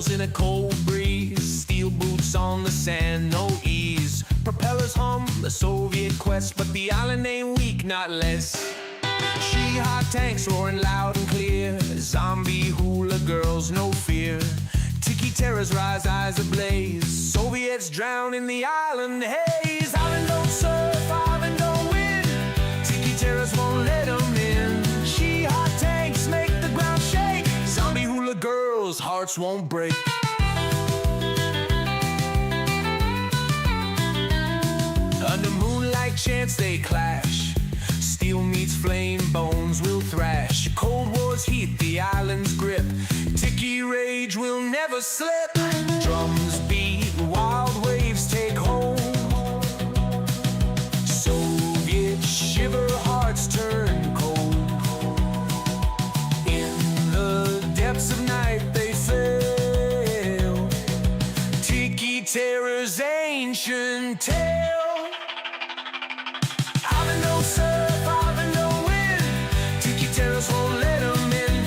rolls in a cold breeze. Steel boots on the sand, no ease. Propellers hum the Soviet quest, but the island ain't weak, not less. Hot tanks roaring loud and clear. Zombie hula girls, no fear. Tiki terrors rise, eyes ablaze. Soviets drown in the island haze. Island don't surf, island don't win. Tiki terrors won't let them in. Hot tanks make the ground shake. Zombie hula girls, hearts won't break. Under moonlight chants they clash. Steel meets flame, bones will thrash. Cold War's heat, the island's grip. Tiki rage will never slip. Drums beat, wild waves take hold. Soviet shiver, hearts turn cold. In the depths of night they fail. Tiki terror's ancient tale. Island don't surf, island don't win. Tiki terrors won't let them in.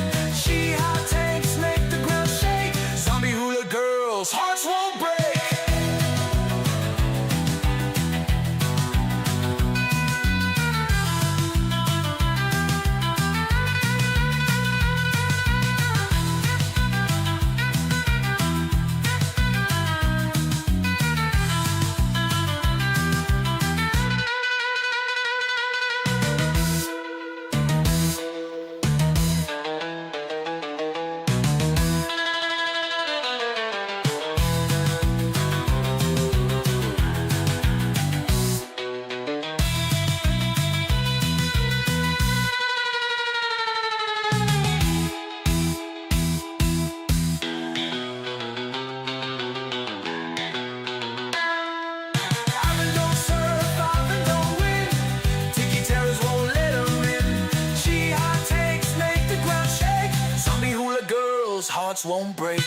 Hot tanks make the ground shake. Zombie hula girls, hearts won't break. Hearts won't break.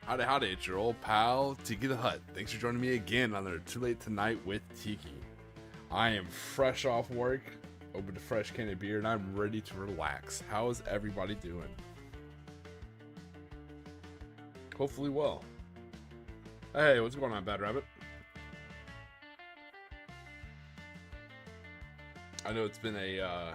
Howdy, howdy, it's your old pal, Tiki the Hut. Thanks for joining me again on the Too Late Tonight with Tiki. I am fresh off work, opened a fresh can of beer, and I'm ready to relax. How is everybody doing? Hopefully well. Hey, what's going on, Bad Rabbit? I know it's been a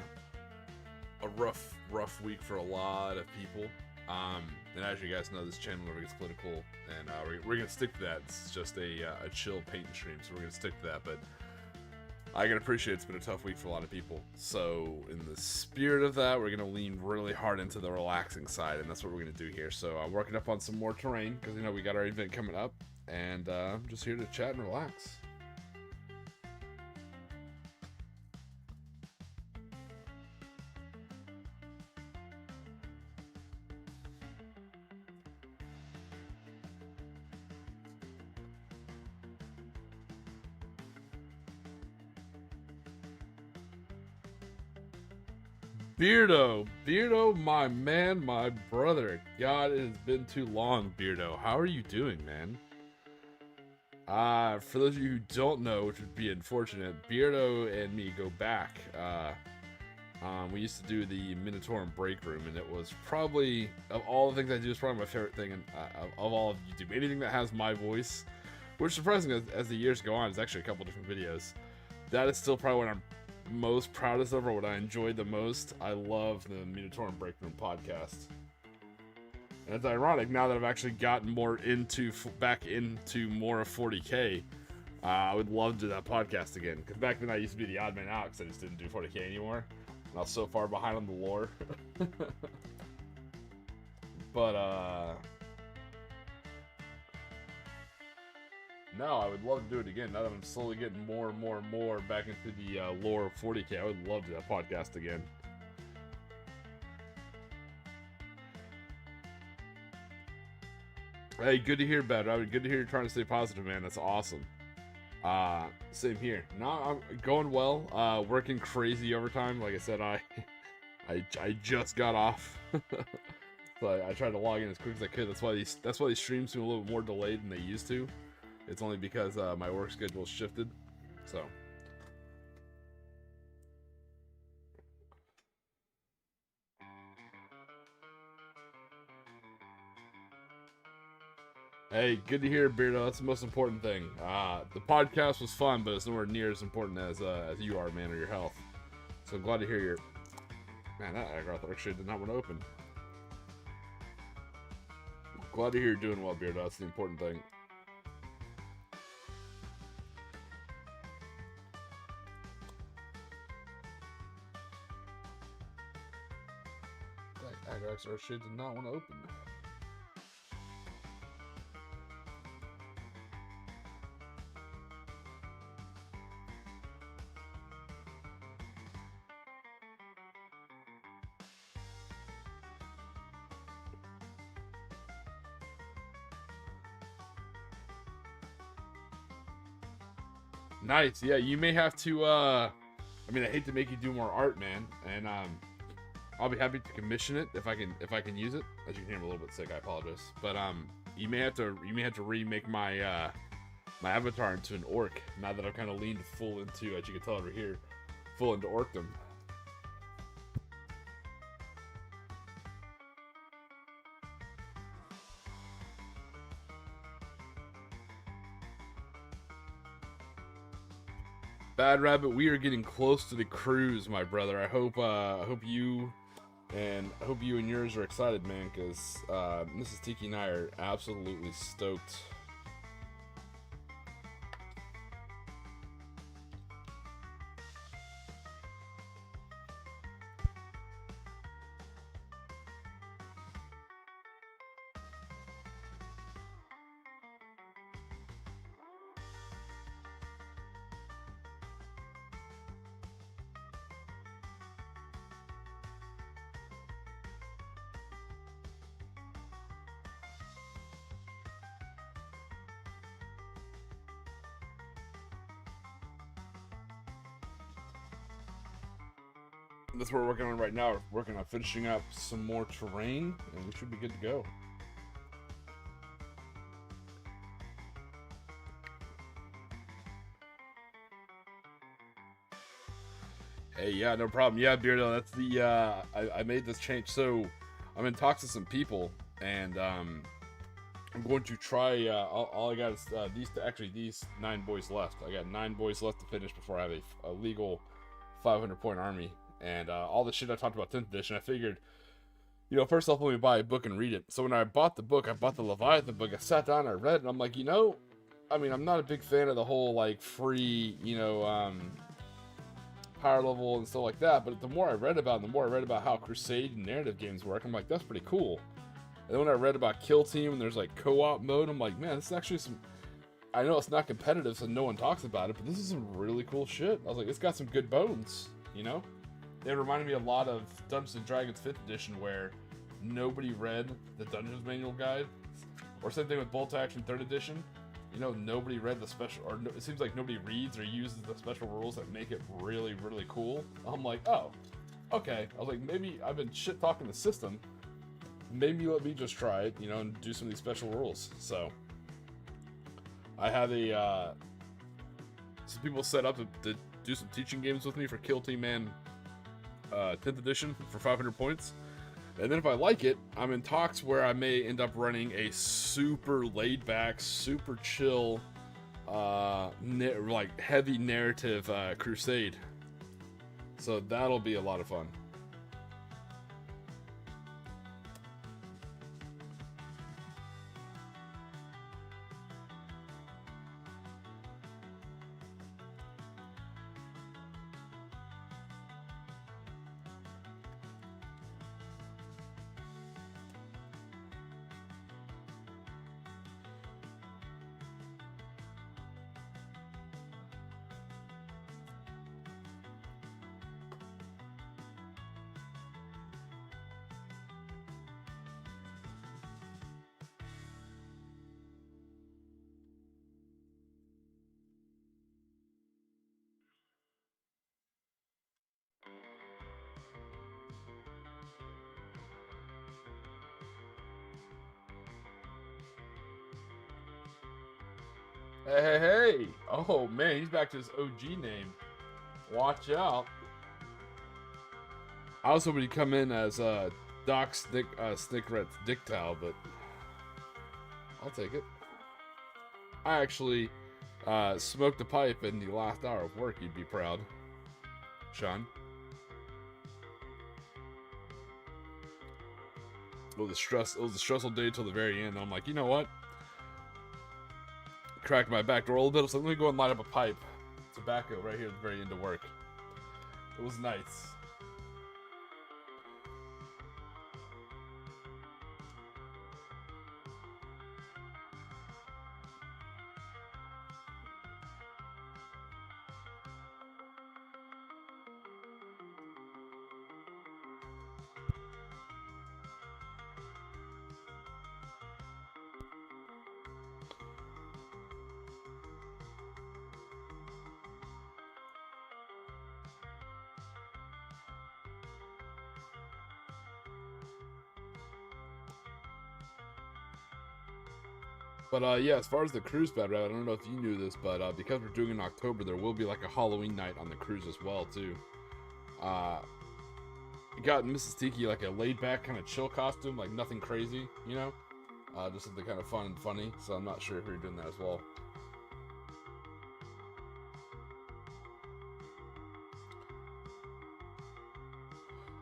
rough week for a lot of people. And as you guys know, this channel never gets political, and we're gonna stick to that. It's just a chill paint stream, so we're gonna stick to that. But I can appreciate it's been a tough week for a lot of people. So in the spirit of that, we're gonna lean really hard into the relaxing side, and that's what we're gonna do here. So I'm working up on some more terrain because we got our event coming up, and I'm just here to chat and relax. Beardo, my man, my brother. God, it has been too long, Beardo. How are you doing, man? For those of you who don't know, which would be unfortunate, Beardo and me go back. We used to do the Minotaur Break Room, and it was probably, of all the things I do, it's probably my favorite thing of all of YouTube. Anything that has my voice, which surprisingly, as the years go on, is actually a couple different videos. That is still probably what I'm most proudest of, or what I enjoyed the most. I love the Minotaur Break Room podcast. And it's ironic now that I've actually gotten more back into more of 40k. I would love to do that podcast again, because back then I used to be the odd man out because I just didn't do 40k anymore. And I was so far behind on the lore. But no, I would love to do it again. Now that I'm slowly getting more and more back into the lore of 40k, I would love to do that podcast again. Hey, good to hear, Bad Rabbit. Good to hear you're trying to stay positive, man. That's awesome. Same here. No, I'm going well. Working crazy overtime. Like I said, I just got off So I tried to log in as quick as I could. That's why these streams seem a little more delayed than they used to. It's only because my work schedule shifted. So. Hey, good to hear, Beardo. That's the most important thing. The podcast was fun, but it's nowhere near as important as you are, man, or your health. So I'm glad to hear your... Man, that aggro actually did not want to open. Glad to hear you're doing well, Beardo. That's the important thing. That aggro shit did not want to open. Nice. Yeah, you may have to I mean, I hate to make you do more art, man, and I'll be happy to commission it if I can use it. As you can hear, I'm a little bit sick, I apologize. But you may have to remake my my avatar into an orc now that I've kind of leaned full into, as you can tell over here, full into orcdom. Bad Rabbit, we are getting close to the cruise, my brother. I hope you and yours are excited, man, because Mrs. Tiki and I are absolutely stoked. That's what we're working on right now. We're working on finishing up some more terrain, and we should be good to go. Hey, yeah, no problem. Yeah, Beardo, that's the, I made this change. So, I'm in talks with some people, and, I'm going to try, all I got is, these 9 boys left. I got 9 boys left to finish before I have a legal 500-point army. And all the shit I talked about 10th edition, I figured, you know, first off, let me buy a book and read it. So when I bought the book, I bought the Leviathan book, I sat down, I read it, and I'm like, you know, I mean, I'm not a big fan of the whole, like, free, you know, power level and stuff like that, but the more I read about how Crusade and narrative games work, I'm like, that's pretty cool. And then when I read about Kill Team and there's, like, co-op mode, I'm like, man, this is actually some... I know it's not competitive, so no one talks about it, but this is some really cool shit. I was like, it's got some good bones, you know? It reminded me a lot of Dungeons & Dragons 5th edition, where nobody read the Dungeons Manual guide. Or same thing with Bolt Action 3rd edition. You know, nobody read the special, or it seems like nobody reads or uses the special rules that make it really, really cool. I'm like, oh, okay. I was like, maybe I've been shit-talking the system. Maybe let me just try it, you know, and do some of these special rules. So, I have some people set up to do some teaching games with me for Kill Team and 10th edition for 500 points, and then if I like it, I'm in talks where I may end up running a super laid back, super chill, like heavy narrative crusade. So that'll be a lot of fun. Hey, hey, hey! Oh man, he's back to his OG name. Watch out. I was hoping he'd come in as Doc Snickret's Dicktow, but I'll take it. I actually smoked a pipe in the last hour of work. You'd be proud, Sean. It was a stressful day till the very end. And I'm like, you know what? Cracked my back door a little bit. So let me go and light up a pipe. Tobacco right here at the very end of work. It was nice. But yeah, as far as the cruise, Bad Rabbit, I don't know if you knew this, but because we're doing in October, there will be like a Halloween night on the cruise as well too. Got Mrs. Tiki like a laid back kind of chill costume, like nothing crazy, you know? Just something kind of fun and funny. So I'm not sure if you're doing that as well.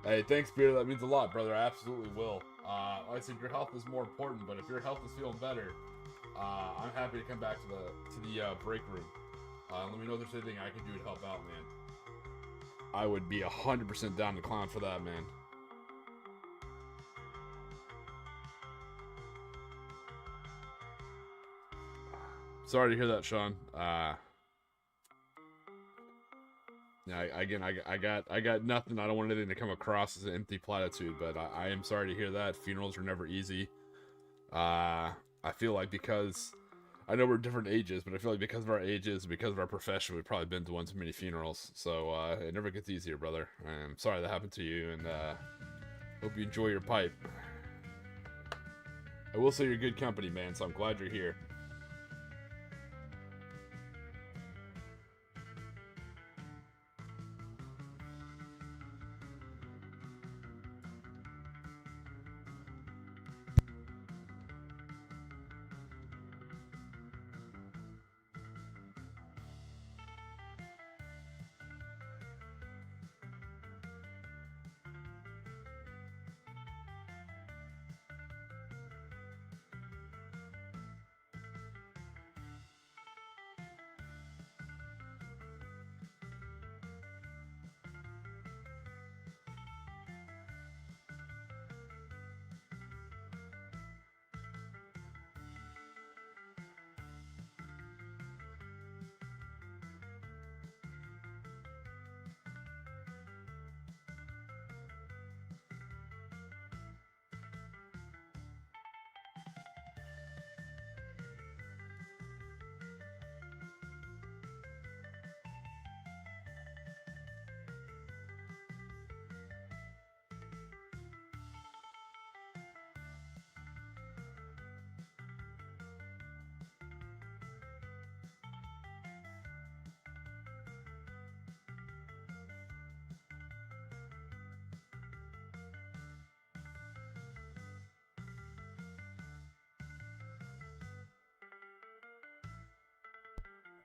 Hey, thanks, Beer. That means a lot, brother. I absolutely will. Like I said, your health is more important, but if your health is feeling better, I'm happy to come back to the break room. Let me know if there's anything I can do to help out, man. I would be 100% down to clown for that, man. Sorry to hear that, Sean. Yeah, I got nothing. I don't want anything to come across as an empty platitude, but I am sorry to hear that. Funerals are never easy. I feel like because I know we're different ages, but I feel like because of our ages, because of our profession, we've probably been to one too many funerals. So it never gets easier, brother. I'm sorry that happened to you, and hope you enjoy your pipe. I will say you're good company, man. So I'm glad you're here.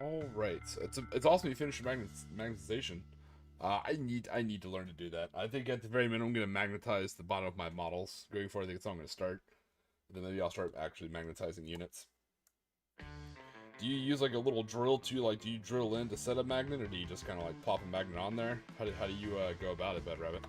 All right, it's awesome you finished your magnetization. I need to learn to do that. I think at the very minimum, I'm gonna magnetize the bottom of my models. Going forward, I think it's how I'm gonna start. Then maybe I'll start actually magnetizing units. Do you use like a little drill to like? Do you drill in to set a magnet, or do you just kind of like pop a magnet on there? How do you go about it, Bad Rabbit?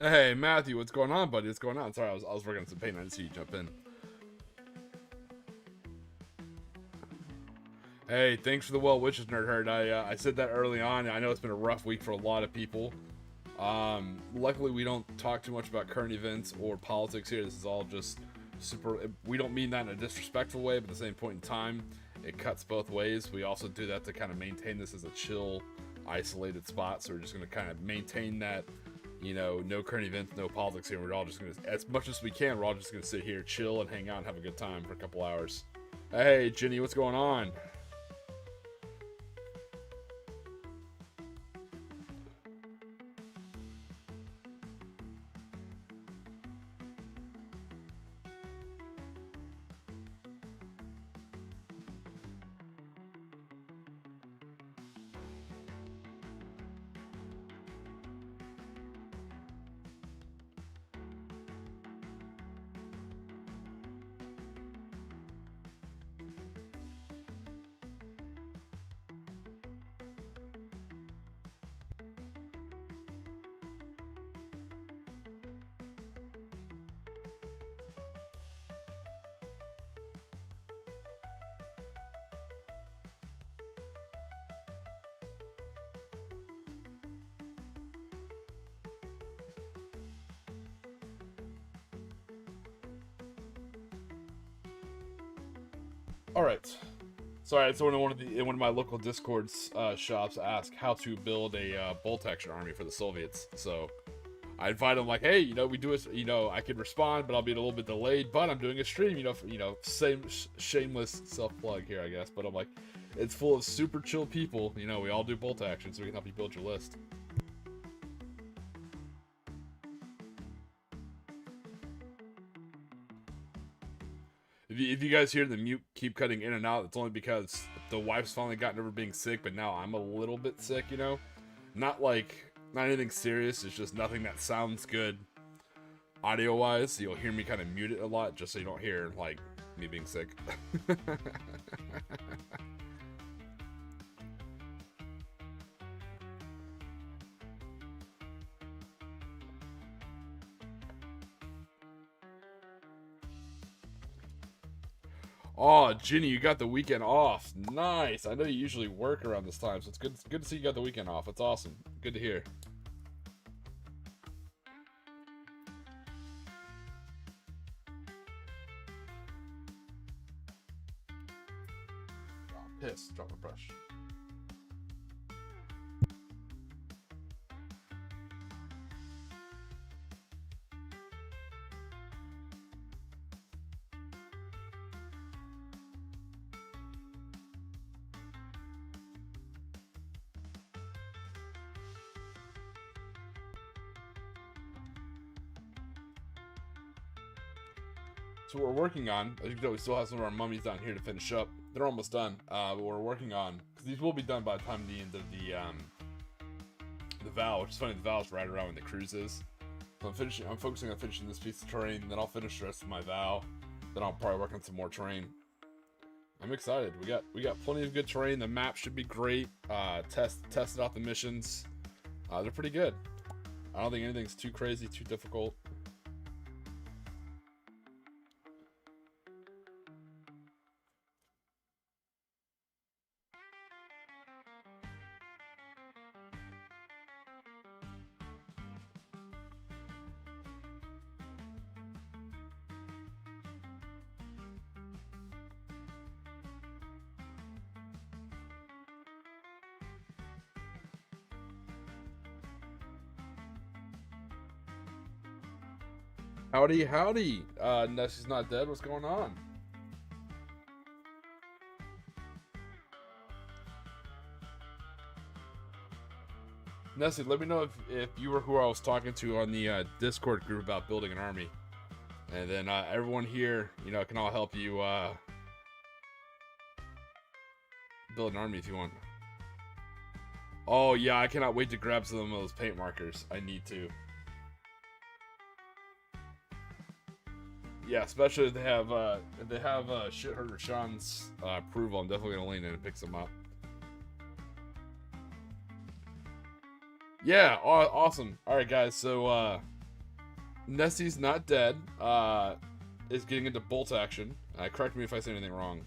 Hey, Matthew, what's going on, buddy? What's going on? Sorry, I was working on some paint. I didn't see you jump in. Hey, thanks for the well wishes, Nerd Herd. I said that early on. I know it's been a rough week for a lot of people. Luckily, we don't talk too much about current events or politics here. This is all just super. We don't mean that in a disrespectful way, but at the same point in time, it cuts both ways. We also do that to kind of maintain this as a chill, isolated spot. So we're just going to kind of maintain that, you know, no current events, no politics here. We're all just going to, as much as we can, we're all just going to sit here, chill, and hang out and have a good time for a couple hours. Hey, Jenny, what's going on? All right. Sorry, someone in one of my local Discord's shops asked how to build a bolt action army for the Soviets. So I invite them like, hey, you know, we do it. You know, I can respond, but I'll be a little bit delayed. But I'm doing a stream. Same shameless self plug here, I guess. But I'm like, it's full of super chill people. You know, we all do bolt action, so we can help you build your list. If you guys hear the mute keep cutting in and out, it's only because the wife's finally gotten over being sick, but now I'm a little bit sick, you know? Not anything serious, it's just nothing that sounds good audio-wise. You'll hear me kind of mute it a lot, just so you don't hear, like, me being sick. Oh, Ginny, you got the weekend off. Nice. I know you usually work around this time, so it's good to see you got the weekend off. That's awesome. Good to hear. Oh, piss. Drop a brush. So what we're working on, as you know, we still have some of our mummies down here to finish up. They're almost done, but we're working on, because these will be done by the time the end of the vow, which is funny, the vow's right around when the cruise is. So I'm focusing on finishing this piece of terrain, then I'll finish the rest of my vow, then I'll probably work on some more terrain. I'm excited. We got plenty of good terrain. The map should be great. Tested out the missions. They're pretty good. I don't think anything's too crazy, too difficult. Howdy, howdy. Nessie's not dead. What's going on? Nessie, let me know if you were who I was talking to on the Discord group about building an army. And then everyone here, you know, can all help you build an army if you want. Oh, yeah, I cannot wait to grab some of those paint markers. I need to. Yeah, especially if they have Shitherder Sean's approval. I'm definitely gonna lean in and pick some up. Yeah, awesome. All right, guys. So Nessie's not dead. Is getting into bolt action. Correct me if I say anything wrong.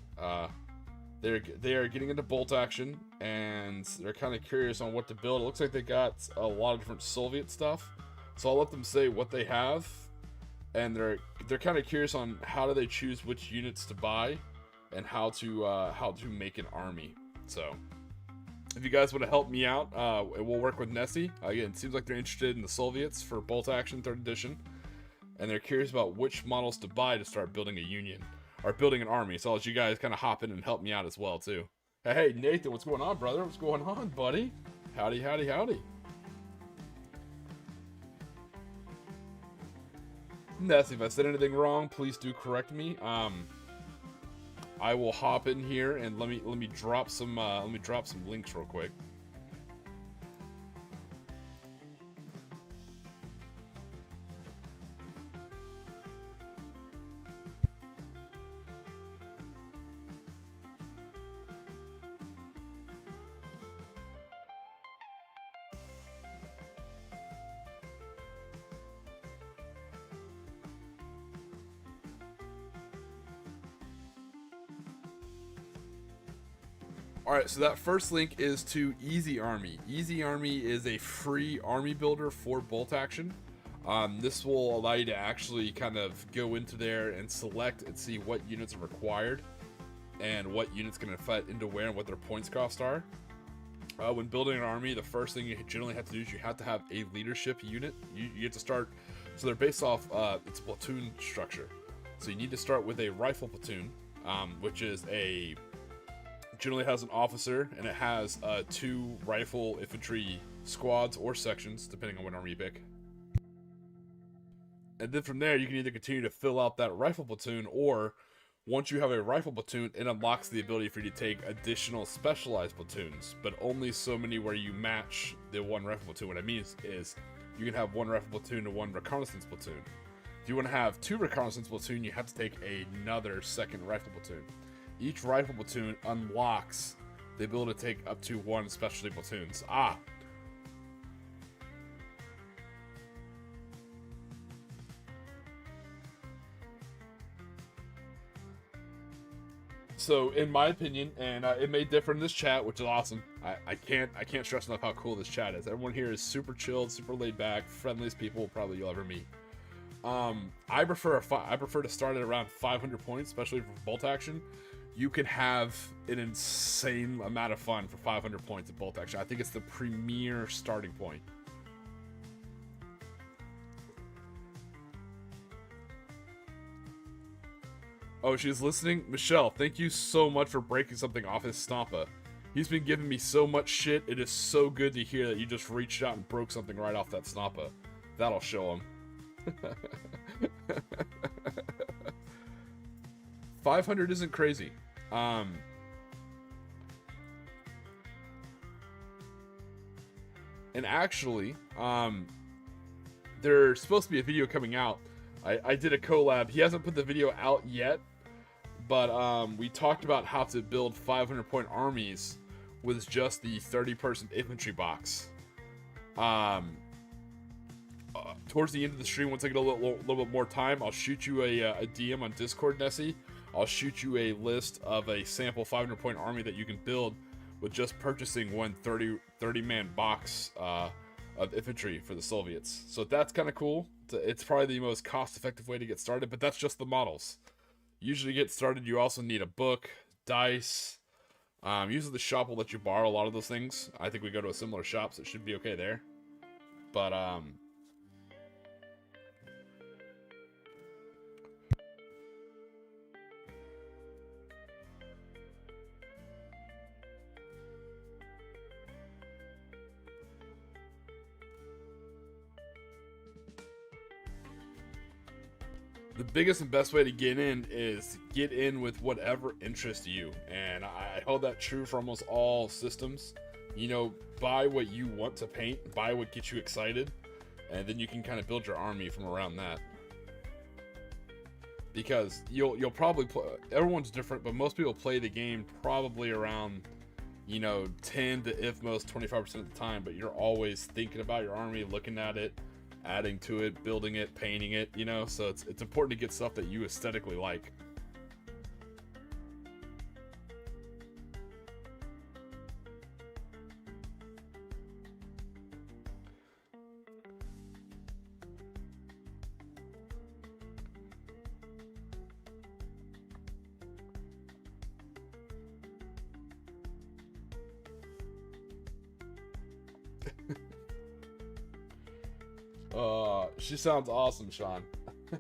They are getting into bolt action, and they're kind of curious on what to build. It looks like they got a lot of different Soviet stuff, so I'll let them say what they have, and they're kind of curious on how do they choose which units to buy, and how to make an army. So, if you guys want to help me out, we'll work with Nessie. Again, it seems like they're interested in the Soviets for bolt action 3rd edition, and they're curious about which models to buy to start building a union. Or building an army, so I'll let you guys kind of hop in and help me out as well, too. Hey, Nathan, what's going on, brother? What's going on, buddy? Howdy, howdy, howdy. Nessie, if I said anything wrong, please do correct me. I will hop in here and let me drop some links real quick. Alright, so that first link is to Easy Army. Easy Army is a free army builder for bolt action. This will allow you to actually kind of go into there and select and see what units are required and what units going to fit into where and what their points cost are. When building an army, the first thing you generally have to do is you have to have a leadership unit. You get to start, so they're based off, it's a platoon structure. So you need to start with a rifle platoon, which is generally has an officer, and it has 2 rifle infantry squads or sections, depending on what army you pick. And then from there, you can either continue to fill out that rifle platoon, or once you have a rifle platoon, it unlocks the ability for you to take additional specialized platoons, but only so many where you match the 1 rifle platoon. What I mean is you can have 1 rifle platoon to 1 reconnaissance platoon. If you want to have 2 reconnaissance platoon, you have to take another 2nd rifle platoon. Each rifle platoon unlocks the ability to take up to 1 specialty platoons. So, in my opinion, and it may differ in this chat, which is awesome. I can't stress enough how cool this chat is. Everyone here is super chilled, super laid back, friendliest people probably you'll ever meet. I prefer to start at around 500 points, especially for bolt action. You can have an insane amount of fun for 500 points of bolt action. I think it's the premier starting point. Oh, she's listening? Michelle, thank you so much for breaking something off his Stampa. He's been giving me so much shit. It is so good to hear that you just reached out and broke something right off that Stampa. That'll show him. 500 isn't crazy. And actually, there's supposed to be a video coming out. I did a collab. He hasn't put the video out yet, but we talked about how to build 500-point armies with just the 30-person infantry box. Towards the end of the stream, once I get a little bit more time, I'll shoot you a DM on Discord, Nessie. I'll shoot you a list of a sample 500-point army that you can build with just purchasing one 30-man box of infantry for the Soviets. So that's kind of cool. It's probably the most cost-effective way to get started, but that's just the models. Usually to get started, you also need a book, dice. Usually the shop will let you borrow a lot of those things. I think we go to a similar shop, so it should be okay there. But, the biggest and best way to get in is get in with whatever interests you. And I hold that true for almost all systems. You know, buy what you want to paint, buy what gets you excited, and then you can kind of build your army from around that. Because you'll probably play, everyone's different, but most people play the game probably around, you know, 10 to if most 25% of the time, but you're always thinking about your army, looking at it, adding to it, building it, painting it, you know. So it's important to get stuff that you aesthetically like. She sounds awesome, Sean. But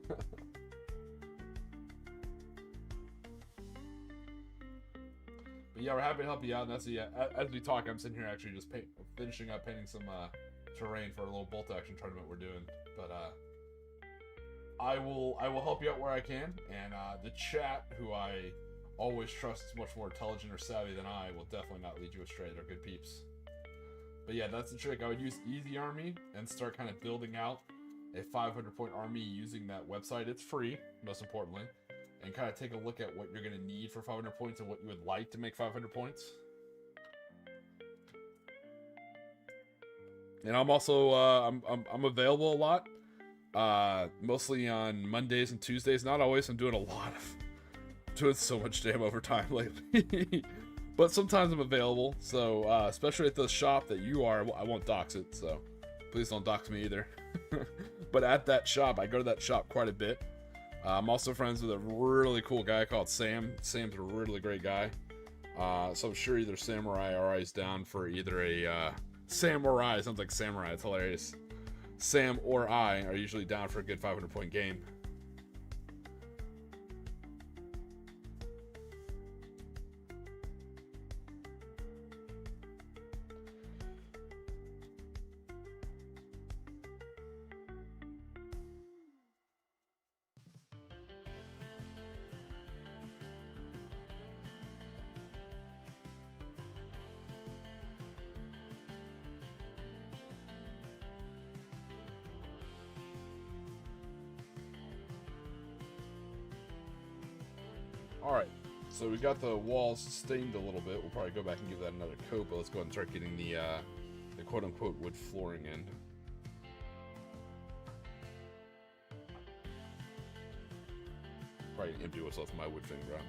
yeah, we're happy to help you out. And that's as we talk, I'm sitting here actually just finishing up painting some terrain for a little bolt action tournament we're doing. But I will help you out where I can, and the chat, who I always trust is much more intelligent or savvy than I, will definitely not lead you astray. They're good peeps. But yeah, that's the trick. I would use Easy Army and start kind of building out a 500-point army using that website. It's free, most importantly, and kind of take a look at what you're going to need for 500 points and what you would like to make 500 points. And I'm also I'm available a lot, mostly on Mondays and Tuesdays. Not always. I'm doing so much damn overtime lately. But sometimes I'm available, so especially at the shop that you are. I won't dox it, so please don't dox me either. But at that shop, I go to that shop quite a bit. I'm also friends with a really cool guy called Sam. Sam's a really great guy. So I'm sure either Samurai or I is down for either a Samurai. Sounds like Samurai. It's hilarious. Sam or I are usually down for a good 500-point game. Alright, so we got the walls stained a little bit. We'll probably go back and give that another coat, but let's go ahead and start getting the quote-unquote wood flooring in. Probably empty what's left of my wood finger.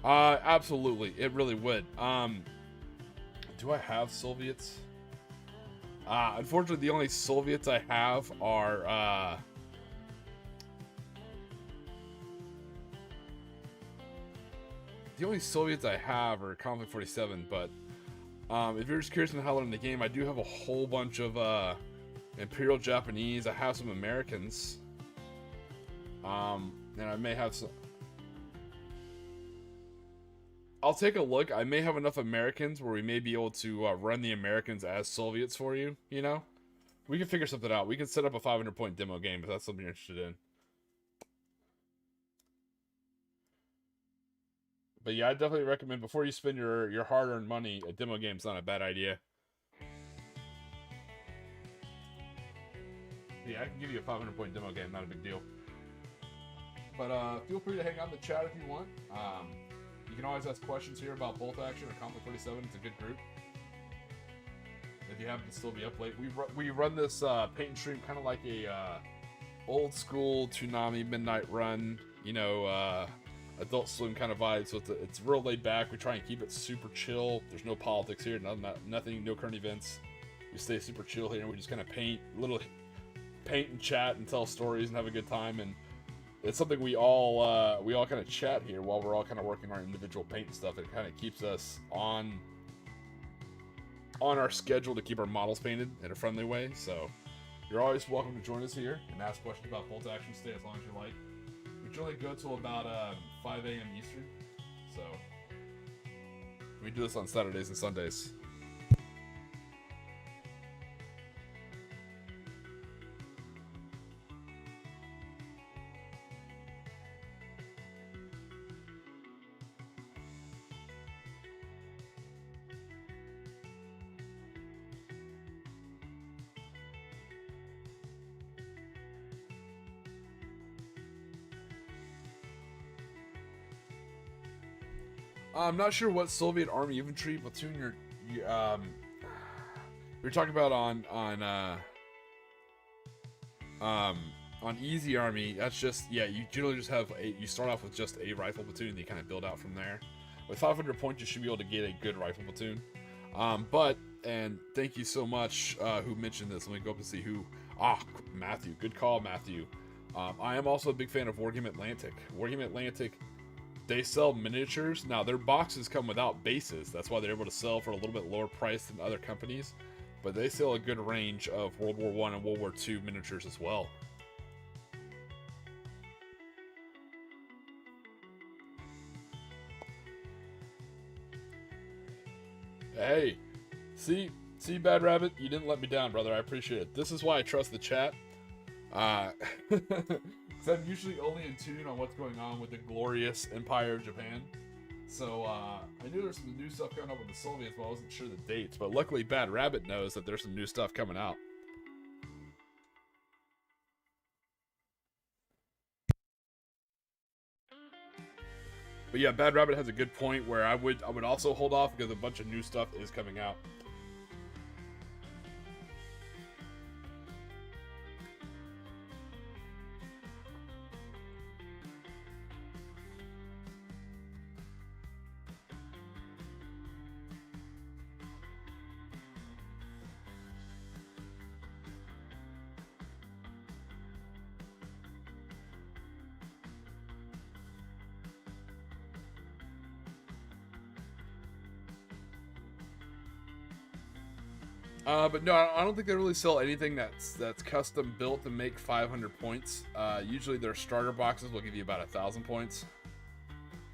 Absolutely, it really would. Do I have Soviets? Unfortunately, the only Soviets I have are, the only Soviets I have are Konflikt 47, but if you're just curious on how to learn the game, I do have a whole bunch of Imperial Japanese. I have some Americans, and I may have some. I'll take a look. I may have enough Americans where we may be able to run the Americans as Soviets for you. You know, we can figure something out. We can set up a 500-point demo game if that's something you're interested in. But yeah, I definitely recommend, before you spend your hard-earned money, a demo game's not a bad idea. Yeah, I can give you a 500-point demo game, not a big deal. But feel free to hang out in the chat if you want. You can always ask questions here about Bolt Action or Konflikt 47. It's a good group. If you happen to still be up late, we run this paint and stream kind of like a old school Toonami midnight run. You know. Adult Swim kind of vibe, so it's real laid back. We try and keep it super chill. There's no politics here, nothing, no current events. We stay super chill here, and we just kind of paint and chat and tell stories and have a good time. And it's something we all kind of chat here while we're all kind of working our individual paint and stuff. It kind of keeps us on our schedule to keep our models painted in a friendly way. So you're always welcome to join us here and ask questions about Bolt Action. Stay as long as you like. We generally go till about 5 a.m. Eastern, so we do this on Saturdays and Sundays. I'm not sure what Soviet Army infantry platoon you're talking about on On easy army, that's just, yeah, you generally just have you start off with just a rifle platoon and you kind of build out from there. With 500 points, you should be able to get a good rifle platoon. And thank you so much, who mentioned this. Let me go up and see who. Matthew. Good call, Matthew. I am also a big fan of Wargame Atlantic. Wargame Atlantic, they sell miniatures. Now, their boxes come without bases. That's why they're able to sell for a little bit lower price than other companies. But they sell a good range of World War I and World War II miniatures as well. Hey, see, Bad Rabbit, you didn't let me down, brother. I appreciate it. This is why I trust the chat. Because I'm usually only in tune on what's going on with the glorious Empire of Japan. So, I knew there's some new stuff coming up with the Soviets, but I wasn't sure the dates. But luckily, Bad Rabbit knows that there's some new stuff coming out. But yeah, Bad Rabbit has a good point where I would also hold off because a bunch of new stuff is coming out. But no, I don't think they really sell anything that's custom built to make 500 points. Usually their starter boxes will give you about 1,000 points.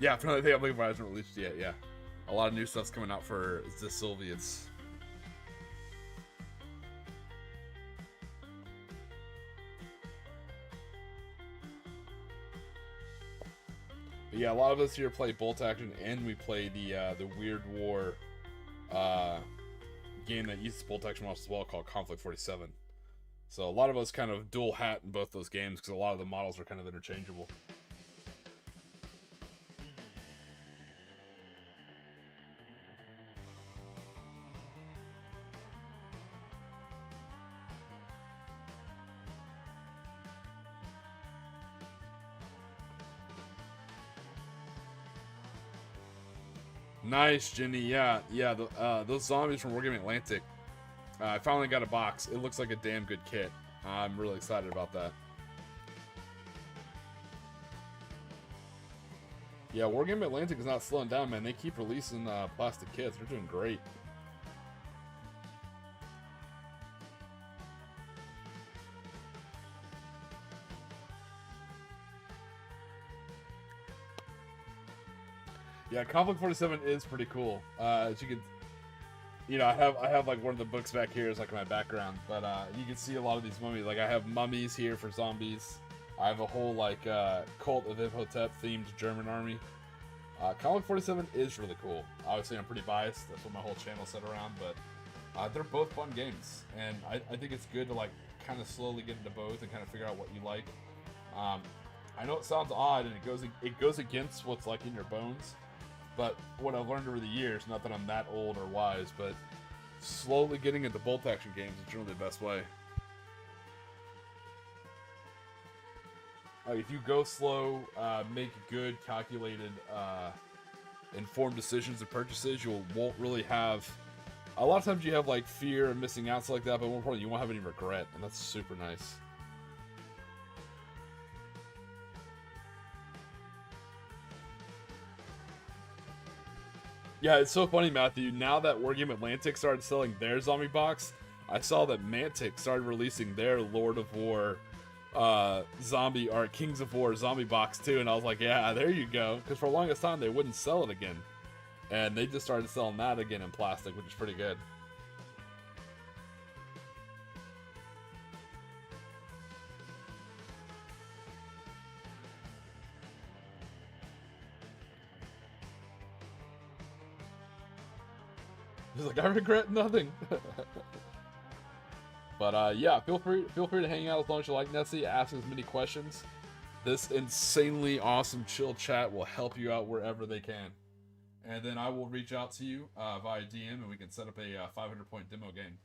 Yeah, I think it hasn't released yet. Yeah, a lot of new stuff's coming out for the Soviets. But yeah, a lot of us here play Bolt Action, and we play the Weird War game that uses bolt action models as well, called Konflikt 47. So a lot of us kind of dual hat in both those games because a lot of the models are kind of interchangeable. Nice, Jenny. Yeah. Those zombies from Wargame Atlantic. I finally got a box. It looks like a damn good kit. I'm really excited about that. Yeah, Wargame Atlantic is not slowing down, man. They keep releasing plastic kits. They're doing great. Yeah, Konflikt 47 is pretty cool. As you can, I have like one of the books back here as like my background, but you can see a lot of these mummies. Like I have mummies here for zombies. I have a whole like Cult of Imhotep themed German army. Konflikt 47 is really cool. Obviously, I'm pretty biased. That's what my whole channel's set around, but they're both fun games, and I think it's good to like kind of slowly get into both and kind of figure out what you like. I know it sounds odd and it goes against what's like in your bones. But what I've learned over the years, not that I'm that old or wise, but slowly getting into bolt action games is generally the best way. If you go slow, make good, calculated, informed decisions and purchases, you won't really have... A lot of times you have like fear and missing out, stuff like that, but more importantly, you won't have any regret, and that's super nice. Yeah, it's so funny, Matthew. Now that Wargame Atlantic started selling their zombie box, I saw that Mantic started releasing their Lord of War zombie, or Kings of War zombie box too, and I was like, yeah, there you go. Because for the longest time, they wouldn't sell it again. And they just started selling that again in plastic, which is pretty good. He's like, I regret nothing. But yeah, feel free to hang out as long as you like, Nessie. Ask as many questions. This insanely awesome chill chat will help you out wherever they can. And then I will reach out to you via DM, and we can set up a 500-point demo game.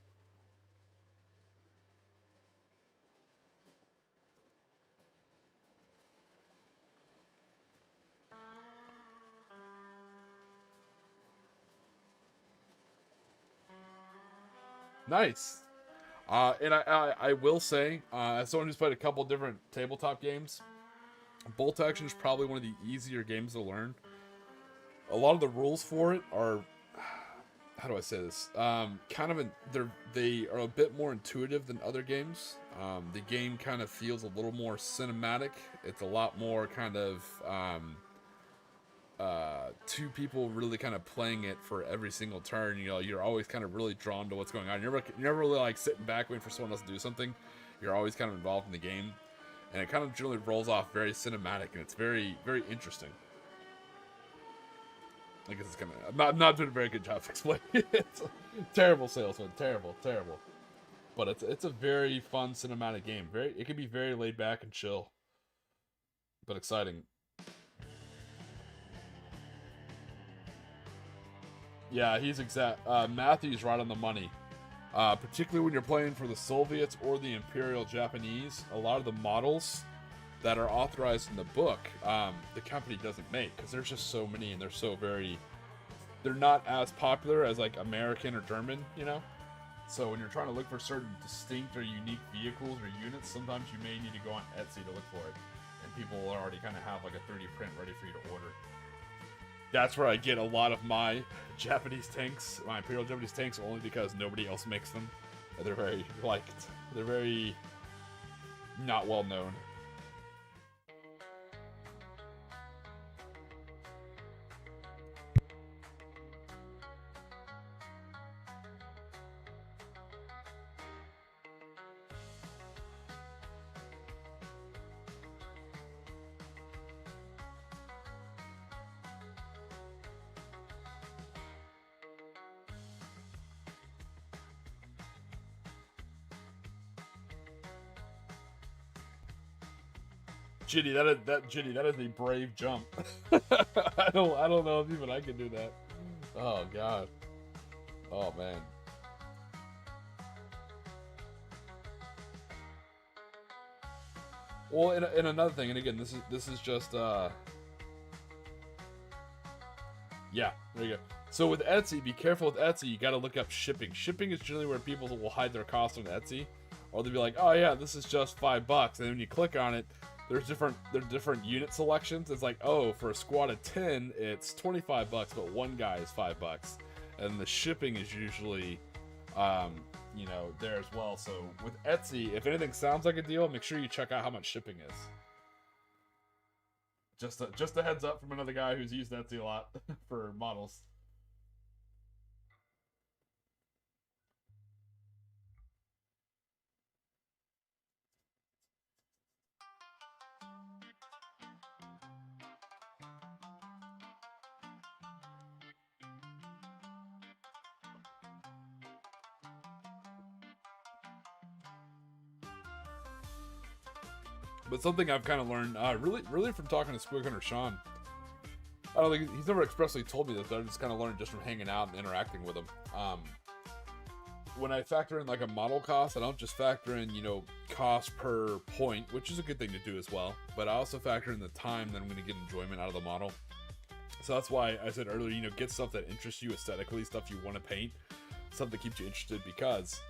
Nice. And I will say, as someone who's played a couple different tabletop games, Bolt Action is probably one of the easier games to learn. A lot of the rules for it are, how do I say this? They are a bit more intuitive than other games. The game kind of feels a little more cinematic. It's a lot more kind of two people really kind of playing it for every single turn. You know, you're always kind of really drawn to what's going on. You're never really like sitting back waiting for someone else to do something. You're always kind of involved in the game, and it kind of generally rolls off very cinematic, and it's very, very interesting. I guess it's I'm not doing a very good job of explaining it. It's a terrible salesman, terrible. But it's a very fun cinematic game. It can be very laid back and chill, but exciting. Yeah, he's Matthew's right on the money. Particularly when you're playing for the Soviets or the Imperial Japanese, a lot of the models that are authorized in the book, the company doesn't make, because there's just so many, and they're not as popular as like American or German, you know? So when you're trying to look for certain distinct or unique vehicles or units, sometimes you may need to go on Etsy to look for it. And people will already kind of have like a 3D print ready for you to order. That's where I get a lot of my Japanese tanks, my Imperial Japanese tanks, only because nobody else makes them. They're very liked. They're very not well known. Ginny, that is a brave jump. I don't know if even I can do that. Oh god. Oh man. Well, and another thing, and again, this is just yeah, there you go. So with Etsy, be careful with Etsy. You got to look up shipping. Shipping is generally where people will hide their cost on Etsy, or they'll be like, "Oh yeah, this is just $5," and then when you click on it, there's different unit selections. It's like, oh, for a squad of 10, it's $25, but one guy is $5, and the shipping is usually, there as well. So with Etsy, if anything sounds like a deal, make sure you check out how much shipping is. Just a heads up from another guy who's used Etsy a lot for models. But something I've kind of learned, really from talking to Squig Hunter Sean. I don't think he's never expressly told me this, but I just kind of learned just from hanging out and interacting with him. When I factor in like a model cost, I don't just factor in, cost per point, which is a good thing to do as well. But I also factor in the time that I'm going to get enjoyment out of the model. So that's why I said earlier, get stuff that interests you aesthetically, stuff you want to paint, stuff that keeps you interested, because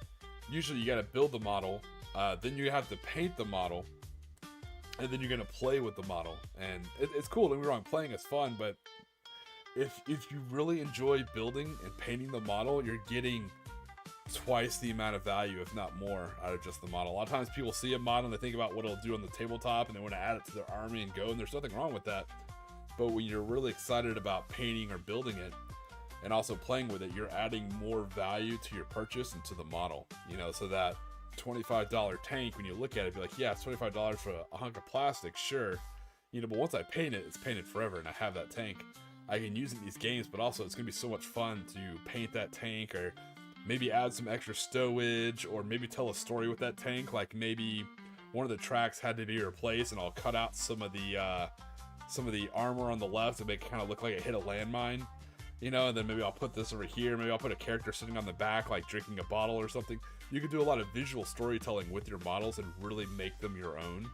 usually you got to build the model, then you have to paint the model, and then you're going to play with the model. And it's cool, don't get me wrong, playing is fun, but if you really enjoy building and painting the model, you're getting twice the amount of value, if not more, out of just the model. A lot of times people see a model and they think about what it'll do on the tabletop and they want to add it to their army and go, and there's nothing wrong with that. But when you're really excited about painting or building it and also playing with it, you're adding more value to your purchase and to the model. So that $25 tank, when you look at it, be like, yeah, it's $25 for a hunk of plastic, sure. But once I paint it, it's painted forever, and I have that tank. I can use it in these games, but also it's going to be so much fun to paint that tank, or maybe add some extra stowage, or maybe tell a story with that tank. Like maybe one of the tracks had to be replaced, and I'll cut out some of the armor on the left to make it kind of look like it hit a landmine. And then maybe I'll put this over here. Maybe I'll put a character sitting on the back, like drinking a bottle or something. You can do a lot of visual storytelling with your models and really make them your own.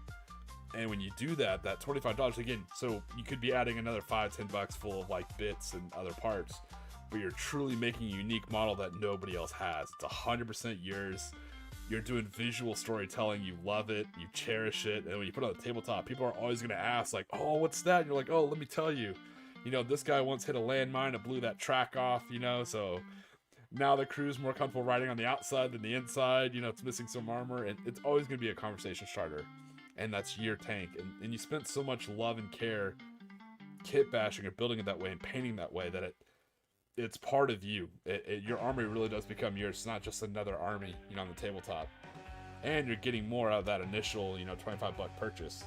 And when you do that $25, again, so you could be adding another $5-10 full of like bits and other parts. but you're truly making a unique model that nobody else has. It's 100% yours. You're doing visual storytelling. You love it. You cherish it. And when you put it on the tabletop, people are always going to ask, like, oh, what's that? And you're like, oh, let me tell you. You know, this guy once hit a landmine and blew that track off, you know, so now the crew's more comfortable riding on the outside than the inside. You know, it's missing some armor, and it's always going to be a conversation starter. And that's your tank. And you spent so much love and care kit bashing or building it that way and painting that way that it's part of you. Your army really does become yours. It's not just another army, you know, on the tabletop. And you're getting more out of that initial, you know, $25 purchase.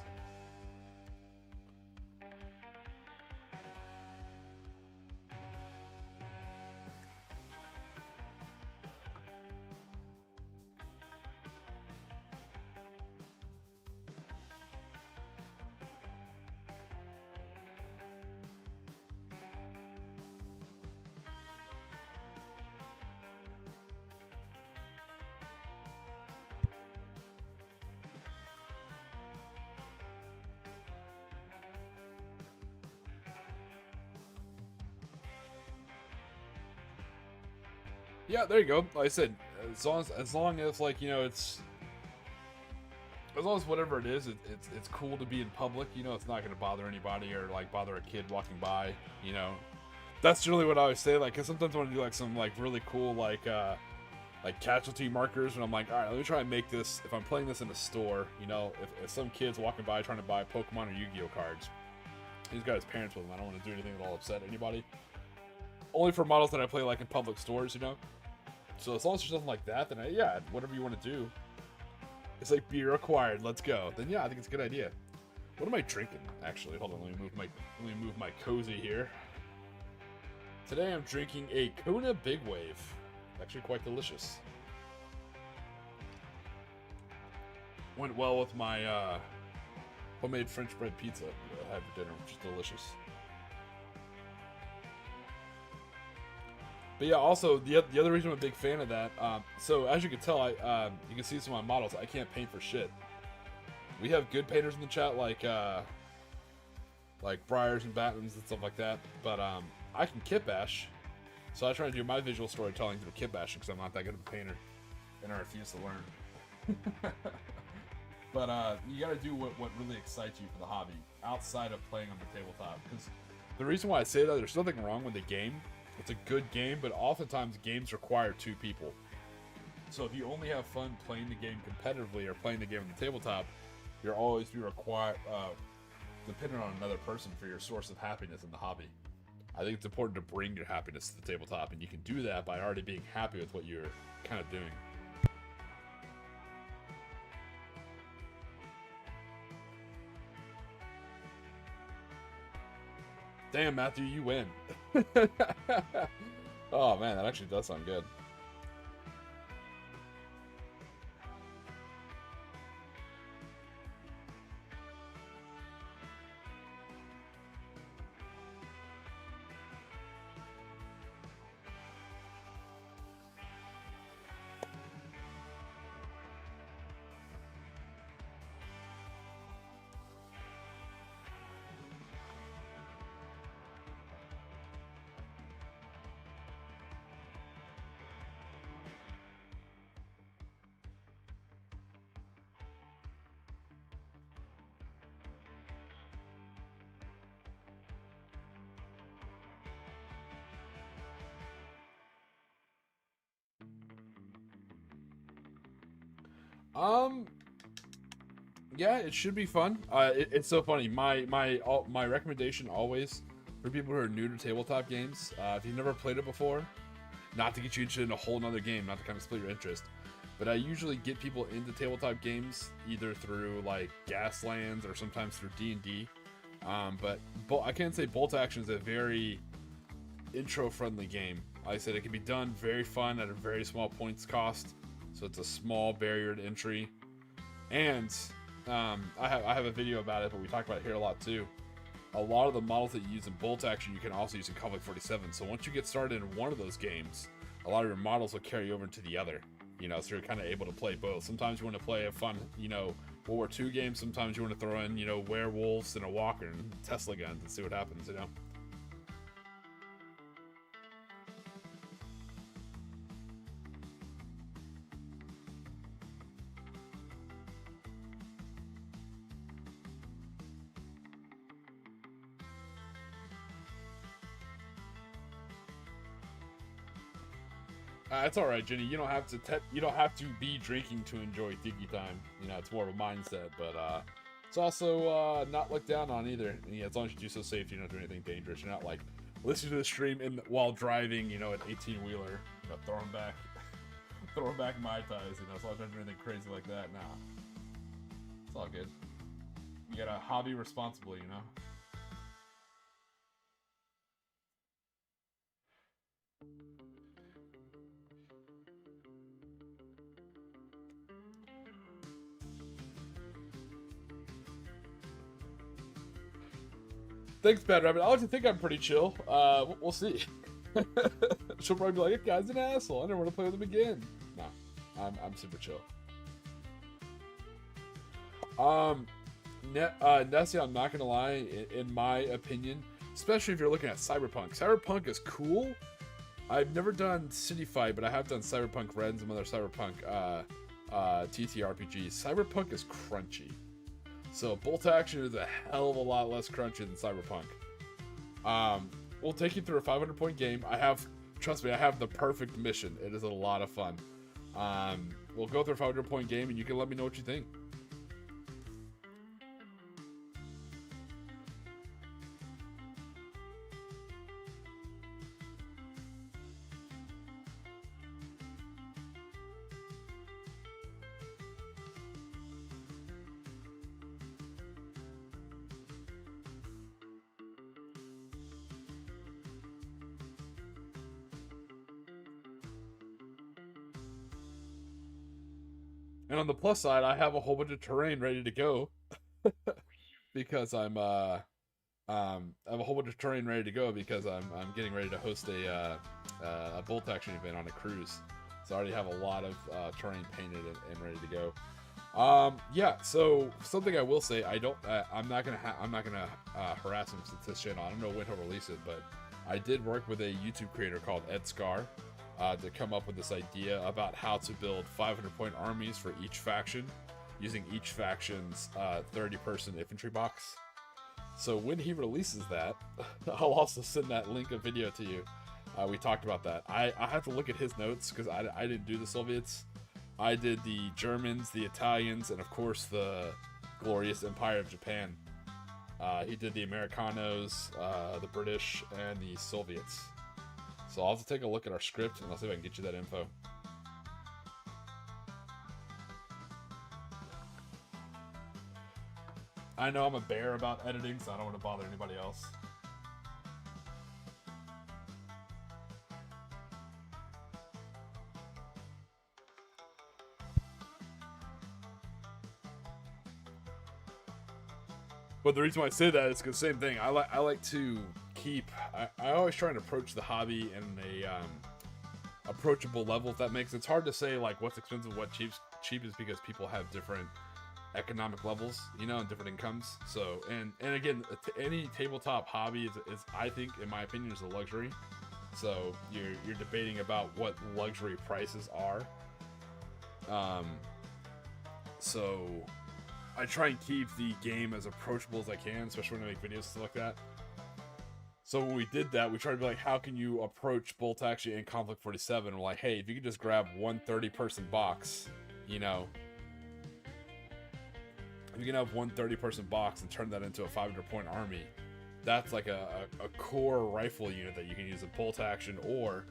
Yeah, there you go. Like I said, as long as like, you know, it's as long as whatever it is, it's cool to be in public. You know, it's not gonna bother anybody or like bother a kid walking by. You know, that's generally what I always say. Like, cause sometimes I want to do like some like really cool like casualty markers, and I'm like, all right, let me try and make this. If I'm playing this in a store, you know, if some kid's walking by trying to buy Pokemon or Yu-Gi-Oh cards, he's got his parents with him. I don't want to do anything that'll upset anybody. Only for models that I play like in public stores, you know. So as long as there's something like that, then yeah, whatever you want to do. It's like beer acquired. Let's go. Then yeah, I think it's a good idea. What am I drinking? Actually, hold on. Let me move my cozy here. Today I'm drinking a Kona Big Wave. Actually, quite delicious. Went well with my homemade French bread pizza that I had for dinner, which is delicious. But yeah, also the other reason I'm a big fan of that. So as you can tell, you can see some of my models. I can't paint for shit. We have good painters in the chat, like Briars and Batmans and stuff like that. But I can kit bash, so I try to do my visual storytelling through kit bashing because I'm not that good of a painter, and I refuse to learn. But you got to do what really excites you for the hobby outside of playing on the tabletop. Because the reason why I say that, there's nothing wrong with the game. It's a good game, but oftentimes games require two people. So if you only have fun playing the game competitively or playing the game on the tabletop, you'll always be dependent on another person for your source of happiness in the hobby. I think it's important to bring your happiness to the tabletop, and you can do that by already being happy with what you're kind of doing. Damn, Matthew, you win. Oh man, that actually does sound good. Yeah, it should be fun. It's so funny. My recommendation always for people who are new to tabletop games, if you've never played it before, not to get you interested in a whole nother game, not to kind of split your interest, but I usually get people into tabletop games either through like Gaslands or sometimes through D&D. But I can say Bolt Action is a very intro-friendly game. Like I said, it can be done very fun at a very small points cost, so it's a small barrier to entry. And I have a video about it, but we talk about it here a lot too. A lot of the models that you use in Bolt Action, you can also use in Konflikt 47. So once you get started in one of those games, a lot of your models will carry over into the other. You know, so you're kind of able to play both. Sometimes you want to play a fun, you know, World War II game. Sometimes you want to throw in, you know, werewolves and a walker and Tesla guns and see what happens, you know. It's all right, Jenny. You don't have to. You don't have to be drinking to enjoy Tiki time. You know, it's more of a mindset, but it's also not looked down on either. And, yeah, as long as you do so safe, you don't do anything dangerous. You're not like listening to the stream while driving. You know, an 18-wheeler, you know, throwing back, throwing back Mai Tais. You know, as long as you don't do anything crazy like that. Nah, it's all good. You gotta hobby responsibly. You know. Thanks, Bad Rabbit. I like to think I'm pretty chill. We'll see. She'll probably be like, "That guy's an asshole. I never want to play with him again." Nah, I'm super chill. Nessie, I'm not gonna lie. In my opinion, especially if you're looking at Cyberpunk, Cyberpunk is cool. I've never done City Fight, but I have done Cyberpunk Red and some other Cyberpunk TTRPGs. Cyberpunk is crunchy. So bolt action is a hell of a lot less crunchy than Cyberpunk. We'll take you through a 500-point game. Trust me, I have the perfect mission. It is a lot of fun. We'll go through a 500-point game, and you can let me know what you think. And on the plus side, I have a whole bunch of terrain ready to go because I'm I have a whole bunch of terrain ready to go because I'm getting ready to host a bolt action event on a cruise. So I already have a lot of terrain painted and ready to go. Yeah. So something I will say, I'm not gonna harass him since this channel. I don't know when he'll release it, but I did work with a YouTube creator called Ed Scar. To come up with this idea about how to build 500-point armies for each faction, using each faction's 30-person infantry box. So when he releases that, I'll also send that link of video to you. We talked about that. I have to look at his notes because I didn't do the Soviets. I did the Germans, the Italians, and of course the glorious Empire of Japan. He did the Americanos, the British, and the Soviets. So I'll have to take a look at our script, and I'll see if I can get you that info. I know I'm a bear about editing, so I don't want to bother anybody else. But the reason why I say that is because same thing. I like to keep. I always try and approach the hobby in a approachable level. If that makes it's hard to say like what's expensive, what cheap is because people have different economic levels, you know, and different incomes. So and again, any tabletop hobby is I think, in my opinion, is a luxury. So you're debating about what luxury prices are. So I try and keep the game as approachable as I can, especially when I make videos and stuff like that. So when we did that, we tried to be like, how can you approach bolt action in Konflikt 47? We're like, hey, if you could just grab one 30-person box, you know, if you can have one 30-person box and turn that into a 500-point army, that's like a core rifle unit that you can use in bolt action, or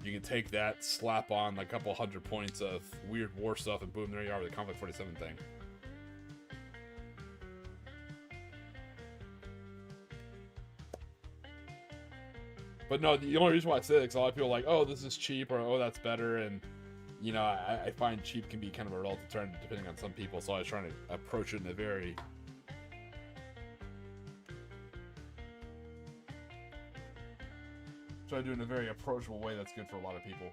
you can take that, slap on like a couple 100 points of weird war stuff, and boom, there you are with the Konflikt 47 thing. But no, the only reason why I say it is a lot of people are like, oh, this is cheap, or oh, that's better, and you know, I find cheap can be kind of a relative term depending on some people, so I was trying to approach it in a very approachable way that's good for a lot of people.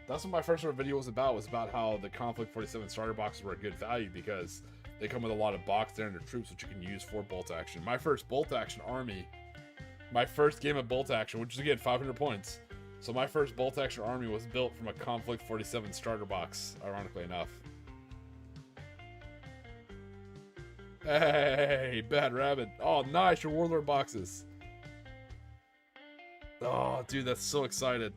That's what my first ever video was about how the Konflikt 47 starter boxes were a good value because they come with a lot of box standard troops which you can use for bolt action. My first bolt action army, my first game of bolt action, which is again 500 points. So my first bolt action army was built from a Konflikt 47 starter box, ironically enough. Hey, Bad Rabbit. Oh, nice, your Warlord boxes. Oh, dude, that's so excited.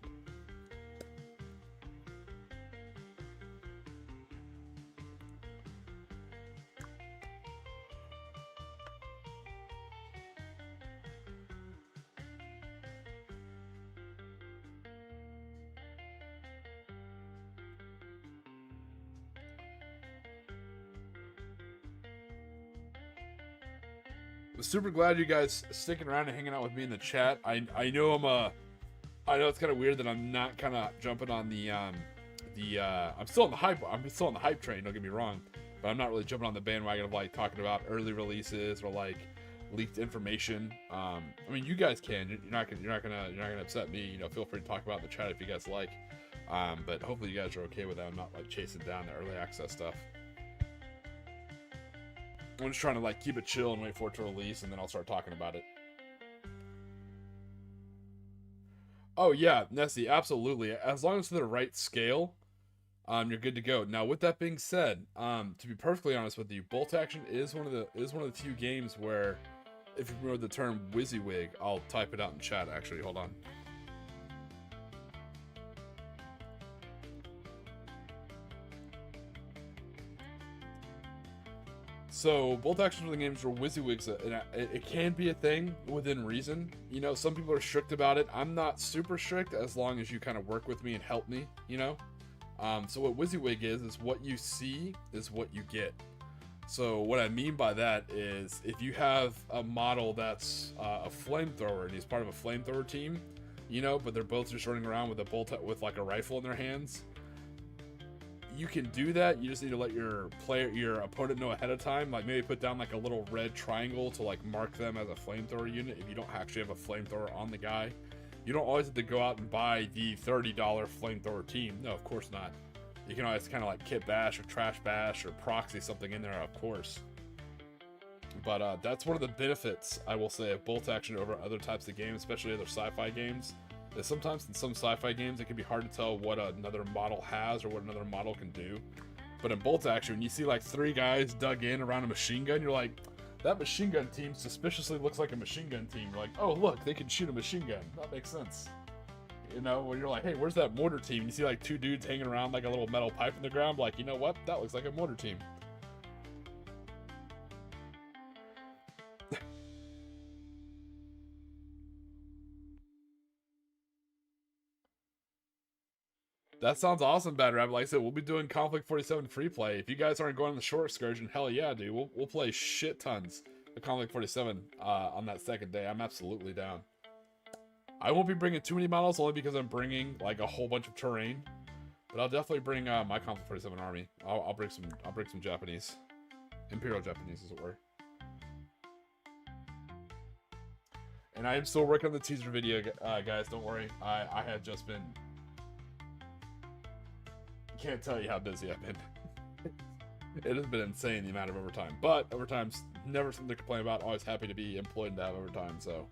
super glad you guys sticking around and hanging out with me in the chat. I know I know it's kind of weird that I'm not kind of jumping on I'm still on the hype. I'm still on the hype train. Don't get me wrong, but I'm not really jumping on the bandwagon of like talking about early releases or like leaked information. I mean, you guys can. You're not gonna upset me. You know, feel free to talk about it in the chat if you guys like. But hopefully you guys are okay with that. I'm not like chasing down the early access stuff. I'm just trying to like keep it chill and wait for it to release, and then I'll start talking about it. Oh yeah, Nessie, absolutely. As long as it's the right scale, you're good to go. Now, with that being said, to be perfectly honest with you, Bolt Action is one of the few games where, if you remember the term WYSIWYG, I'll type it out in chat. Actually, hold on. So, bolt action for the games where WYSIWYG's it can be a thing within reason. You know, some people are strict about it. I'm not super strict as long as you kind of work with me and help me, you know? So what WYSIWYG is what you see is what you get. So what I mean by that is if you have a model that's a flamethrower and he's part of a flamethrower team, you know, but they're both just running around with with like a rifle in their hands, you can do that. You just need to let your opponent know ahead of time, like maybe put down like a little red triangle to like mark them as a flamethrower unit if you don't actually have a flamethrower on the guy. You don't always have to go out and buy the $30 flamethrower team. No, of course not. You can always kind of like kit bash or trash bash or proxy something in there, of course. But that's one of the benefits, I will say, of bolt action over other types of games, especially other sci-fi games. Is sometimes in some sci-fi games it can be hard to tell what another model has or what another model can do. But in bolt action, when you see like 3 guys dug in around a machine gun, you're like, that machine gun team suspiciously looks like a machine gun team. You're like, oh look, they can shoot a machine gun. That makes sense. You know, when you're like, hey, where's that mortar team? You see like 2 dudes hanging around like a little metal pipe in the ground. Like, you know what? That looks like a mortar team. That sounds awesome, Bad Rabbit. Like I said, we'll be doing Konflikt 47 free play. If you guys aren't going on the short excursion, hell yeah, dude. We'll play shit tons of Konflikt 47 on that second day. I'm absolutely down. I won't be bringing too many models, only because I'm bringing like a whole bunch of terrain. But I'll definitely bring my Konflikt 47 army. I'll bring some Japanese, Imperial Japanese, as it were. And I am still working on the teaser video, guys. Don't worry. I have just been. Can't tell you how busy I've been. It has been insane, the amount of overtime. But overtime's never something to complain about. Always happy to be employed and to have overtime. So,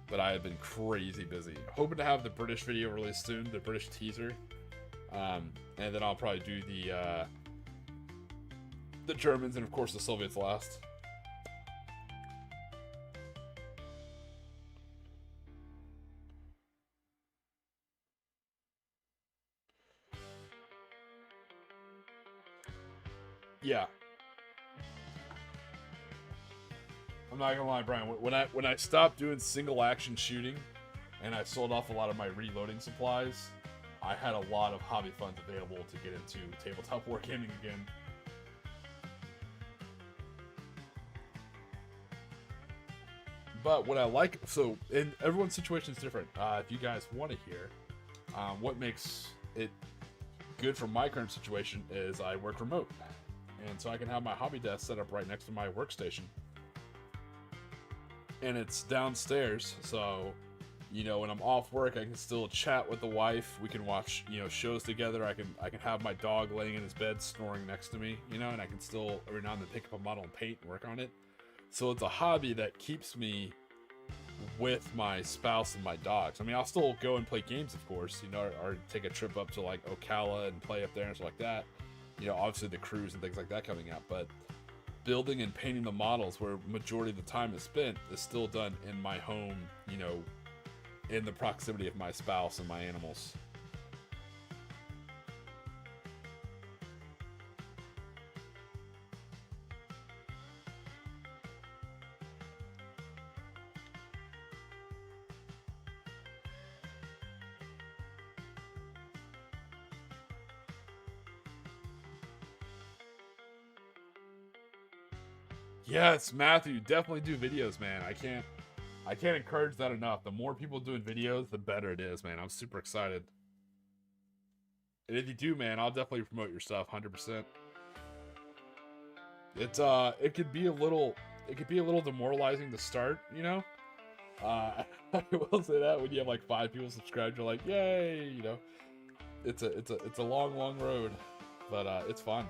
but I have been crazy busy. Hoping to have the British video released soon, the British teaser, and then I'll probably do the Germans and of course the Soviets last. Yeah. I'm not gonna lie, Brian. When I stopped doing single action shooting, and I sold off a lot of my reloading supplies, I had a lot of hobby funds available to get into tabletop wargaming again. But what I like, so, and everyone's situation is different. If you guys want to hear, what makes it good for my current situation is I work remote. And so I can have my hobby desk set up right next to my workstation. And it's downstairs, so, you know, when I'm off work, I can still chat with the wife. We can watch, you know, shows together. I can have my dog laying in his bed snoring next to me, you know, and I can still every now and then pick up a model and paint and work on it. So it's a hobby that keeps me with my spouse and my dogs. I mean, I'll still go and play games, of course, you know, or take a trip up to like Ocala and play up there and stuff like that. You know, obviously the cruise and things like that coming out, but building and painting the models where majority of the time is spent is still done in my home, you know, in the proximity of my spouse and my animals. Yes, Matthew, definitely do videos, man. I can't encourage that enough. The more people doing videos, the better it is, man. I'm super excited. And if you do, man, I'll definitely promote your stuff 100%. It's it could be a little demoralizing to start, you know? I will say that when you have like 5 people subscribed, you're like, yay, you know. It's a long road, but it's fun.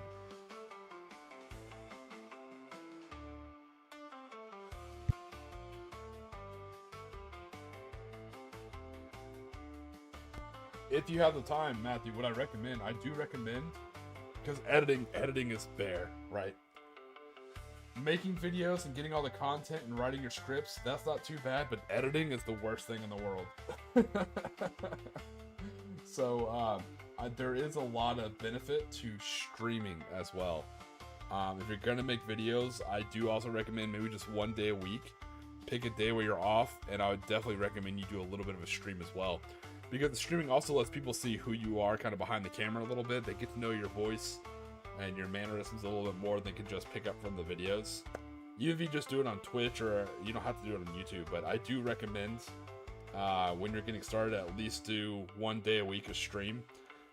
If you have the time, Matthew, what I do recommend, because editing is bare, right? Making videos and getting all the content and writing your scripts, that's not too bad, but editing is the worst thing in the world. So there is a lot of benefit to streaming as well. If you're gonna make videos, I do also recommend maybe just 1 day a week. Pick a day where you're off, and I would definitely recommend you do a little bit of a stream as well. Because the streaming also lets people see who you are kind of behind the camera a little bit. They get to know your voice and your mannerisms a little bit more than they can just pick up from the videos. Even if you just do it on Twitch, or you don't have to do it on YouTube, but I do recommend when you're getting started, at least do 1 day a week a stream.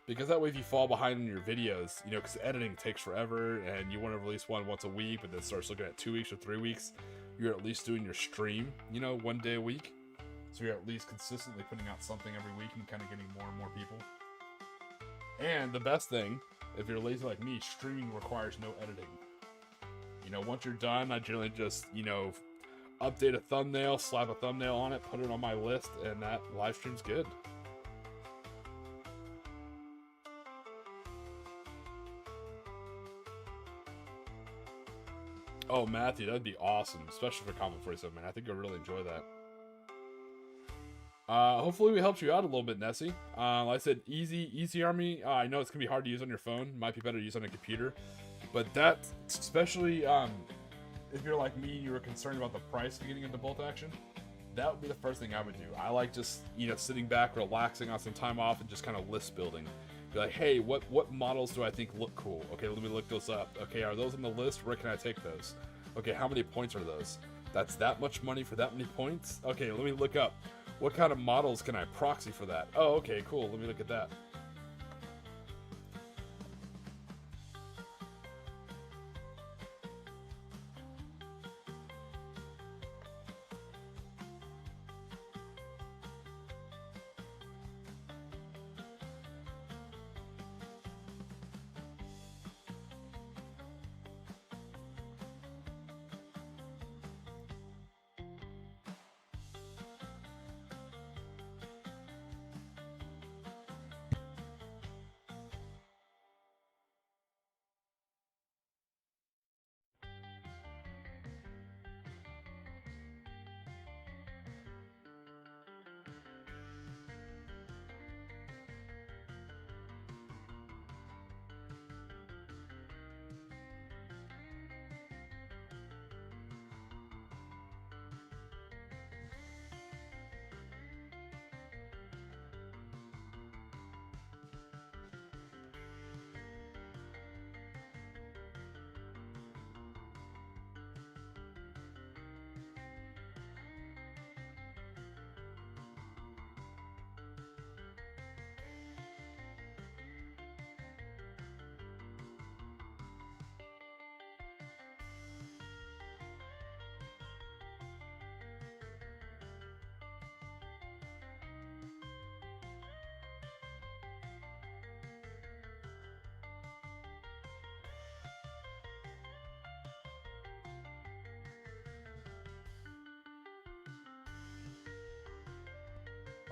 Because that way if you fall behind in your videos, you know, because editing takes forever and you want to release one once a week, but then starts looking at 2 weeks or 3 weeks, you're at least doing your stream, you know, 1 day a week. So you're at least consistently putting out something every week and kind of getting more and more people. And the best thing, if you're lazy like me, streaming requires no editing. You know, once you're done, I generally just, you know, update a thumbnail, slap a thumbnail on it, put it on my list, and that live stream's good. Oh, Matthew, that'd be awesome, especially for Konflikt 47, man. I think you'll really enjoy that. Hopefully we helped you out a little bit, Nessie. Like I said, easy army. I know it's gonna be hard to use on your phone. Might be better to use on a computer. But that, especially if you're like me and you were concerned about the price of getting into bolt action, that would be the first thing I would do. I like just, you know, sitting back, relaxing on some time off, and just kind of list building. Be like, hey, what models do I think look cool? Okay, let me look those up. Okay, are those on the list? Where can I take those? Okay, how many points are those? That's that much money for that many points? Okay, let me look up. What kind of models can I proxy for that? Oh, okay, cool. Let me look at that.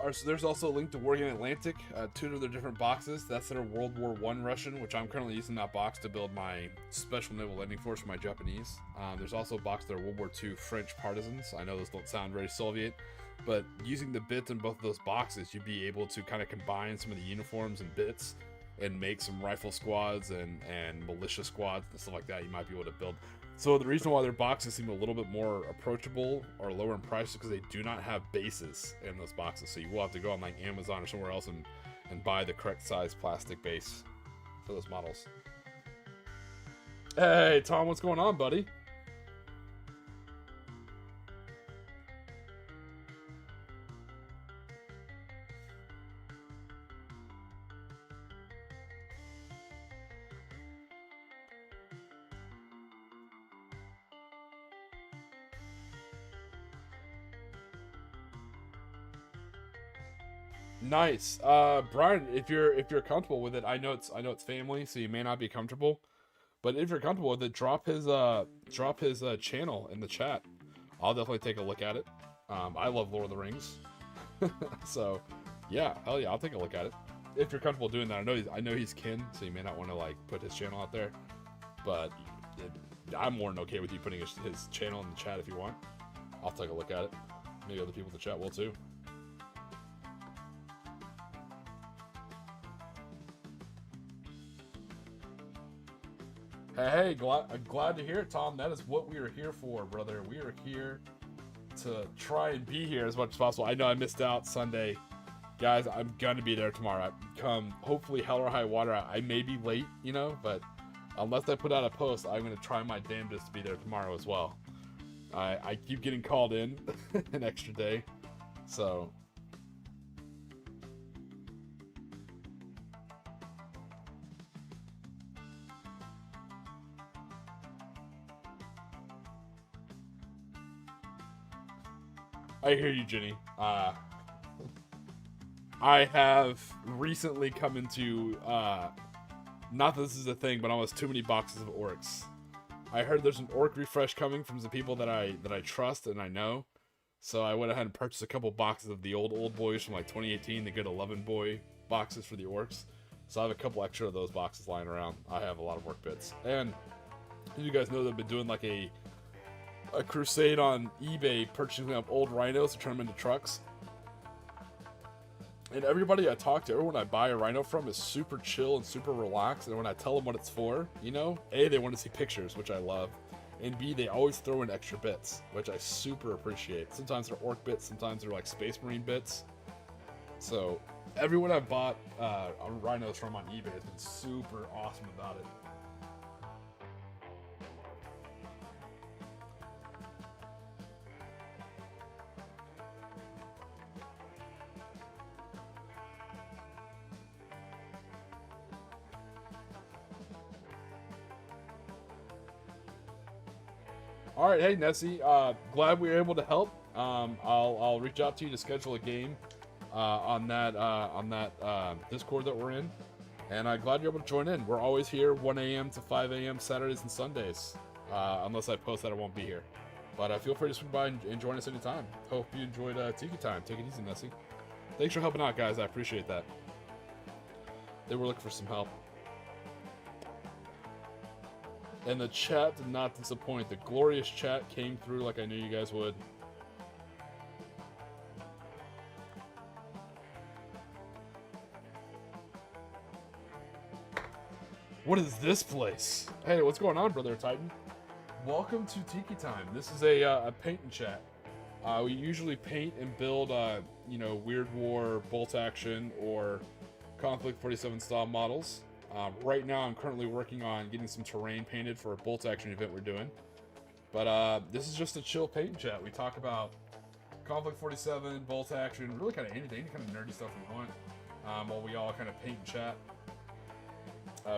So there's also a link to Wargame Atlantic, 2 of their different boxes. That's their World War I Russian, which I'm currently using that box to build my Special Naval Landing Force for my Japanese. There's also a box there, World War II French Partisans. I know those don't sound very Soviet, but using the bits in both of those boxes, you'd be able to kind of combine some of the uniforms and bits and make some rifle squads and militia squads and stuff like that you might be able to build. So the reason why their boxes seem a little bit more approachable or lower in price is because they do not have bases in those boxes. So you will have to go on like Amazon or somewhere else and buy the correct size plastic base for those models. Hey, Tom, what's going on, buddy? Nice. Brian, if you're comfortable with it, I know it's family, so you may not be comfortable. But if you're comfortable with it, drop his channel in the chat. I'll definitely take a look at it. I love Lord of the Rings. So yeah, hell yeah, I'll take a look at it. If you're comfortable doing that. I know he's kin, so you may not want to like put his channel out there. But I'm more than okay with you putting his channel in the chat if you want. I'll take a look at it. Maybe other people in the chat will too. Hey, glad to hear it, Tom. That is what we are here for, brother. We are here to try and be here as much as possible. I know I missed out Sunday. Guys, I'm gonna be there tomorrow. Come, hopefully, hell or high water. I may be late, you know, but unless I put out a post, I'm gonna try my damnedest to be there tomorrow as well. I keep getting called in an extra day, so. I hear you, Jenny. I have recently come into, not that this is a thing, but almost too many boxes of orcs. I heard there's an orc refresh coming from some people that I trust and I know. So I went ahead and purchased a couple boxes of the old boys from like 2018, the good 11 boy boxes for the orcs. So I have a couple extra of those boxes lying around. I have a lot of orc bits. And you guys know that I've been doing like a crusade on eBay purchasing up old rhinos to turn them into trucks. And everybody I talk to, everyone I buy a rhino from is super chill and super relaxed. And when I tell them what it's for, you know, A, they want to see pictures, which I love. And B, they always throw in extra bits, which I super appreciate. Sometimes they're orc bits, sometimes they're like Space Marine bits. So everyone I've bought rhinos from on eBay has been super awesome about it. All right, hey Nessie, glad we were able to help. I'll reach out to you to schedule a game on that Discord that we're in, and I'm glad you're able to join in. We're always here 1 a.m. to 5 a.m. Saturdays and Sundays, unless I post that I won't be here. But feel free to swing by and join us anytime. Hope you enjoyed Tiki time. Take it easy, Nessie. Thanks for helping out, guys. I appreciate that. They were looking for some help. And the chat did not disappoint. The glorious chat came through like I knew you guys would. What is this place? Hey, what's going on, Brother Titan? Welcome to Tiki Time. This is a paint and chat. We usually paint and build, you know, Weird War, Bolt Action, or Konflikt 47 style models. Right now, I'm currently working on getting some terrain painted for a bolt action event we're doing. But this is just a chill paint and chat. We talk about Konflikt 47, bolt action, really kind of anything, any kind of nerdy stuff we want, while we all kind of paint and chat.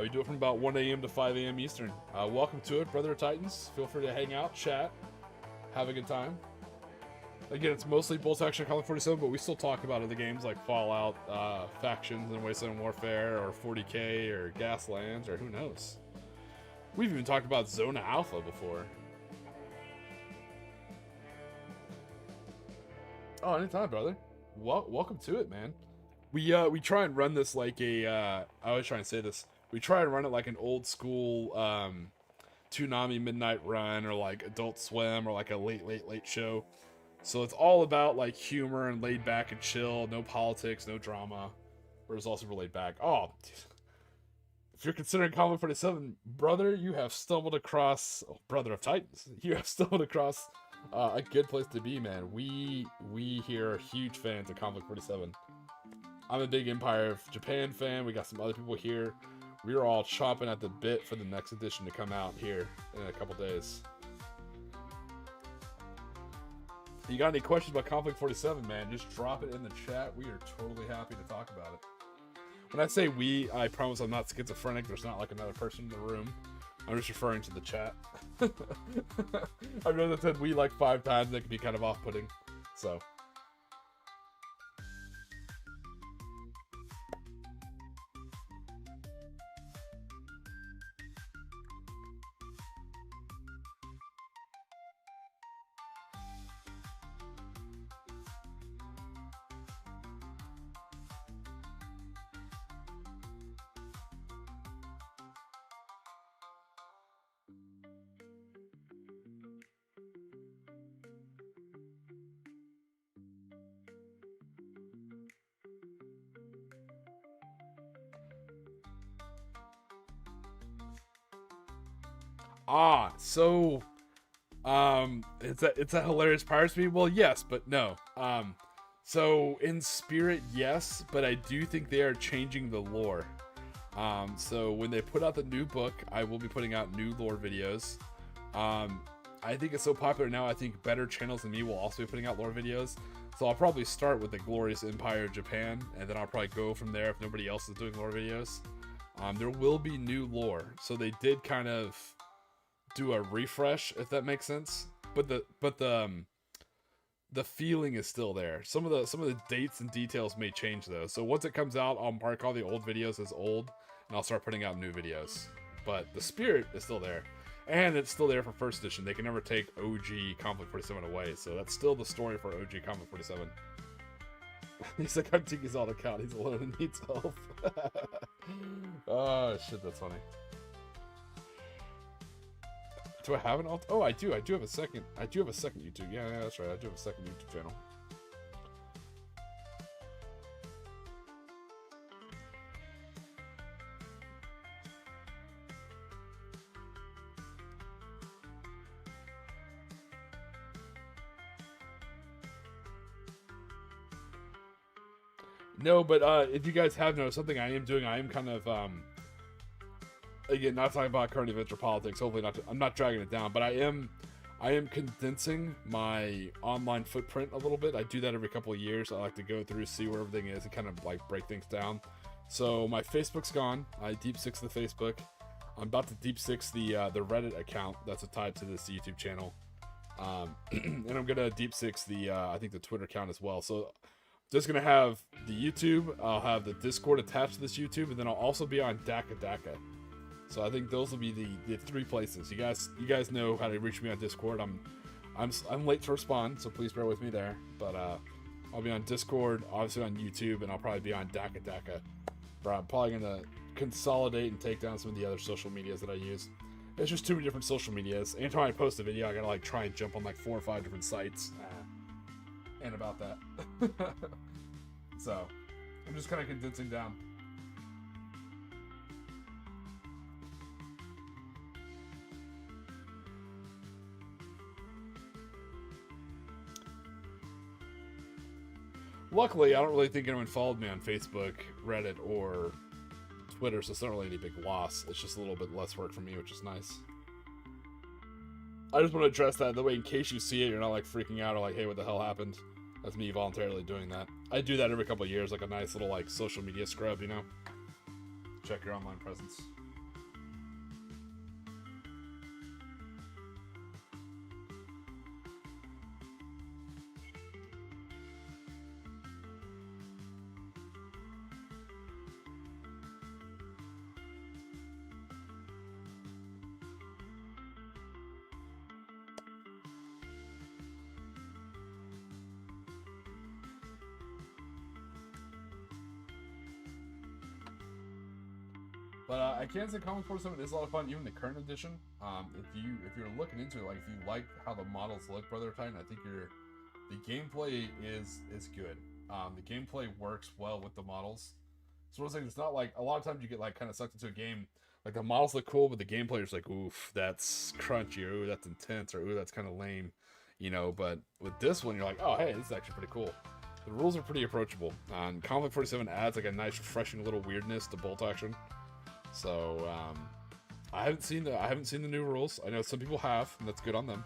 We do it from about 1 a.m. to 5 a.m. Eastern. Welcome to it, Brother Titans. Feel free to hang out, chat, have a good time. Again, it's mostly bolt action Konflikt 47, but we still talk about other games like Fallout, Factions and Wasteland Warfare, or 40K, or Gaslands, or who knows. We've even talked about Zona Alpha before. Oh, anytime, brother. Welcome to it, man. We try and run this like a, I always try and say this, we try and run it like an old school, Toonami Midnight Run, or like Adult Swim, or like a late show. So it's all about like humor and laid back and chill, no politics, no drama. But it's also laid back. Oh, if you're considering Konflikt 47, brother, you have stumbled across, Brother of Titans, you have stumbled across a good place to be, man. We here are huge fans of Konflikt 47. I'm a big Empire of Japan fan. We got some other people here. We are all chomping at the bit for the next edition to come out here in a couple days. If you got any questions about Konflikt 47, man, just drop it in the chat. We are totally happy to talk about it. When I say we, I promise I'm not schizophrenic. There's not like another person in the room. I'm just referring to the chat. I've known that said we like 5 times. That can be kind of off-putting. So. So it's a hilarious Pirates meme. Well, yes, but no. So in spirit, yes, but I do think they are changing the lore. So when they put out the new book, I will be putting out new lore videos. I think it's so popular now, I think better channels than me will also be putting out lore videos. So I'll probably start with the Glorious Empire of Japan, and then I'll probably go from there if nobody else is doing lore videos. There will be new lore, so they did kind of do a refresh, if that makes sense. But the feeling is still there. Some of the dates and details may change though. So once it comes out, I'll mark all the old videos as old, and I'll start putting out new videos. But the spirit is still there, and it's still there for first edition. They can never take OG Konflikt 47 away, so that's still the story for OG Konflikt 47. He's like, I'm Tiki's all account. He's alone and needs help. Oh shit, that's funny. Do I have an alt? Oh, I do. I do have a second. I do have a second YouTube. Yeah, that's right. I do have a second YouTube channel. No, but if you guys have noticed something I am doing, I am kind of again, not talking about current events or politics. Hopefully, I'm not dragging it down, but I am condensing my online footprint a little bit. I do that every couple of years. I like to go through, see where everything is, and kind of like break things down. So my Facebook's gone. I deep six the Facebook. I'm about to deep six the Reddit account that's tied to this YouTube channel, and I'm gonna deep six the I think the Twitter account as well. So just gonna have the YouTube. I'll have the Discord attached to this YouTube, and then I'll also be on Daka. So I think those will be the three places. You guys know how to reach me on Discord. I'm late to respond, so please bear with me there. But I'll be on Discord, obviously on YouTube, and I'll probably be on Daka. But I'm probably gonna consolidate and take down some of the other social medias that I use. It's just too many different social medias. Anytime I post a video, I gotta like try and jump on like 4 or 5 different sites. And about that. So I'm just kind of condensing down. Luckily, I don't really think anyone followed me on Facebook, Reddit, or Twitter, so it's not really any big loss. It's just a little bit less work for me, which is nice. I just want to address that the way, in case you see it, you're not like freaking out or like, hey, what the hell happened? That's me voluntarily doing that. I do that every couple of years, like a nice little like social media scrub, you know? Check your online presence. But I can say Konflikt 47 is a lot of fun, even the current edition. If you're looking into it, like if you like how the models look, Brother Titan, I think the gameplay is good. The gameplay works well with the models. So what I'm saying, it's not like a lot of times you get like kind of sucked into a game, like the models look cool, but the gameplay is like, oof, that's crunchy, or ooh, that's intense, or ooh, that's kind of lame, you know. But with this one, you're like, oh, hey, this is actually pretty cool. The rules are pretty approachable. Konflikt 47 adds like a nice, refreshing little weirdness to bolt action. So I haven't seen the new rules. I know some people have, and that's good on them.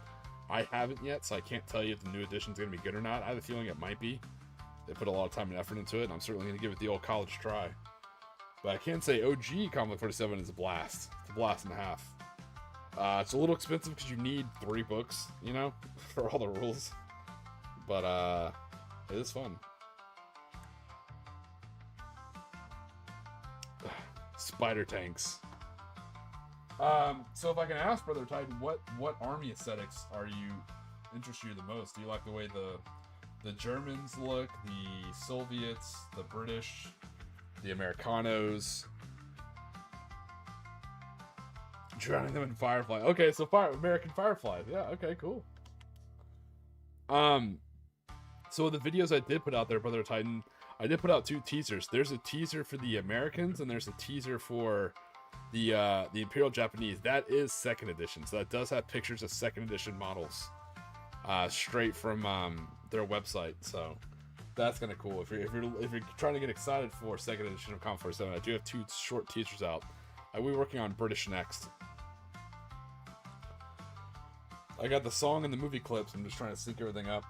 I haven't yet, so I can't tell you if the new edition's gonna be good or not. I have a feeling it might be. They put a lot of time and effort into it, and I'm certainly gonna give it the old college try. But I can say OG Konflikt 47 is a blast. It's a blast and a half. It's a little expensive because you need 3 books, you know, for all the rules. But it is fun. Spider tanks. So if I can ask, Brother Titan, what army aesthetics are you interest you the most? Do you like the way the Germans look, the Soviets, the British, the Americanos? Drowning them in Firefly. Okay, so American Fireflies. Yeah, okay, cool. So the videos I did put out there, Brother Titan, I did put out 2 teasers. There's a teaser for the Americans, and there's a teaser for the Imperial Japanese, that is second edition, so that does have pictures of second edition models, straight from their website. So that's kind of cool. If you're trying to get excited for second edition of Konflikt 7, I do have 2 short teasers out. I will be working on British next. I got the song and the movie clips. I'm just trying to sync everything up.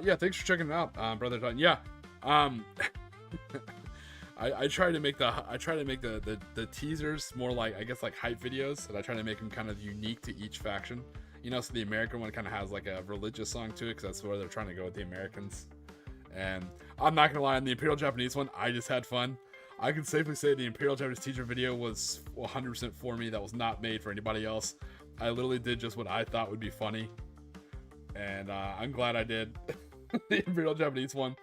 Yeah, thanks for checking it out, brother. Yeah, I try to make the teasers more like, I guess, like hype videos, and I try to make them kind of unique to each faction. You know, so the American one kind of has like a religious song to it, because that's where they're trying to go with the Americans. And I'm not gonna lie, on the Imperial Japanese one, I just had fun. I can safely say the Imperial Japanese teaser video was 100% for me. That was not made for anybody else. I literally did just what I thought would be funny. And I'm glad I did. The Imperial Japanese one,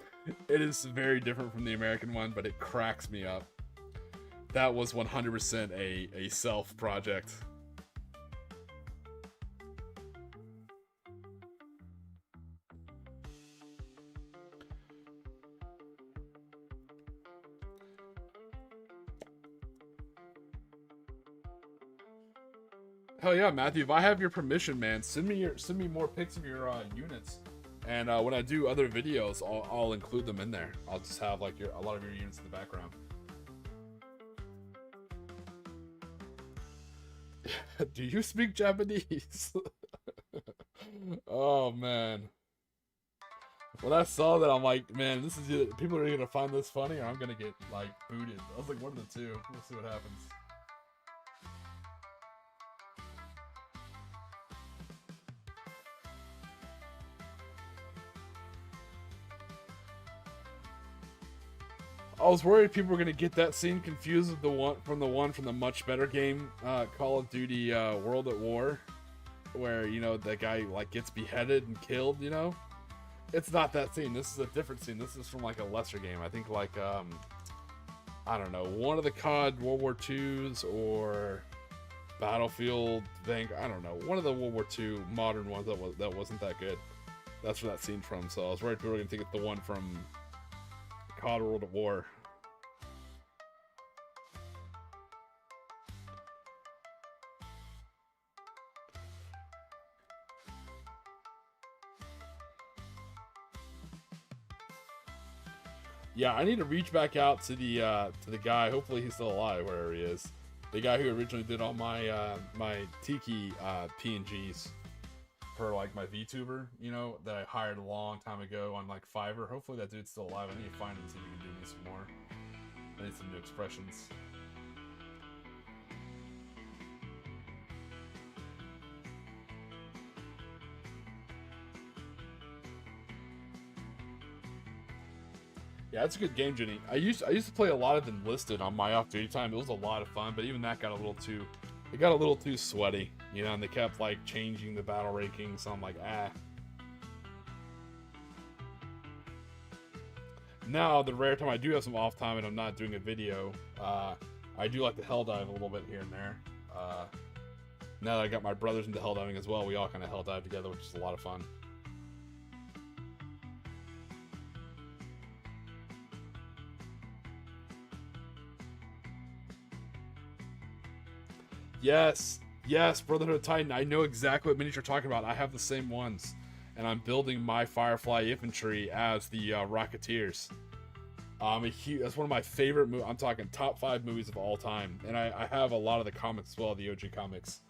it is very different from the American one, but it cracks me up. That was 100% a self project. Hell yeah, Matthew! If I have your permission, man, send me more pics of your units, and when I do other videos, I'll include them in there. I'll just have like a lot of your units in the background. Do you speak Japanese? Oh man! When I saw that, I'm like, man, this is either people are gonna find this funny, or I'm gonna get like booted. I was like, one of the two. We'll see what happens. I was worried people were gonna get that scene confused with the one from the much better game, Call of Duty World at War, where, you know, that guy like gets beheaded and killed. You know, it's not that scene. This is a different scene. This is from like a lesser game. I think like I don't know, one of the COD World War IIs or Battlefield thing. I don't know, one of the World War II modern ones that wasn't that good. That's where that scene's from. So I was worried people were gonna think it's the one from COD World at War. Yeah, I need to reach back out to the guy. Hopefully he's still alive, wherever he is. The guy who originally did all my my Tiki PNGs for like my VTuber, you know, that I hired a long time ago on like Fiverr. Hopefully that dude's still alive. I need to find him, see if he can do me some more. I need some new expressions. Yeah, it's a good game, Jenny. I used to play a lot of Enlisted on my off-duty time. It was a lot of fun, but even that got a little too sweaty, you know, and they kept like changing the battle rankings, so I'm like, ah. Now, the rare time I do have some off time and I'm not doing a video, I do like to hell dive a little bit here and there. Now that I got my brothers into hell diving as well, we all kind of hell dive together, which is a lot of fun. Yes, Brotherhood of Titan. I know exactly what minis you're talking about. I have the same ones, and I'm building my Firefly infantry as the Rocketeers. That's one of my favorite movies. I'm talking top 5 movies of all time, and I have a lot of the comics as well, the OG comics.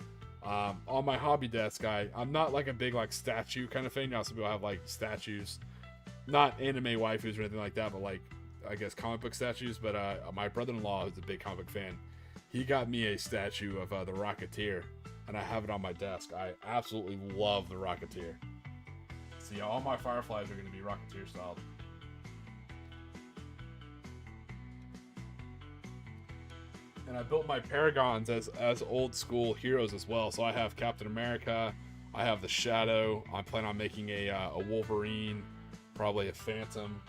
On my hobby desk, I'm not like a big like statue kind of thing. Now some people have like statues, not anime waifus or anything like that, but like I guess comic book statues. But my brother-in-law, who's a big comic book fan, he got me a statue of the Rocketeer, and I have it on my desk. I absolutely love the Rocketeer. So yeah, all my Fireflies are going to be Rocketeer style. And I built my Paragons as old school heroes as well. So I have Captain America, I have the Shadow. I'm planning on making a Wolverine, probably a Phantom.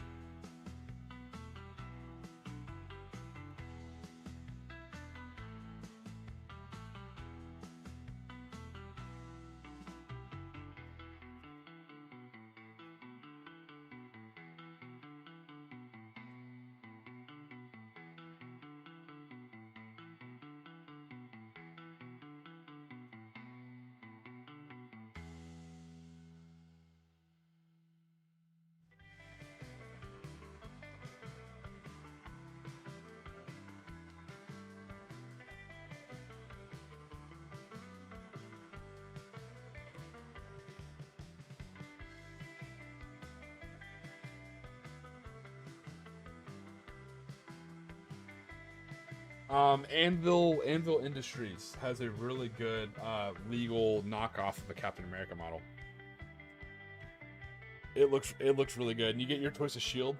Anvil Industries has a really good legal knockoff of the Captain America model. It looks really good, and you get your choice of shield.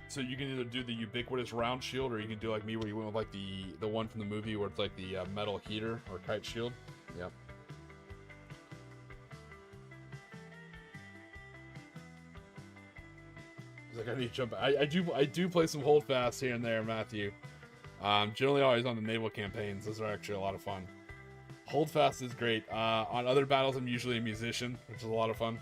So you can either do the ubiquitous round shield, or you can do like me, where you went with like the one from the movie, where it's like the metal heater or kite shield. Yep. It's like I need to jump. I do play some Hold Fast here and there, Matthew. Generally always on the naval campaigns. Those are actually a lot of fun. Hold Fast is great. On other battles, I'm usually a musician, which is a lot of fun.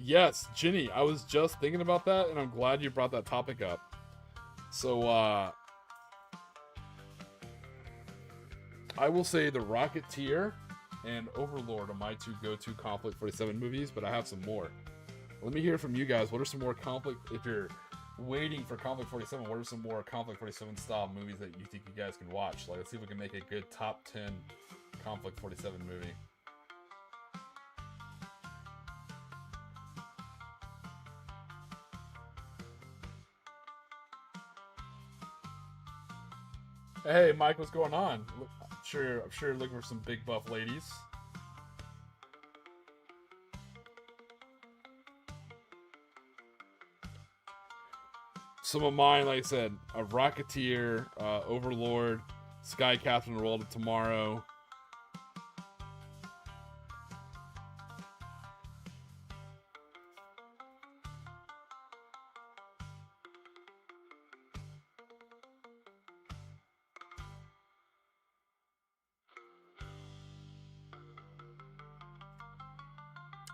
Yes, Ginny, I was just thinking about that, and I'm glad you brought that topic up. So, I will say The Rocketeer and Overlord are my two go-to Conflict 47 movies, but I have some more. Let me hear from you guys. What are some more Conflict, if you're waiting for Conflict 47, what are some more Conflict 47 style movies that you think you guys can watch? Like, let's see if we can make a good top 10 Conflict 47 movie. Hey, Mike, what's going on? I'm sure you're looking for some big buff ladies. Some of mine, like I said, a Rocketeer, Overlord, Sky Captain, the World of Tomorrow.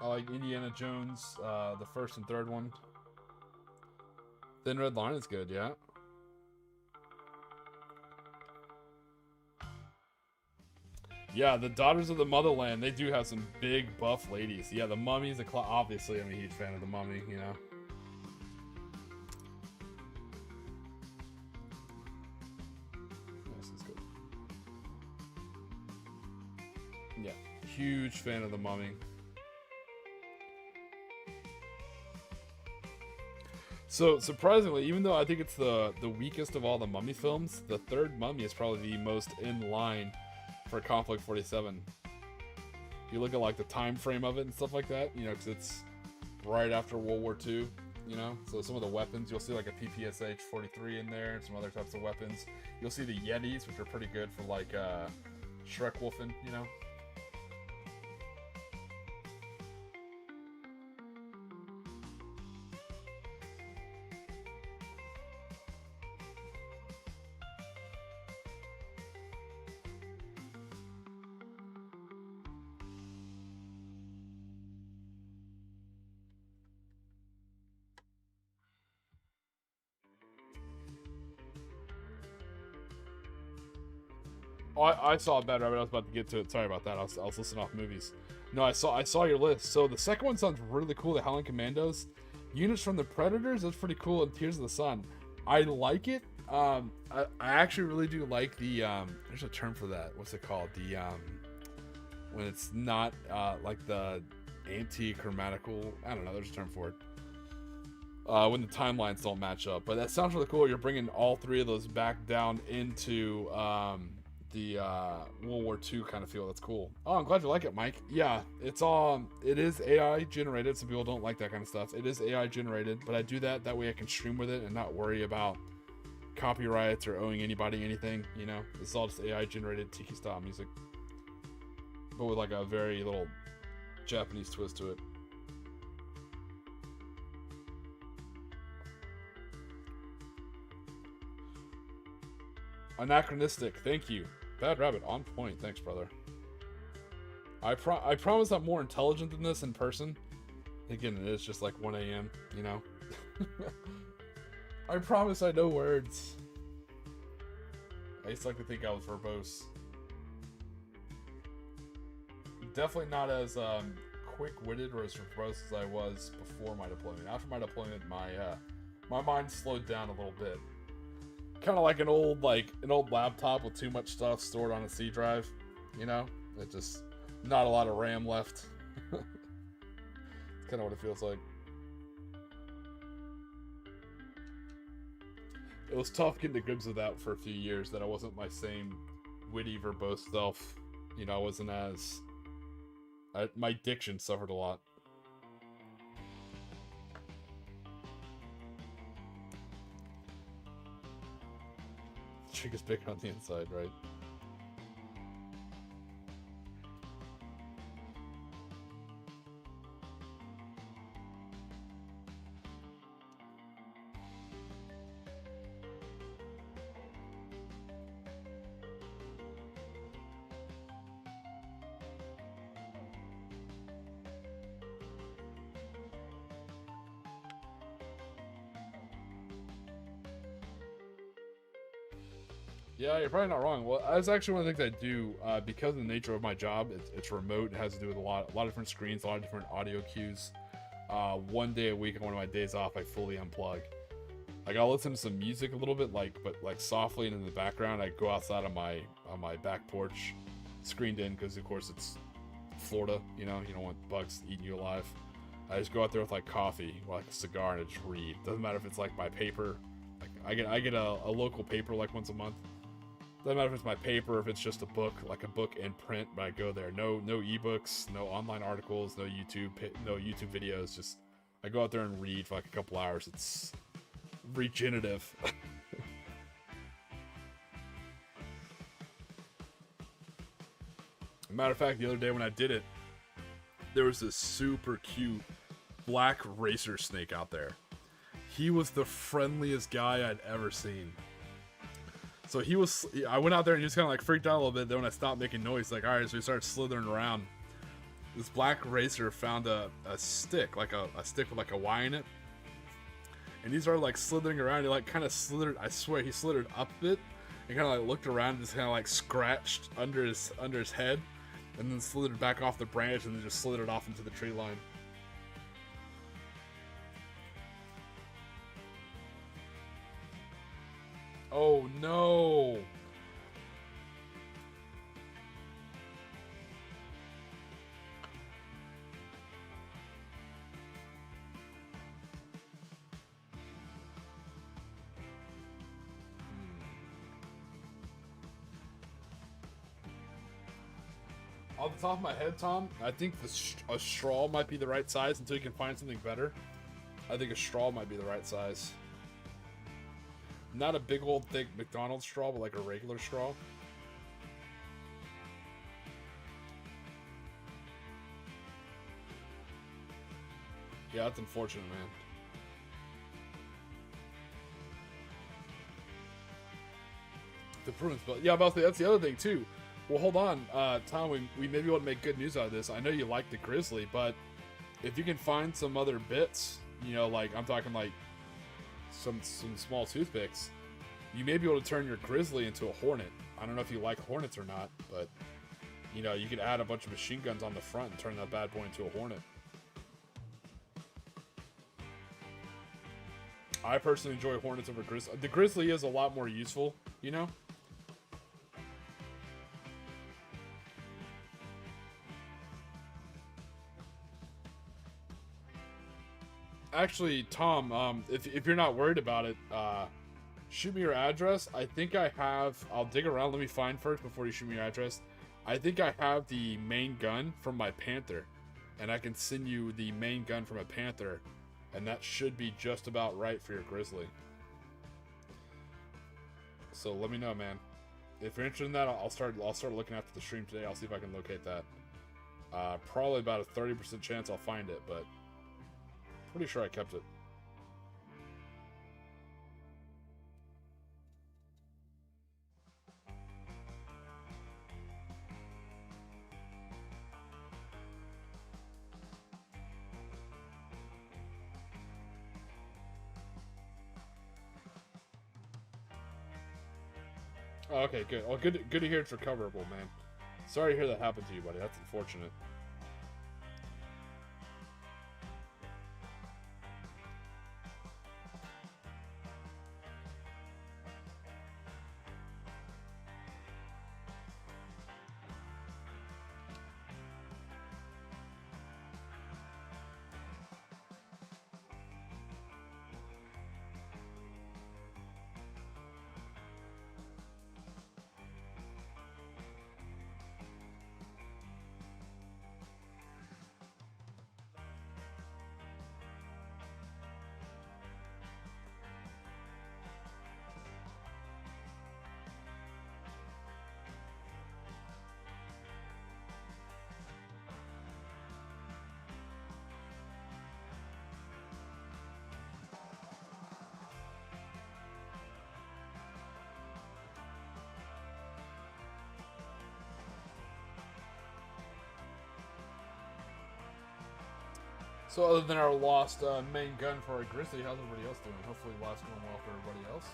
I like Indiana Jones, the first and third one. Thin Red Line is good, yeah. Yeah, the Daughters of the Motherland, they do have some big buff ladies. Yeah, the Mummy's obviously I'm a huge fan of the Mummy, you know. This is good. Yeah, huge fan of the Mummy. So, surprisingly, even though I think it's the weakest of all the Mummy films, the third Mummy is probably the most in line for Conflict 47. If you look at, like, the time frame of it and stuff like that, you know, because it's right after World War II, you know? So some of the weapons, you'll see, like, a PPSH-43 in there and some other types of weapons. You'll see the Yetis, which are pretty good for, like, Shrek Wolfen, you know? Oh, I saw it better. I was about to get to it. Sorry about that. I was listening off movies. No, I saw your list. So the second one sounds really cool. The Howling Commandos. Units from the Predators, that's pretty cool in Tears of the Sun. I like it. I actually really do like the there's a term for that. What's it called? The when it's not like the anti-chromatical, I don't know, there's a term for it. When the timelines don't match up. But that sounds really cool. You're bringing all three of those back down into the World War II kind of feel. That's cool. Oh, I'm glad you like it, Mike. Yeah, it is AI generated. Some people don't like that kind of stuff. It is AI generated, but I do that way I can stream with it and not worry about copyrights or owing anybody anything. You know, it's all just AI generated Tiki style music, but with like a very little Japanese twist to it. Anachronistic, thank you. Bad Rabbit, on point. Thanks, brother. I promise I'm more intelligent than this in person. Again, it is just like 1 a.m., you know? I promise I know words. I used to like to think I was verbose. Definitely not as quick-witted or as verbose as I was before my deployment. After my deployment, my mind slowed down a little bit. Kind of like an old laptop with too much stuff stored on a C drive, you know? It just not a lot of RAM left. It's kind of what it feels like. It was tough getting to grips with that for a few years, that I wasn't my same witty, verbose self. You know, I wasn't as... my diction suffered a lot. Chick is bigger on the inside, right? Yeah, you're probably not wrong. Well, that's actually one of the things I do because of the nature of my job. It's remote. It has to do with a lot of different screens, a lot of different audio cues. One day a week on one of my days off, I fully unplug. Like, I'll listen to some music a little bit, but softly, and in the background, I go outside on my back porch, screened in, because of course it's Florida. You know, you don't want bugs eating you alive. I just go out there with like coffee, or like a cigar, and I just read. Doesn't matter if it's like my paper. Like I get a local paper like once a month. Doesn't matter if it's my paper, if it's just a book, like a book in print, but I go there. No ebooks, no online articles, no YouTube videos. Just I go out there and read for like a couple hours. It's regenerative. Matter of fact, the other day when I did it, there was this super cute black racer snake out there. He was the friendliest guy I'd ever seen. So I went out there and he was kind of like freaked out a little bit. Then when I stopped making noise, like, all right, so we started slithering around. This black racer found a stick, like a stick with like a Y in it. And he started like slithering around. He like kind of slithered, I swear, he slithered up a bit. And kind of like looked around and just kind of like scratched under his head. And then slithered back off the branch and then just slithered off into the tree line. Oh no! Off the top of my head, Tom, I think a straw might be the right size until you can find something better. I think a straw might be the right size. Not a big old thick McDonald's straw, but like a regular straw. Yeah, that's unfortunate, man. The prudence, but yeah, that's the other thing too. Well, hold on, Tom. We maybe want to make good news out of this. I know you like the Grizzly, but if you can find some other bits, you know, like I'm talking like some small toothpicks, you may be able to turn your Grizzly into a Hornet. I don't know if you like Hornets or not, but you know, you could add a bunch of machine guns on the front and turn that bad boy into a Hornet. I personally enjoy hornets over grizzly. The grizzly is a lot more useful, you know? Actually, Tom, if you're not worried about it, shoot me your address. I think I have... I'll dig around. Let me find first before you shoot me your address. I think I have the main gun from my Panther. And I can send you the main gun from a Panther. And that should be just about right for your grizzly. So let me know, man. If you're interested in that, I'll start looking after the stream today. I'll see if I can locate that. Probably about a 30% chance I'll find it, but... pretty sure I kept it. Oh, okay, good. Oh, good to hear it's recoverable, man. Sorry to hear that happened to you, buddy. That's unfortunate. So other than our lost main gun for our grizzly, how's everybody else doing? Hopefully life's going well for everybody else.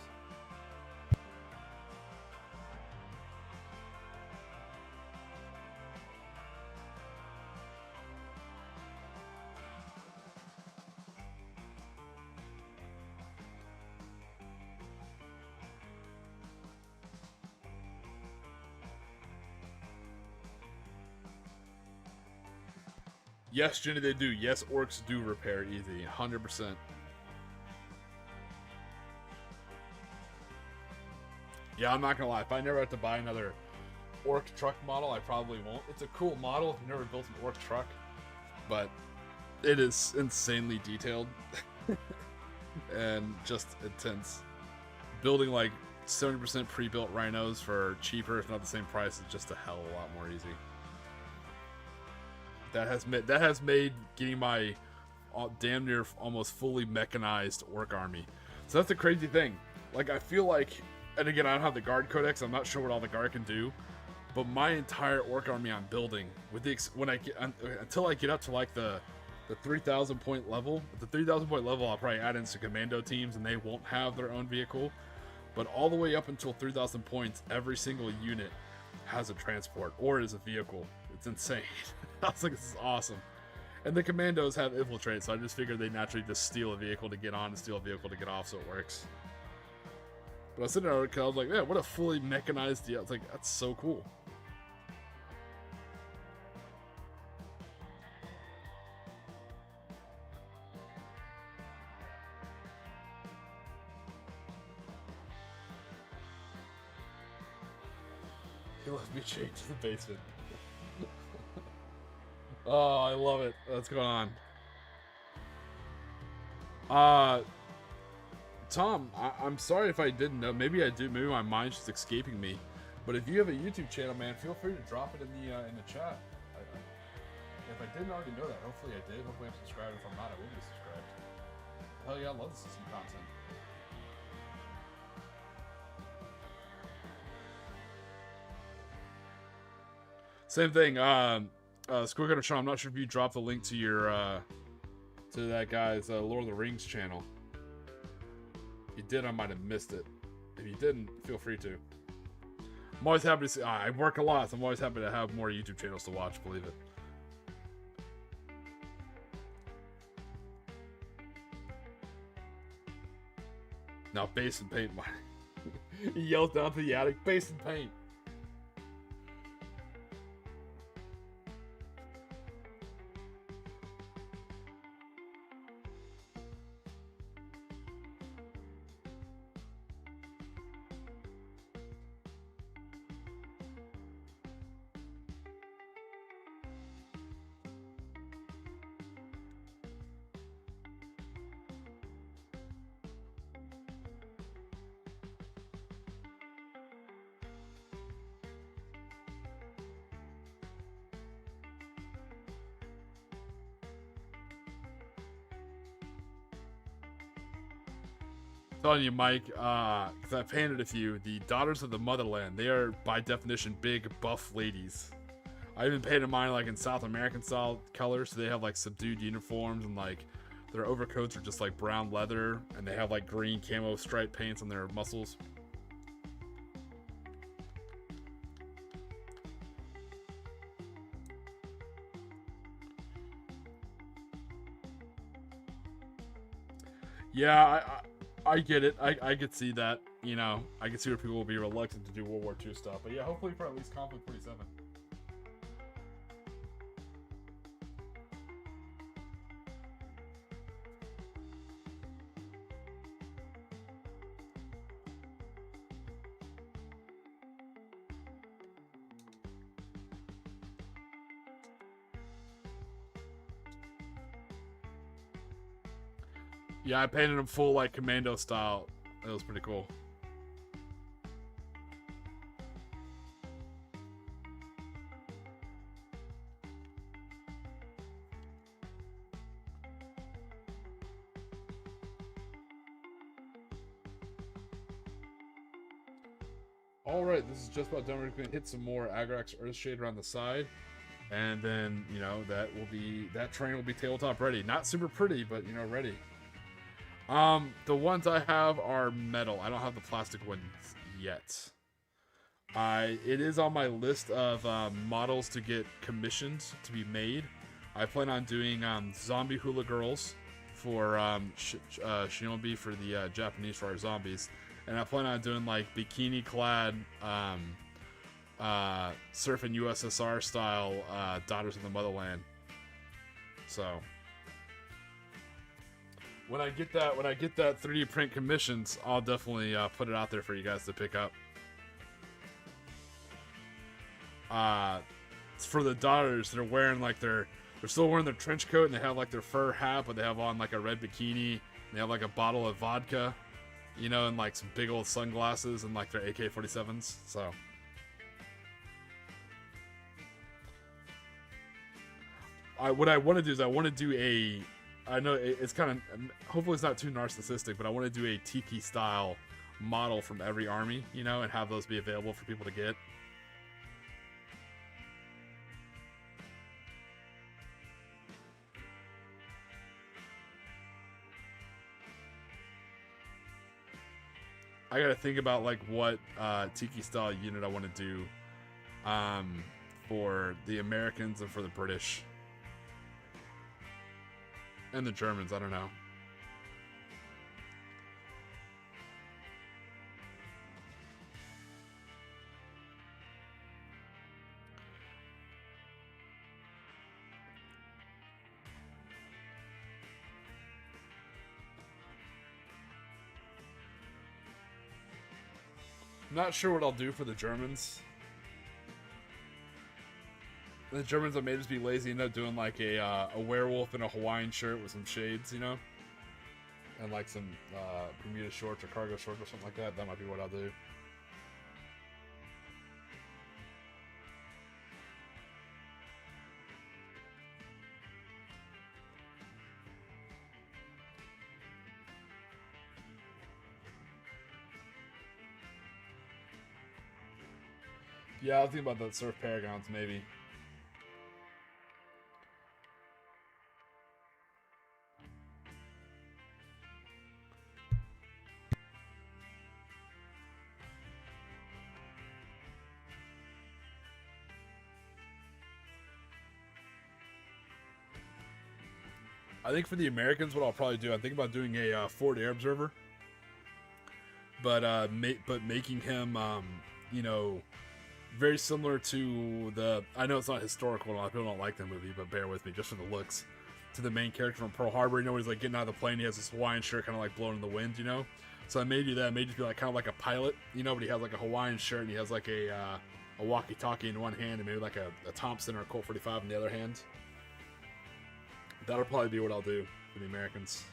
Yes, Jenny, they do. Yes, orcs do repair easy, 100%. Yeah, I'm not gonna lie. If I never have to buy another orc truck model, I probably won't. It's a cool model if you've never built an orc truck, but it is insanely detailed and just intense. Building like 70% pre-built rhinos for cheaper, if not the same price, is just a hell of a lot more easy. That has made getting my damn near almost fully mechanized orc army. So that's the crazy thing. Like, I feel like, and again, I don't have the guard codex. I'm not sure what all the guard can do, but my entire orc army I'm building with the until I get up to like the 3,000 point level. At the 3,000 point level, I'll probably add in some commando teams, and they won't have their own vehicle. But all the way up until 3,000 points, every single unit has a transport or is a vehicle. It's insane. I was like, this is awesome. And the commandos have infiltrate, so I just figured they naturally just steal a vehicle to get on and steal a vehicle to get off, so it works. But I was sitting there because I was like, man, what a fully mechanized deal. I was like, that's so cool. He left me chained to the basement. Oh, I love it. What's going on? Tom, I'm sorry if I didn't know. Maybe I do. Maybe my mind's just escaping me. But if you have a YouTube channel, man, feel free to drop it in the chat. If I didn't already know that, hopefully I did. Hopefully I'm subscribed. If I'm not, I will be subscribed. Hell yeah, I love to see some content. Same thing. Squircutter Sean, I'm not sure if you dropped the link to your to that guy's Lord of the Rings channel. If you did, I might have missed it. If you didn't, feel free to. I'm always happy to see. I work a lot, so I'm always happy to have more YouTube channels to watch. Believe it. Now base and paint. He yells down to the attic, base and paint. Telling you, Mike, because I painted a few, the Daughters of the Motherland, they are, by definition, big, buff ladies. I even painted mine, like, in South American style colors, so they have, like, subdued uniforms, and, like, their overcoats are just, like, brown leather, and they have, like, green camo stripe paints on their muscles. Yeah, I get it. I could see that. You know, I could see where people will be reluctant to do World War II stuff. But yeah, hopefully for at least Conflikt 47. Yeah, I painted them full, like, commando style. That was pretty cool. Alright, this is just about done. We're going to hit some more Agrax Earthshade around the side. And then, you know, that train will be tabletop ready. Not super pretty, but, you know, ready. The ones I have are metal. I don't have the plastic ones yet. It is on my list of models to get commissioned to be made. I plan on doing zombie hula girls for Shinobi for the Japanese for our zombies, and I plan on doing like bikini clad surfing USSR style Daughters of the Motherland. So. When I get that 3D print commissions, I'll definitely put it out there for you guys to pick up. For the daughters, they're wearing like they're still wearing their trench coat and they have like their fur hat, but they have on like a red bikini. And they have like a bottle of vodka, you know, and like some big old sunglasses and like their AK-47s. So. What I want to do is I want to do a. I know it's kind of, hopefully it's not too narcissistic, but I want to do a Tiki style model from every army, you know, and have those be available for people to get. I gotta think about like what Tiki style unit I want to do for the Americans and for the British. And the Germans, I don't know. I'm not sure what I'll do for the Germans. The Germans, I may just be lazy and end up doing like a werewolf in a Hawaiian shirt with some shades, you know? And like some Bermuda shorts or cargo shorts or something like that. That might be what I'll do. Yeah, I was thinking about the Surf Paragons, maybe. I think for the Americans, what I'll probably do, I'm thinking about doing a Forward Air Observer. but making him, you know, very similar to the. I know it's not historical, and a lot of people don't like the movie, but bear with me just for the looks. To the main character from Pearl Harbor, you know, he's like getting out of the plane. He has this Hawaiian shirt, kind of like blowing in the wind, you know. So I made you that. I made you feel like kind of like a pilot, you know, but he has like a Hawaiian shirt and he has like a walkie-talkie in one hand and maybe like a Thompson or a Colt 45 in the other hand. That'll probably be what I'll do for the Americans.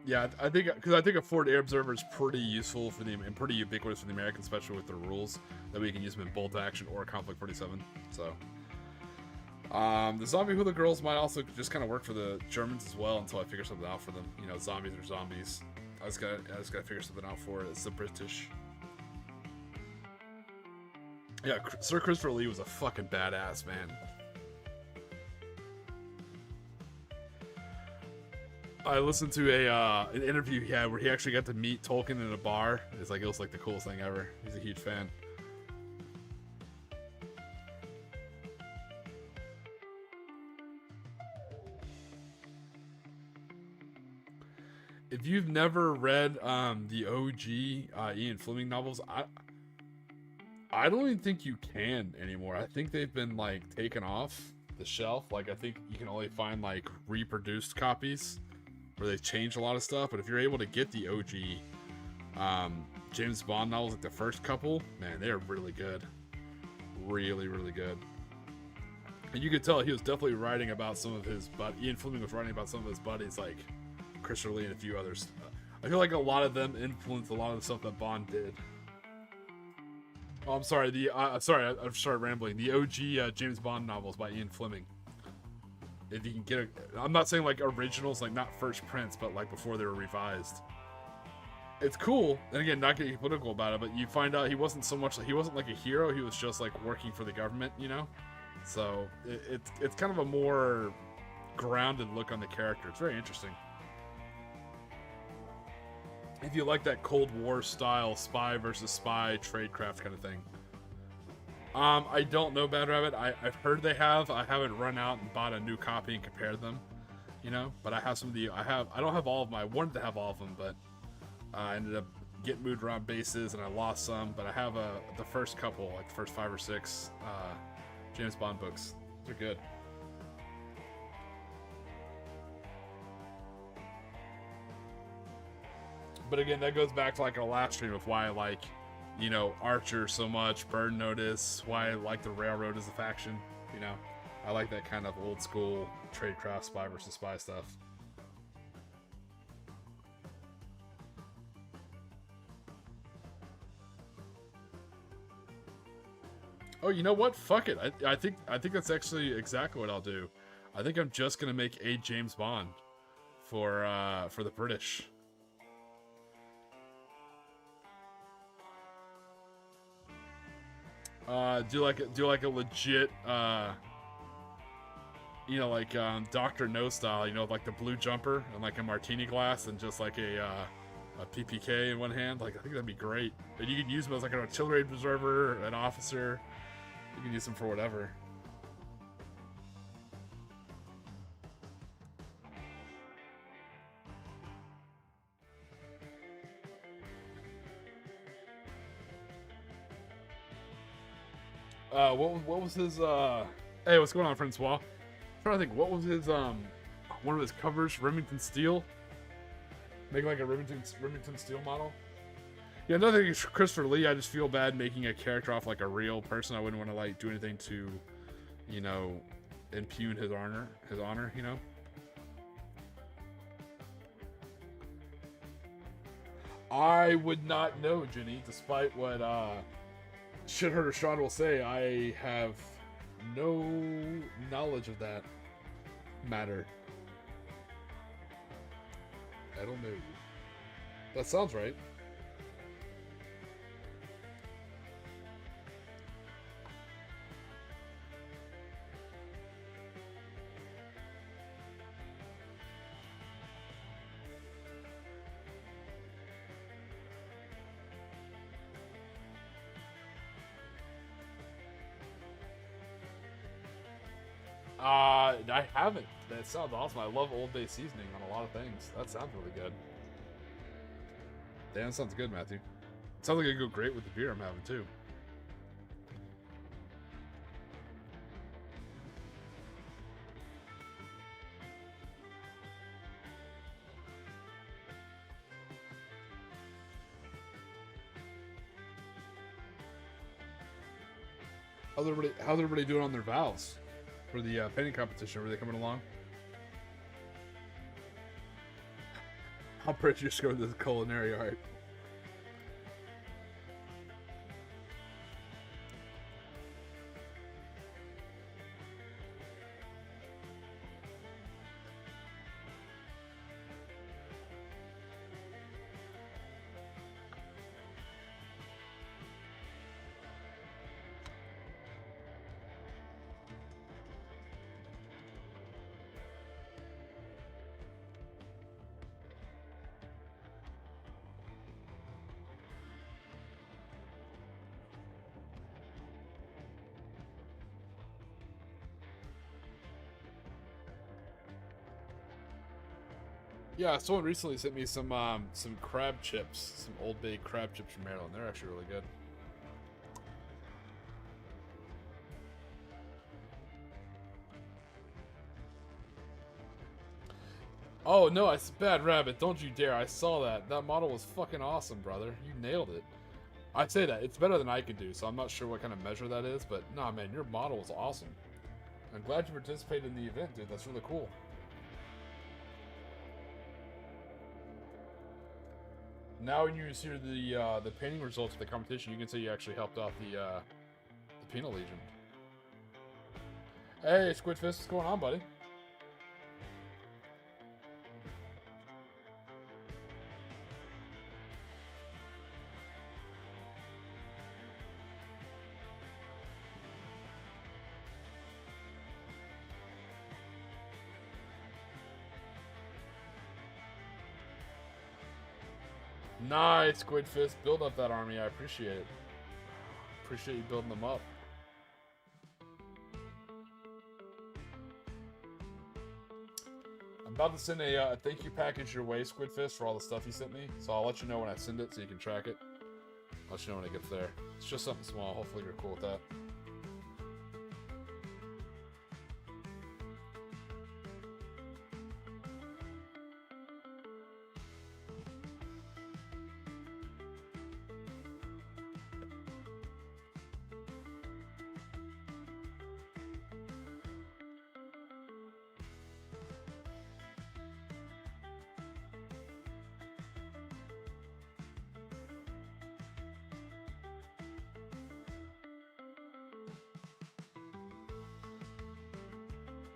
Yeah, I think a Ford Air Observer is pretty useful for the and pretty ubiquitous for the Americans, especially with the rules that we can use them in bolt action or Konflikt 47. So, the zombie hula girls might also just kind of work for the Germans as well until I figure something out for them. You know, zombies are zombies. I just gotta figure something out for it. It's the British. Yeah, Sir Christopher Lee was a fucking badass, man. I listened to an interview he had where he actually got to meet Tolkien in a bar. It was like the coolest thing ever. He's a huge fan. If you've never read the OG Ian Fleming novels, I don't even think you can anymore. I think they've been like taken off the shelf. Like I think you can only find like reproduced copies where they've changed a lot of stuff. But if you're able to get the OG James Bond novels, like the first couple, man, they are really good. Really, really good. And you could tell he was definitely writing about some of his Ian Fleming was writing about some of his buddies, like Christopher Lee and a few others. I feel like a lot of them influenced a lot of the stuff that Bond did. Oh, I'm sorry. I started rambling. The OG James Bond novels by Ian Fleming. If you can get I'm not saying like originals, like not first prints, but like before they were revised. It's cool, and again, not getting political about it, but you find out he wasn't like a hero. He was just like working for the government, you know. So it's kind of a more grounded look on the character. It's very interesting. If you like that Cold War style spy versus spy tradecraft kind of thing. I don't know Bad Rabbit. I've heard they have. I haven't run out and bought a new copy and compared them, you know. But I have some of the. I don't have all of them. I wanted to have all of them, but I ended up getting moved around bases and I lost some. But I have the first couple, like the first 5 or 6 James Bond books. They're good. But again, that goes back to like our last stream of why I like, you know, Archer so much, Burn Notice, why I like the Railroad as a faction, you know. I like that kind of old school tradecraft spy versus spy stuff. Oh, you know what? Fuck it. I think that's actually exactly what I'll do. I think I'm just gonna make a James Bond for the British. Do like a legit you know, like Dr. No style, you know, like the blue jumper and like a martini glass and just like a PPK in one hand. Like I think that'd be great. And you can use them as like an artillery observer, an officer. You can use them for whatever. What was his hey, what's going on, Francois? I'm trying to think, what was his one of his covers, Remington Steel? Making like a Remington Steel model? Yeah, another thing is Christopher Lee, I just feel bad making a character off like a real person. I wouldn't want to like do anything to, you know, impugn his honor, you know? I would not know, Jenny, despite what Shitherder Sean will say. I have no knowledge of that matter. I don't know. That sounds right. I haven't. That sounds awesome. I love Old Bay seasoning on a lot of things. That sounds really good. Damn, that sounds good, Matthew. Sounds like it'd go great with the beer I'm having, too. How's everybody doing on their valves for the painting competition? Are they coming along? How pretty you scored this culinary art. Yeah, someone recently sent me some crab chips, some Old Bay crab chips from Maryland. They're actually really good. Oh no, it's Bad Rabbit. Don't you dare! I saw that. That model was fucking awesome, brother. You nailed it. I'd say that it's better than I could do, so I'm not sure what kind of measure that is, but nah, man, your model was awesome. I'm glad you participated in the event, dude. That's really cool. Now when you see the painting results of the competition, you can say you actually helped out the Penal Legion. Hey, Squidfist, what's going on, buddy? Nice, Squidfist. Build up that army. I appreciate it. Appreciate you building them up. I'm about to send a thank you package your way, Squidfist, for all the stuff you sent me. So I'll let you know when I send it so you can track it. I'll let you know when it gets there. It's just something small. Hopefully you're cool with that.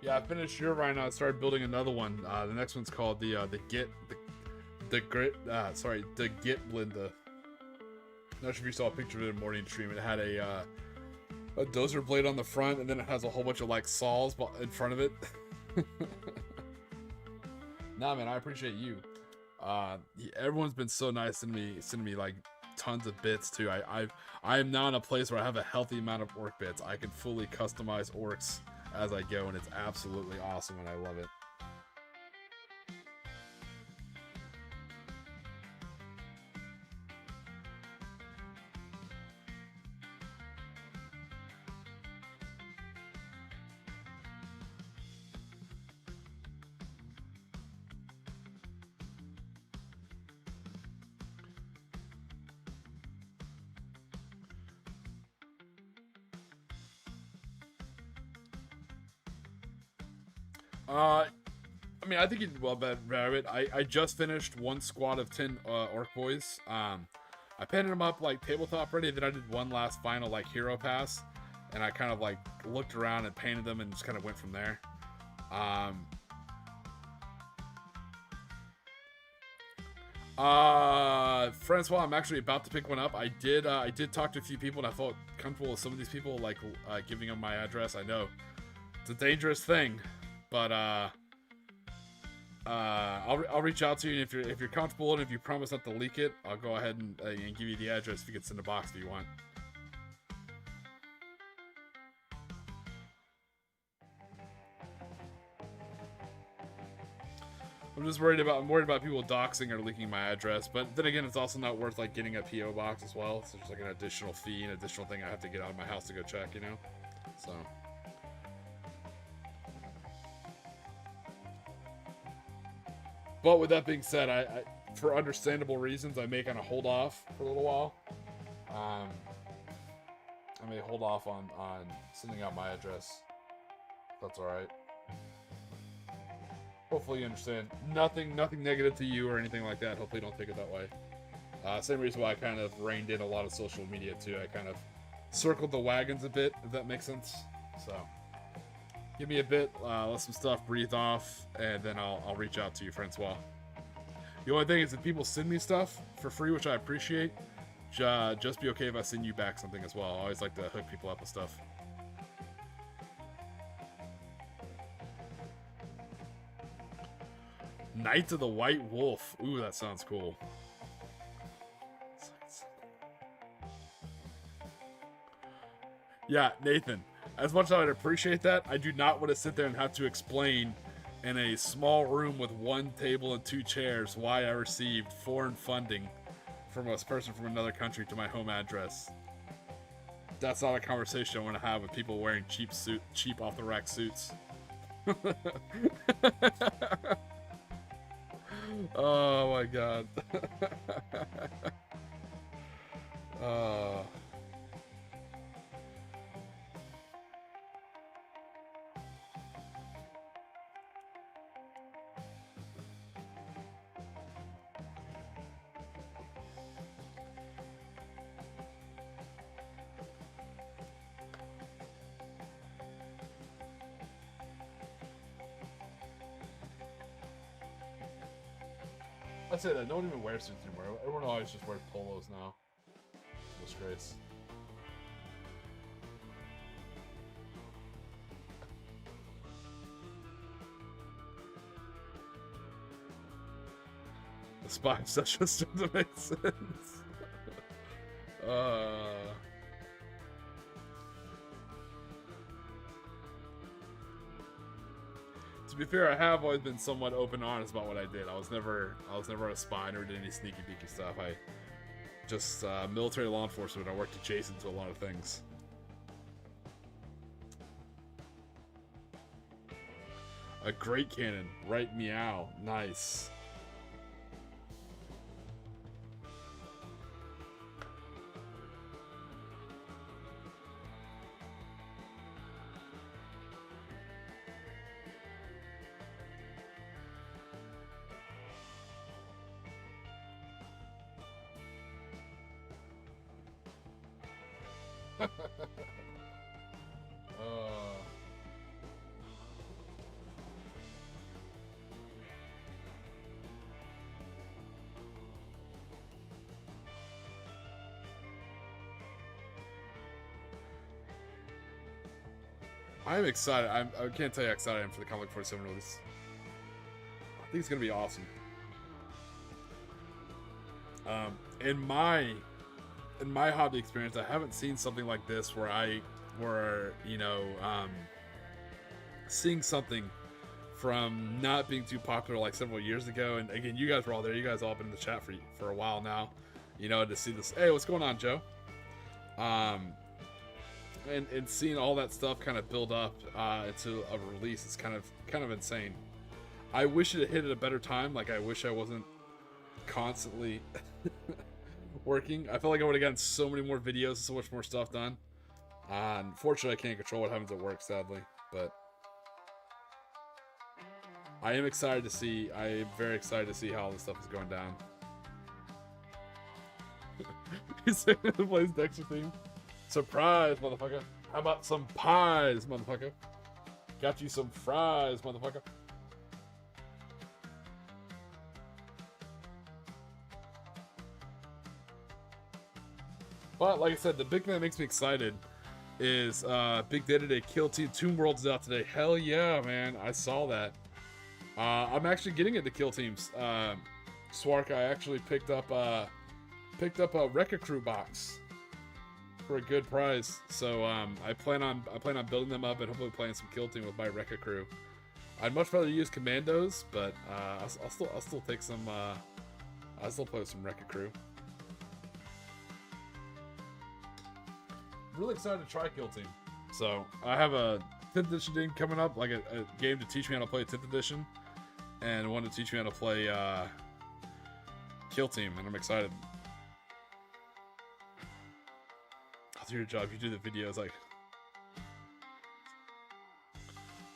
Yeah, I finished your right now. I started building another one. The next one's called the Git Blinda. Not sure if you saw a picture of it in morning stream. It had a dozer blade on the front, and then it has a whole bunch of like saws in front of it. Nah, man, I appreciate you. Everyone's been so nice sending me like tons of bits too. I am now in a place where I have a healthy amount of orc bits. I can fully customize orcs as I go, and it's absolutely awesome, and I love it. I mean, I think you did well, Bad Rabbit. I just finished one squad of 10 orc boys. I painted them up like tabletop ready, then I did one last final like hero pass, and I kind of like looked around and painted them and just kind of went from there. Francois, I'm actually about to pick one up. I did talk to a few people, and I felt comfortable with some of these people, like giving them my address. I know it's a dangerous thing, but I'll reach out to you, and if you're comfortable and if you promise not to leak it, I'll go ahead and give you the address if you could send a box if you want. I'm worried about people doxing or leaking my address. But then again, it's also not worth like getting a PO box as well. So there's like an additional fee, an additional thing I have to get out of my house to go check, you know. So. But with that being said, I for understandable reasons, I may kind of hold off for a little while. I may hold off on sending out my address. That's all right. Hopefully you understand. Nothing negative to you or anything like that. Hopefully you don't take it that way. Same reason why I kind of reined in a lot of social media too. I kind of circled the wagons a bit, if that makes sense. So give me a bit, let some stuff breathe off, and then I'll reach out to you, Francois. The only thing is if people send me stuff for free, which I appreciate, just be okay if I send you back something as well. I always like to hook people up with stuff. Knights of the White Wolf. Ooh, that sounds cool. Yeah, Nathan, as much as I'd appreciate that, I do not want to sit there and have to explain in a small room with one table and 2 chairs why I received foreign funding from a person from another country to my home address. That's not a conversation I want to have with people wearing cheap off-the-rack suits. Oh my god. I say that, no one even wears suits anymore. Everyone always just wears polos now. It's a disgrace. The spy obsession just doesn't make sense. To be fair, I have always been somewhat open and honest about what I did. I was never a spy, never did any sneaky beaky stuff. I just military law enforcement. I worked adjacent to a lot of things. A great cannon, right? Meow, nice. I'm excited. I can't tell you how excited I am for the Konflikt 47 release. I think it's gonna be awesome. In my hobby experience, I haven't seen something like this where seeing something from not being too popular like several years ago. And again, you guys were all there. You guys all been in the chat for a while now. You know, to see this. Hey, what's going on, Joe? And seeing all that stuff kind of build up into a release is kind of insane. I wish it had hit at a better time. Like, I wish I wasn't constantly working. I felt like I would have gotten so many more videos, so much more stuff done. Unfortunately, I can't control what happens at work, sadly. But I am excited to see. I am very excited to see how all this stuff is going down. He's saying it plays Dexter theme. Surprise, motherfucker. How about some pies, motherfucker? Got you some fries, motherfucker. But, like I said, the big thing that makes me excited is Big Day Today, Kill Team Tomb World's out today. Hell yeah, man. I saw that. I'm actually getting into Kill Teams. Swark, I actually picked up a Rekka Crew box for a good price. So I plan on building them up and hopefully playing some Kill Team with my Rekka Crew. I'd much rather use commandos, but I'll still take some. I'll still play with some Wreck-It Crew. Really excited to try Kill Team. So I have a 10th edition game coming up, like a game to teach me how to play 10th edition, and one to teach me how to play Kill Team, and I'm excited. I'll do your job. You do the videos, like.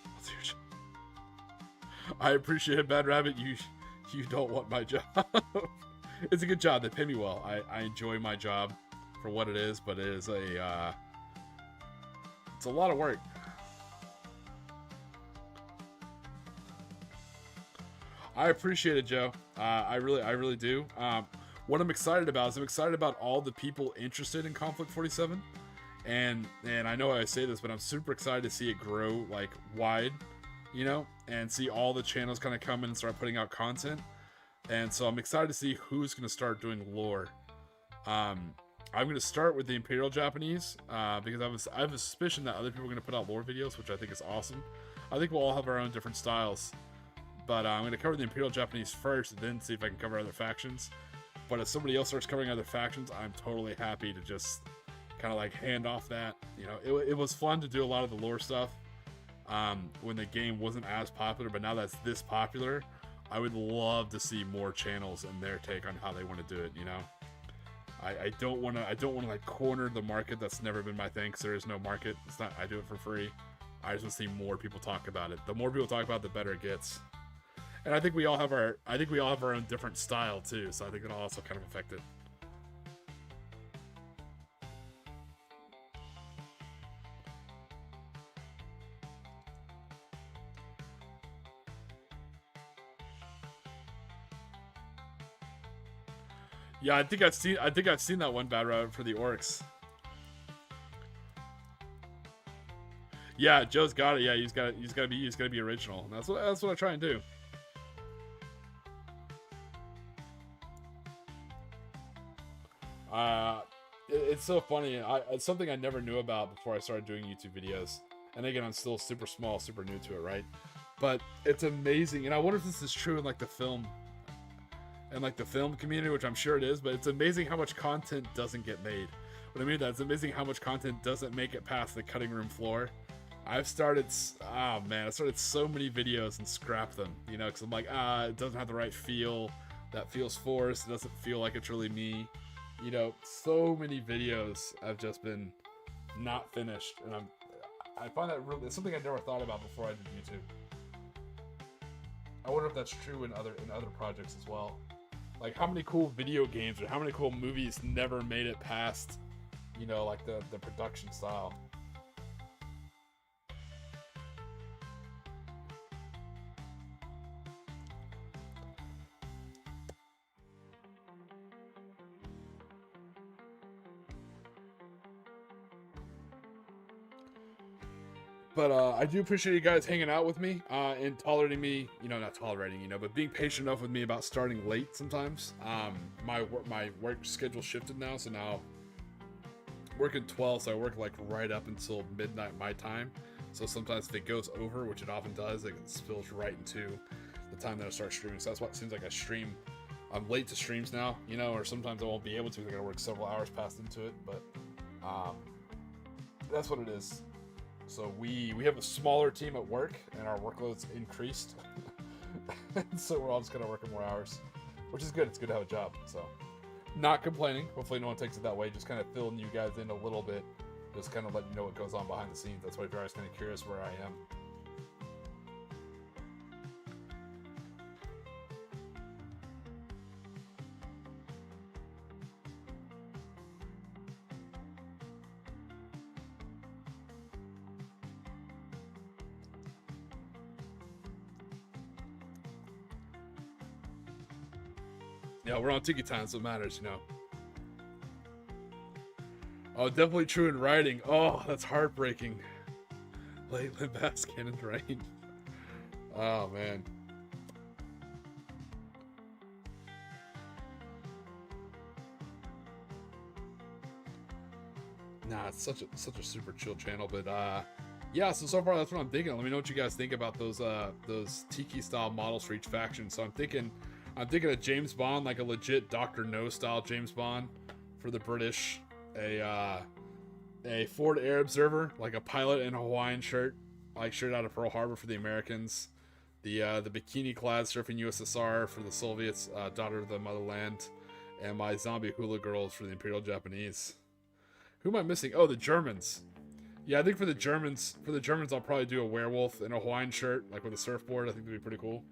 I'll do your job. I appreciate it, Bad Rabbit. You don't want my job. It's a good job. They pay me well. I enjoy my job for what it is, but it is it's a lot of work. I appreciate it, Joe. I really do. What I'm excited about is I'm excited about all the people interested in Konflikt 47, and I know I say this, but I'm super excited to see it grow like wide, you know, and see all the channels kind of come in and start putting out content. And so I'm excited to see who's going to start doing lore. I'm going to start with the Imperial Japanese because I have a suspicion that other people are going to put out lore videos, which I think is awesome. I think we'll all have our own different styles. But I'm going to cover the Imperial Japanese first, then see if I can cover other factions. But if somebody else starts covering other factions, I'm totally happy to just kind of like hand off that. You know, it was fun to do a lot of the lore stuff when the game wasn't as popular, but now that's this popular, I would love to see more channels and their take on how they want to do it. You know, I don't want to like corner the market. That's never been my thing. Cause there is no market. It's not. I do it for free. I just want to see more people talk about it. The more people talk about it, the better it gets. And I think we all have our own different style too, so I think it'll also kind of affect it. Yeah, I think I've seen that one Bad Rabbit for the orcs. Yeah, Joe's got it. Yeah, he's got to be original. That's what I try and do. It's so funny. It's something I never knew about before I started doing YouTube videos. And again, I'm still super small, super new to it, right? But it's amazing, and I wonder if this is true in like the film community, which I'm sure it is. But it's amazing how much content doesn't get made. What I mean, that's amazing how much content doesn't make it past the cutting room floor. I started so many videos and scrapped them, you know, because I'm like, it doesn't have the right feel. That feels forced. It doesn't feel like it's really me. You know, so many videos have just been not finished, and I find that really, it's something I never thought about before I did YouTube. I wonder if that's true in other projects as well. Like how many cool video games or how many cool movies never made it past, you know, like the production style. But I do appreciate you guys hanging out with me and tolerating me, you know, not tolerating, you know, but being patient enough with me about starting late sometimes. My work schedule shifted now, so now working 12, so I work like right up until midnight my time. So sometimes if it goes over, which it often does, it spills right into the time that I start streaming. So that's why it seems like I'm late to streams now, you know, or sometimes I won't be able to. I gotta work several hours past into it, but that's what it is. So we have a smaller team at work, and our workload's increased. So we're all just kind of working more hours, which is good. It's good to have a job. So not complaining. Hopefully no one takes it that way. Just kind of filling you guys in a little bit. Just kind of letting you know what goes on behind the scenes. That's why if you're always kind of curious where I am. Yeah, we're on Tiki time, so it matters, you know. Oh, definitely true in writing. Oh, that's heartbreaking. Late bask cannon rain. Oh man. Nah, it's such a super chill channel, but Yeah, so far that's what I'm thinking. Let me know what you guys think about those Tiki style models for each faction. So I'm thinking a James Bond, like a legit Doctor No style James Bond for the British, a Ford Air Observer, like a pilot in a Hawaiian shirt, like shirt out of Pearl Harbor for the Americans, the bikini clad surfing USSR for the Soviets, daughter of the motherland, and my zombie hula girls for the Imperial Japanese. Who am I missing? Oh, the Germans. Yeah, I think for the Germans, I'll probably do a werewolf in a Hawaiian shirt, like with a surfboard. I think that'd be pretty cool.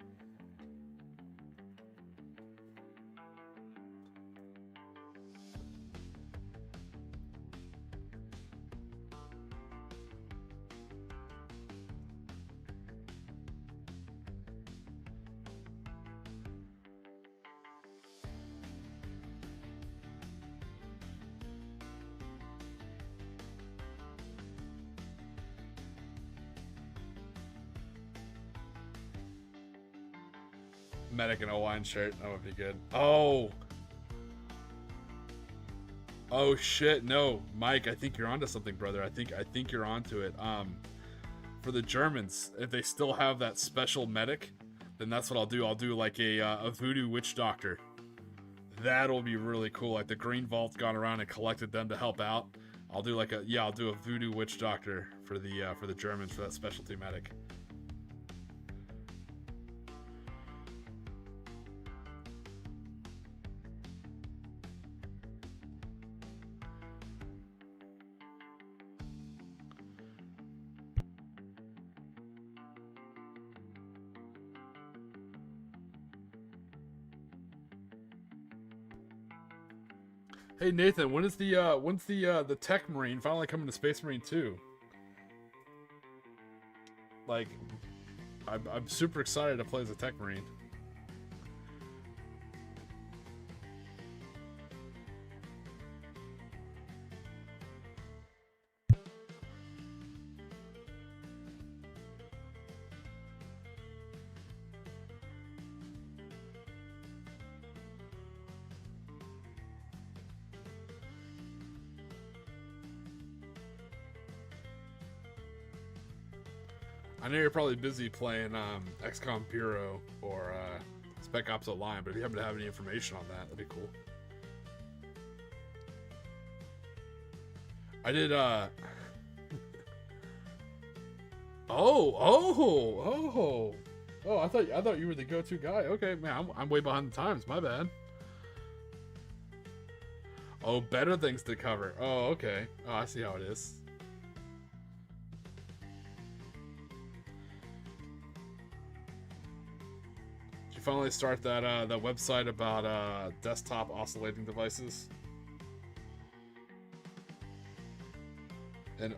Medic in a Hawaiian shirt, that would be good. Oh shit, no, Mike, I think you're onto something, brother. I think you're onto it. For the Germans, if they still have that special medic, then that's what I'll do. I'll do like a voodoo witch doctor. That'll be really cool. Like the Green Vault's gone around and collected them to help out. I'll do I'll do a voodoo witch doctor for the Germans for that specialty medic. Hey Nathan, when's the Tech Marine finally coming to Space Marine 2? Like, I'm super excited to play as a Tech Marine. I know you're probably busy playing XCOM Bureau or Spec Ops Online, but if you happen to have any information on that, that'd be cool. I did oh, I thought you were the go-to guy. Okay, man, I'm way behind the times. My bad. Oh, better things to cover. Oh, okay. Oh, I see how it is. Finally start that website about desktop oscillating devices. And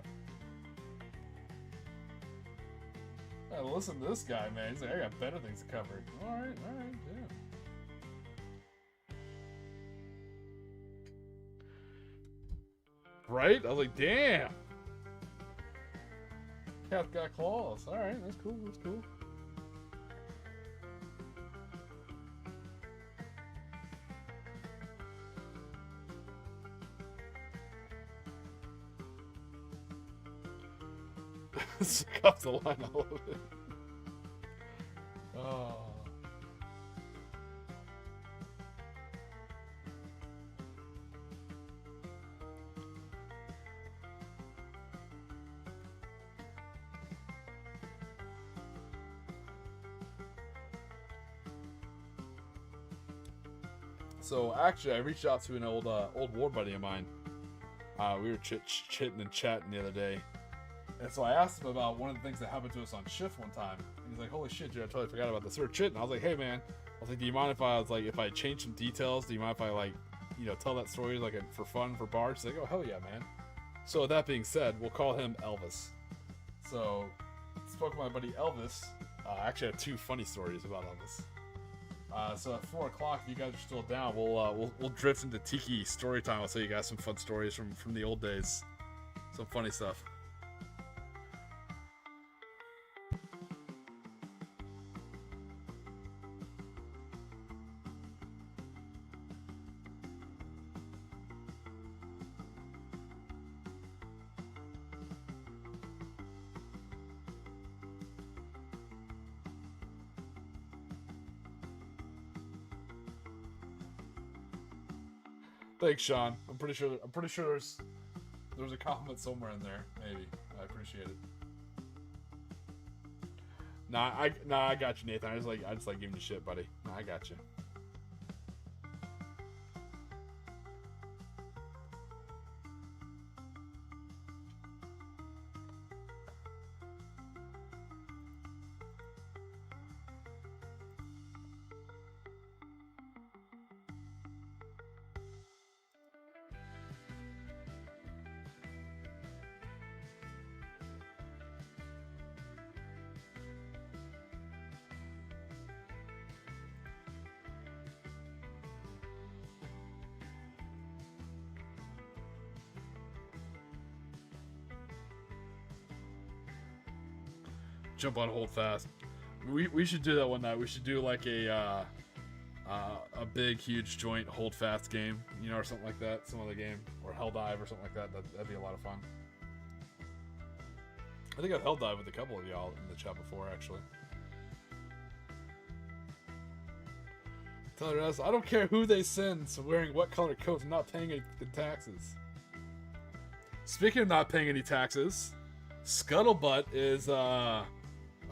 listen to this guy, man. He's like, I got better things to cover. All right, yeah. Right? I was like, damn. Cat's got claws. All right, that's cool. That's cool. Suck off the line, I love it. Oh. So actually, I reached out to an old war buddy of mine. We were chitting and chatting the other day. And so I asked him about one of the things that happened to us on shift one time. And he's like, holy shit, dude, I totally forgot about this. We were chitting. I was like, hey, man. I was like, do you mind if I change some details? Do you mind if I, tell that story, for fun, for bars? He's like, oh, hell yeah, man. So with that being said, we'll call him Elvis. So, spoke to my buddy Elvis. I actually have two funny stories about Elvis. So at 4 o'clock, if you guys are still down, we'll drift into Tiki story time. I'll tell you guys some fun stories from the old days. Some funny stuff. Thanks, Sean. I'm pretty sure there's a compliment somewhere in there. Maybe. I appreciate it. Nah, I got you, Nathan. I just like giving you shit, buddy. Nah, I got you. Jump on hold fast. We should do that one night. We should do like a big huge joint hold fast game, you know, or something like that. Some other game or hell dive or something like that. That'd be a lot of fun. I think I've hell dive with a couple of y'all in the chat before, actually. Tyler S, I don't care who they send, so wearing what color coats and not paying any taxes. Speaking of not paying any taxes, Scuttlebutt is a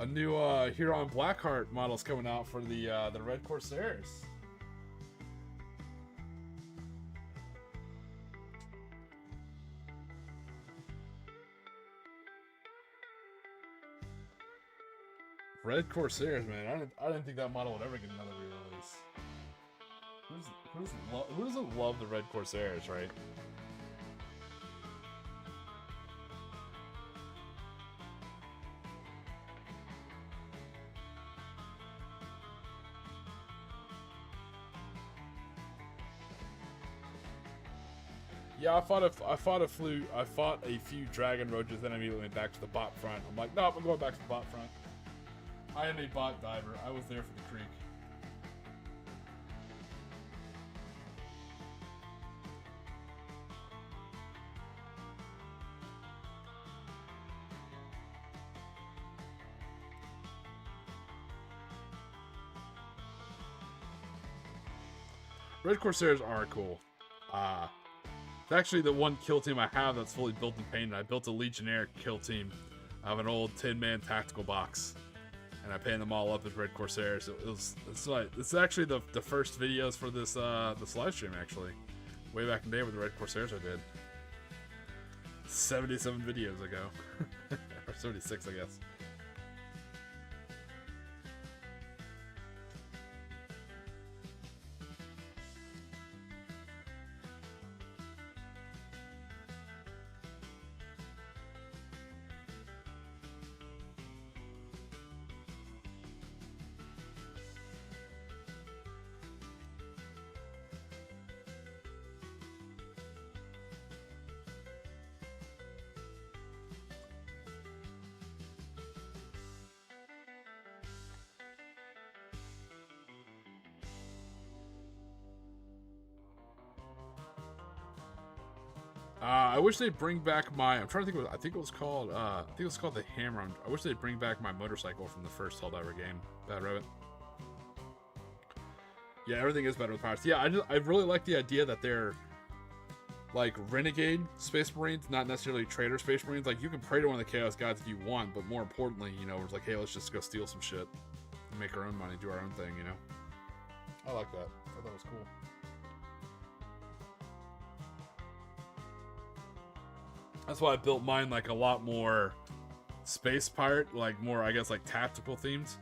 new Huron Blackheart model's coming out for the Red Corsairs. Red Corsairs, man. I didn't think that model would ever get another re-release. Who doesn't love the Red Corsairs, right? Yeah, I fought a few dragon roaches, then I immediately went back to the bot front. I'm like, nope, I'm going back to the bot front. I am a bot diver. I was there for the creek. Red Corsairs are cool. It's actually the one kill team I have that's fully built and painted. I built a Legionnaire kill team of an old 10-man tactical box, and I painted them all up as Red Corsairs. It's actually the first videos for this live stream, actually, way back in the day with the Red Corsairs I did 77 videos ago, or 76, I guess. I wish they'd bring back my. I'm trying to think. I think it was called the Hammer. I wish they'd bring back my motorcycle from the first Helldiver game. Bad Rabbit. Yeah, everything is better with pirates. Yeah, I really like the idea that they're like renegade Space Marines, not necessarily traitor Space Marines. Like, you can pray to one of the Chaos Gods if you want, but more importantly, you know, it's like, hey, let's just go steal some shit, and make our own money, do our own thing. You know, I like that. I thought that was cool. That's why I built mine like a lot more space pirate, like more, I guess, like tactical themed.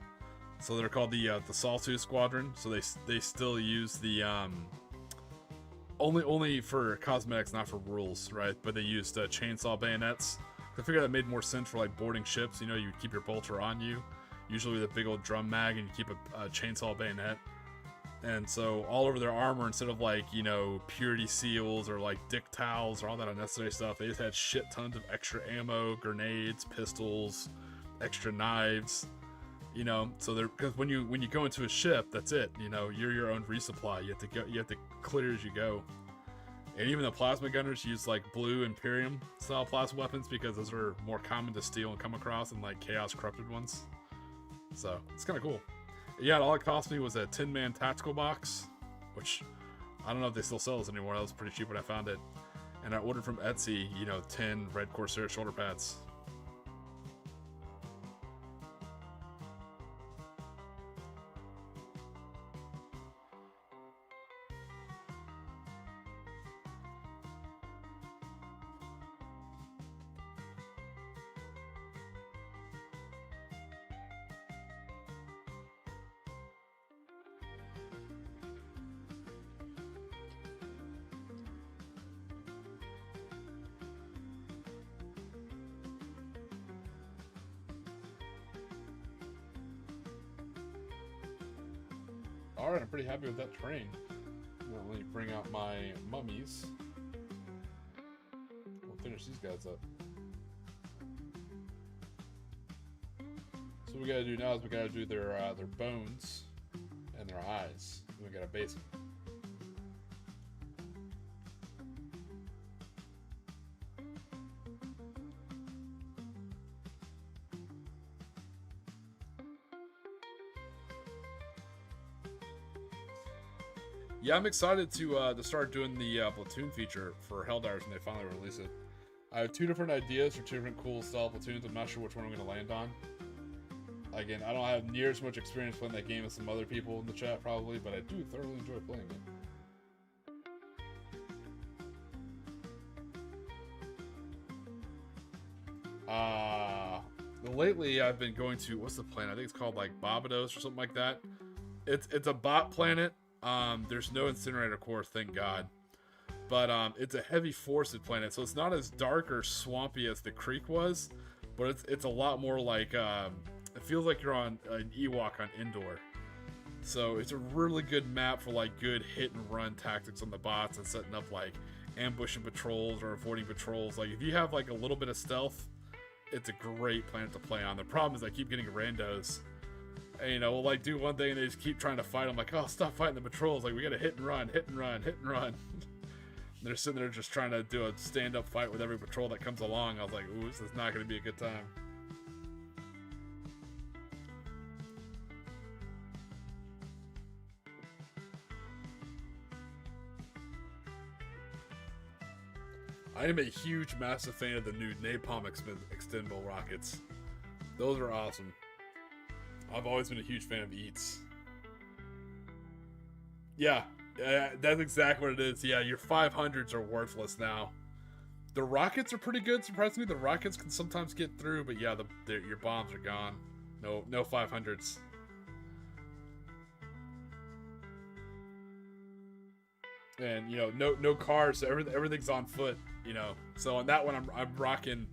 So they're called the Sawtooth Squadron. So they still use the only for cosmetics, not for rules, right? But they used chainsaw bayonets. I figured that made more sense for like boarding ships. You know, you keep your bolter on you, usually with a big old drum mag, and you keep a chainsaw bayonet. And so all over their armor, instead of like, you know, purity seals or like dick towels or all that unnecessary stuff, they just had shit tons of extra ammo, grenades, pistols, extra knives, you know. So they're, because when you go into a ship, that's it, you know, you're your own resupply. You have to clear as you go. And even the plasma gunners use like blue Imperium style plasma weapons because those are more common to steal and come across than like Chaos Corrupted ones. So it's kind of cool. Yeah, all it cost me was a 10-man tactical box, which I don't know if they still sell this anymore. That was pretty cheap when I found it. And I ordered from Etsy, you know, 10 red Corsair shoulder pads. Alright, I'm pretty happy with that train. Let me bring out my mummies. We'll finish these guys up. So what we gotta do now is we gotta do their bones and their eyes. And we gotta base them. Yeah, I'm excited to start doing the platoon feature for Helldivers when they finally release it. I have 2 different ideas for 2 different cool style platoons. I'm not sure which one I'm going to land on. Again, I don't have near as much experience playing that game as some other people in the chat probably, but I do thoroughly enjoy playing it. Lately I've been going to, what's the planet? I think it's called like Barbados or something like that. It's a bot planet. There's no incinerator core, thank God. But it's a heavy forested planet, so it's not as dark or swampy as the creek was, but it's a lot more like it feels like you're on an Ewok on Endor. So it's a really good map for like good hit and run tactics on the bots and setting up like ambushing patrols or avoiding patrols. Like if you have like a little bit of stealth, it's a great planet to play on. The problem is I keep getting randos. And, you know, we'll like do one thing and they just keep trying to fight. I'm like, oh, stop fighting the patrols. Like, we gotta hit and run, hit and run, hit and run. And they're sitting there just trying to do a stand-up fight with every patrol that comes along. I was like, ooh, this is not gonna be a good time. I am a huge, massive fan of the new Napalm extendable rockets. Those are awesome. I've always been a huge fan of Eats. Yeah, that's exactly what it is. Yeah, your 500s are worthless now. The rockets are pretty good, surprisingly. The rockets can sometimes get through, but yeah, your bombs are gone. No 500s. And, you know, no cars, so everything's on foot, you know. So on that one, I'm rocking.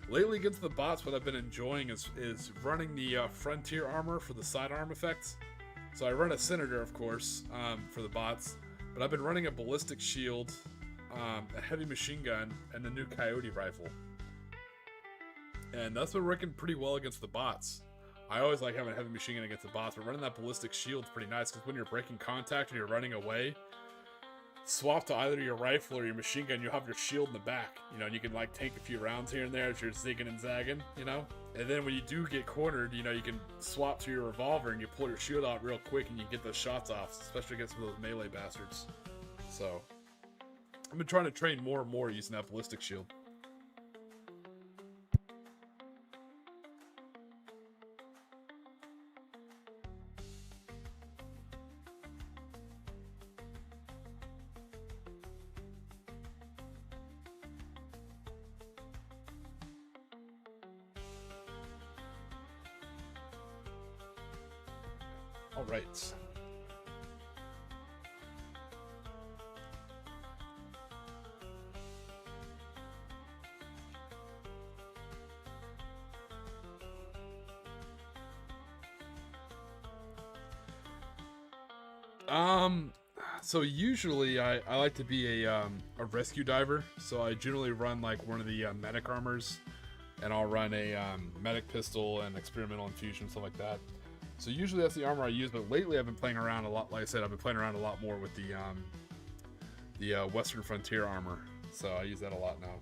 Lately against the bots, what I've been enjoying is running the Frontier armor for the sidearm effects. So I run a Senator, of course, for the bots, but I've been running a ballistic shield, a heavy machine gun, and the new Coyote rifle. And that's been working pretty well against the bots. I always like having a heavy machine gun against the bots, but running that ballistic shield's pretty nice, because when you're breaking contact and you're running away, swap to either your rifle or your machine gun, you'll have your shield in the back, you know, and you can like tank a few rounds here and there as you're zigging and zagging, you know. And then when you do get cornered, you know, you can swap to your revolver and you pull your shield out real quick and you get those shots off, especially against some of those melee bastards. So I've been trying to train more and more using that ballistic shield. All right. So usually I like to be a rescue diver. So I generally run like one of the medic armors, and I'll run a medic pistol and experimental infusion, stuff like that. So usually that's the armor I use, but lately I've been playing around a lot. Like I said, I've been playing around a lot more with the Western Frontier armor. So I use that a lot now.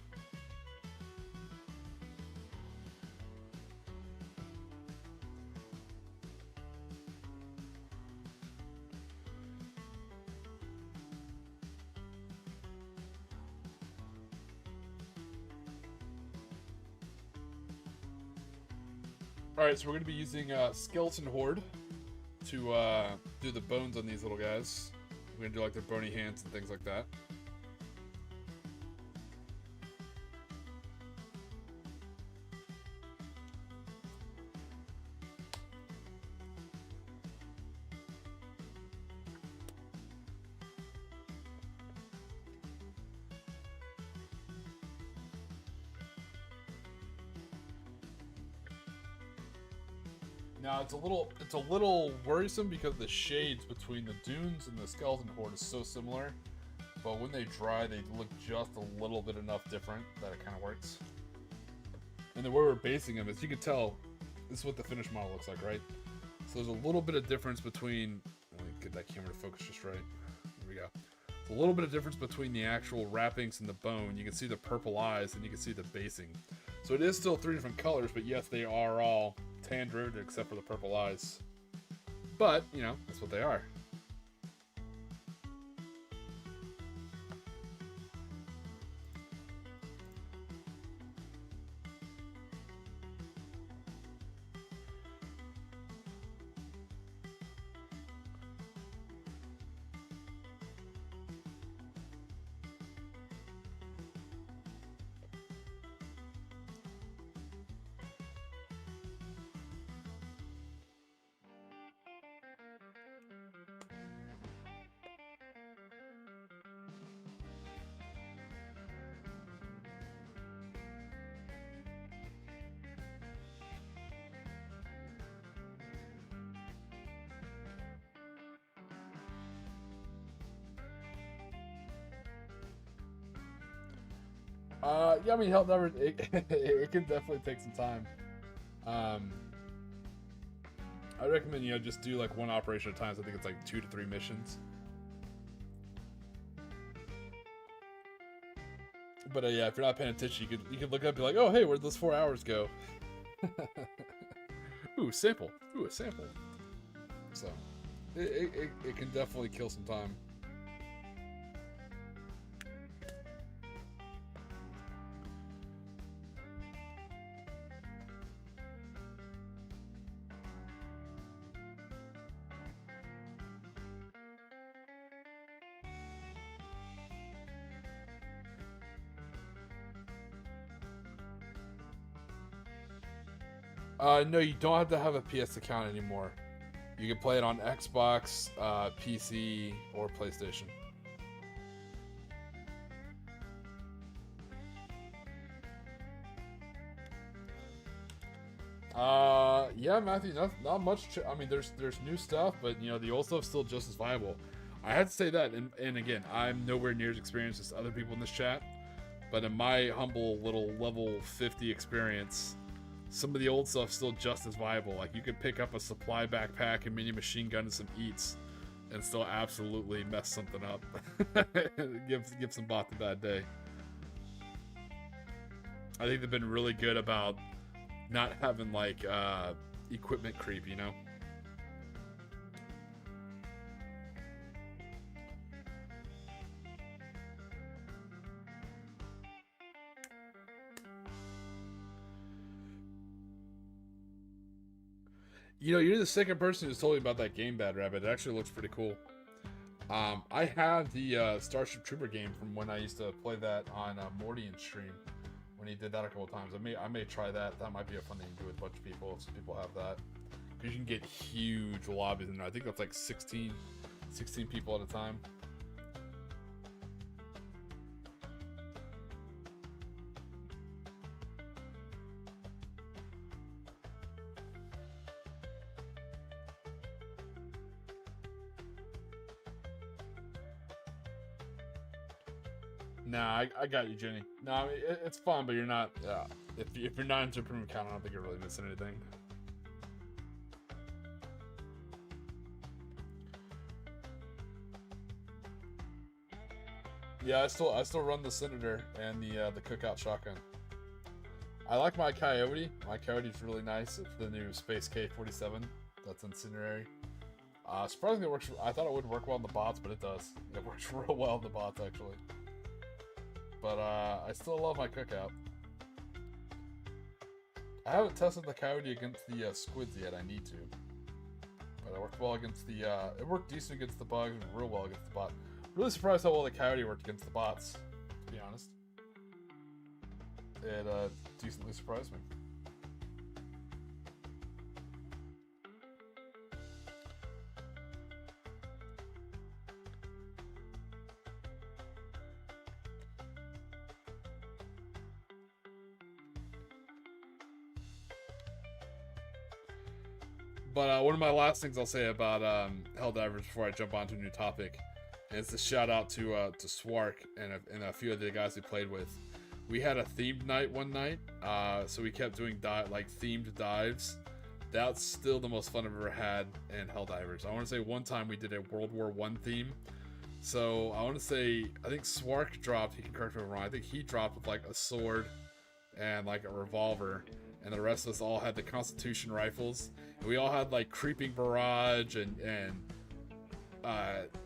Alright, so we're going to be using Skeleton Horde to do the bones on these little guys. We're going to do like their bony hands and things like that. Now it's a little worrisome because the shades between the dunes and the skeleton horde is so similar, but when they dry, they look just a little bit enough different that it kind of works. And the way we're basing them, as you can tell, this is what the finished model looks like, right? So there's a little bit of difference between. Let me get that camera to focus just right. There we go. There's a little bit of difference between the actual wrappings and the bone. You can see the purple eyes, and you can see the basing. So it is still 3 different colors, but yes, they are all tan derivative except for the purple eyes. But, you know, that's what they are. Yeah, I mean, it can definitely take some time. I recommend, you know, just do like one operation at a time. So I think it's like 2 to 3 missions. But yeah, if you're not paying attention, you could look up and be like, oh, hey, where'd those 4 hours go? Ooh, sample. Ooh, a sample. So it can definitely kill some time. No, you don't have to have a PS account anymore. You can play it on Xbox, PC, or PlayStation. Yeah, Matthew, not much. I mean, there's new stuff, but you know, the old stuff's still just as viable. I had to say that, and again, I'm nowhere near as experienced as other people in this chat, but in my humble little level 50 experience, some of the old stuff's still just as viable. Like, you could pick up a supply backpack, a mini machine gun, and some eats, and still absolutely mess something up. give some bot a bad day. I think they've been really good about not having like equipment creep, you know. You know, you're the second person who's told me about that game, Bad Rabbit. It actually looks pretty cool. I have the Starship Trooper game from when I used to play that on Morty stream. When he did that a couple of times, I may try that. That might be a fun thing to do with a bunch of people if some people have that. Because you can get huge lobbies in there. I think that's like 16 people at a time. Nah, I got you, Jenny. No, I mean, it's fun, but you're not. If you're not into a premium account, I don't think you're really missing anything. Yeah, I still run the Senator and the Cookout Shotgun. I like my Coyote. My Coyote's really nice. It's the new Space K-47. That's incinerary. Surprisingly, it works. I thought it wouldn't work well on the bots, but it does. It works real well on the bots, actually. But I still love my Cookout. I haven't tested the coyote against the squids yet. I need to. But it worked well against the. It worked decent against the bugs and real well against the bot. Really surprised how well the coyote worked against the bots. To be honest, it decently surprised me. But one of my last things I'll say about Helldivers before I jump onto a new topic is the shout out to Swark and a few of the guys we played with. We had a themed night one night, so we kept doing themed dives. That's still the most fun I've ever had in Helldivers. I want to say one time we did a World War I theme. So I want to say, I think Swark dropped, he can correct me if I'm wrong, I think he dropped with like a sword and like a revolver, and the rest of us all had the Constitution rifles. And we all had like creeping barrage and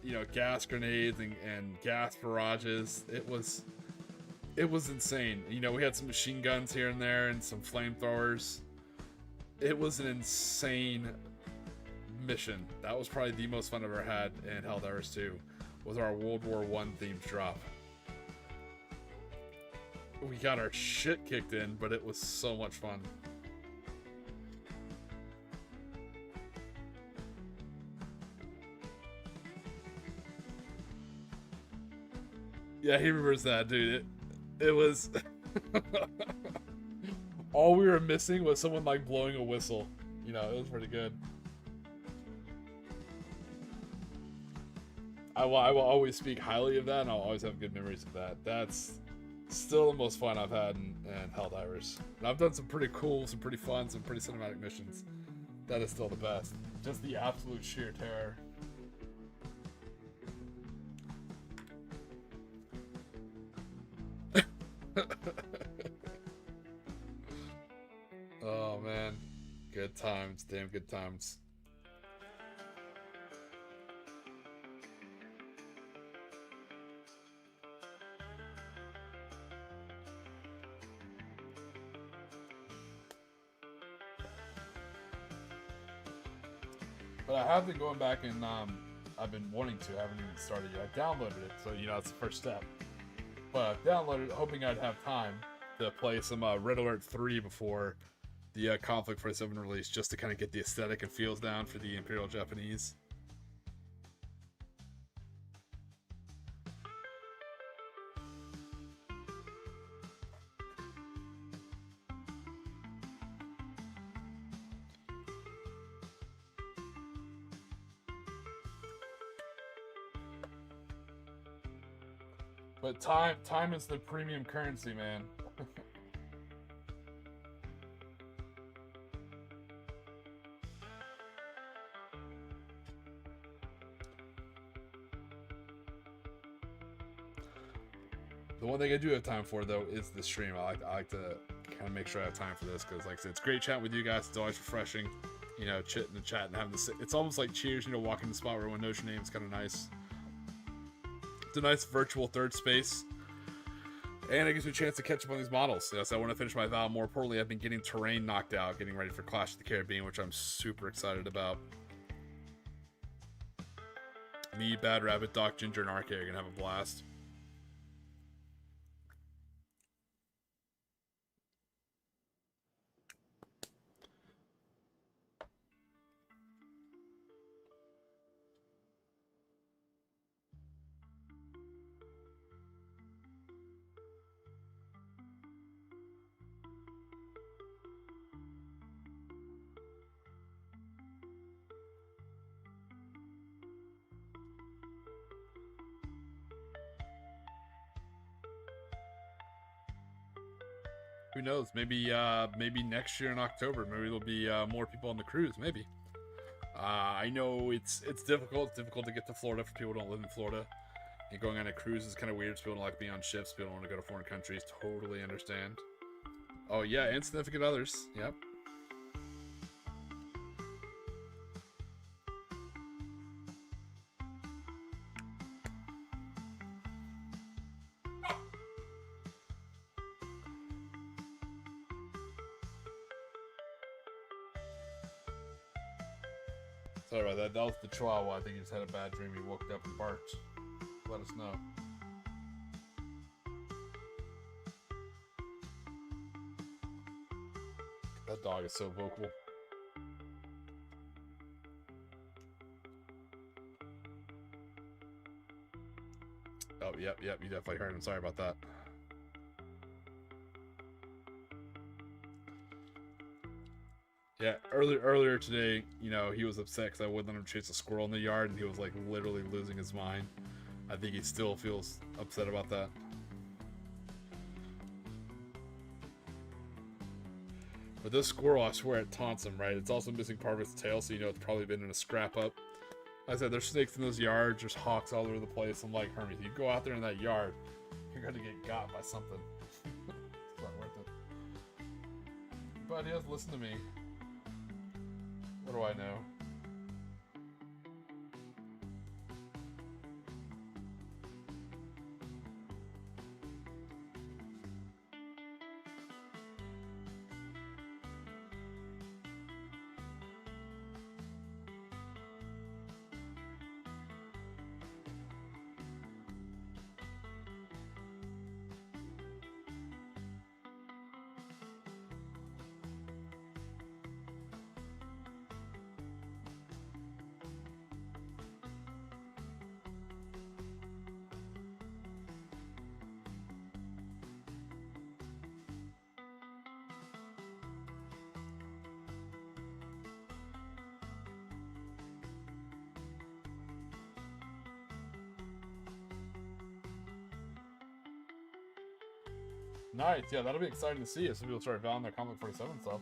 you know, gas grenades and gas barrages. It was insane. You know, we had some machine guns here and there and some flamethrowers. It was an insane mission. That was probably the most fun I've ever had in Helldivers 2, was our World War I themed drop. We got our shit kicked in, but it was so much fun. Yeah, he remembers that, dude. It was... all we were missing was someone, like, blowing a whistle. You know, it was pretty good. I will always speak highly of that, and I'll always have good memories of that. That's still the most fun I've had in Helldivers. And I've done some pretty cool, some pretty fun, some pretty cinematic missions. That is still the best. Just the absolute sheer terror. Oh man, good times, damn good times. But I have been going back and I've been wanting to, I haven't even started yet. I downloaded it, so you know, it's the first step. But I downloaded it hoping I'd have time to play some Red Alert 3 before the Konflikt 47 release, just to kind of get the aesthetic and feels down for the Imperial Japanese. But time is the premium currency, man. The one thing I do have time for, though, is the stream. I like to kind of make sure I have time for this, because, like I said, it's great chatting with you guys. It's always refreshing, you know, chit in the chat and having this. It's almost like Cheers, you know, walking the spot where everyone knows your name. It's kind of nice. It's a nice virtual third space, and it gives me a chance to catch up on these models. You know, so I want to finish my vow. More importantly, I've been getting terrain knocked out, getting ready for Clash of the Caribbean, which I'm super excited about. Me, Bad Rabbit, Doc, Ginger, and RK are gonna have a blast. Who knows? Maybe next year in October, maybe there'll be more people on the cruise. Maybe. I know it's difficult. It's difficult to get to Florida for people who don't live in Florida. And going on a cruise is kind of weird. People don't like being on ships. People don't want to go to foreign countries. Totally understand. Oh yeah, and significant others. Yep. Sorry about that. That was the Chihuahua. I think he just had a bad dream. He woke up and barked. Let us know. That dog is so vocal. Oh, yep, you definitely heard him. Sorry about that. Yeah, earlier today, you know, he was upset because I wouldn't let him chase a squirrel in the yard, and he was like literally losing his mind. I think he still feels upset about that. But this squirrel, I swear, it taunts him, right? It's also missing part of its tail, so you know it's probably been in a scrap up. Like I said, there's snakes in those yards, there's hawks all over the place. I'm like, Hermes, you go out there in that yard, you're gonna get got by something. It's not worth it. But he doesn't listen to me. What do I know? Nice, yeah, that'll be exciting to see as people start valuing their Konflikt 47 stuff.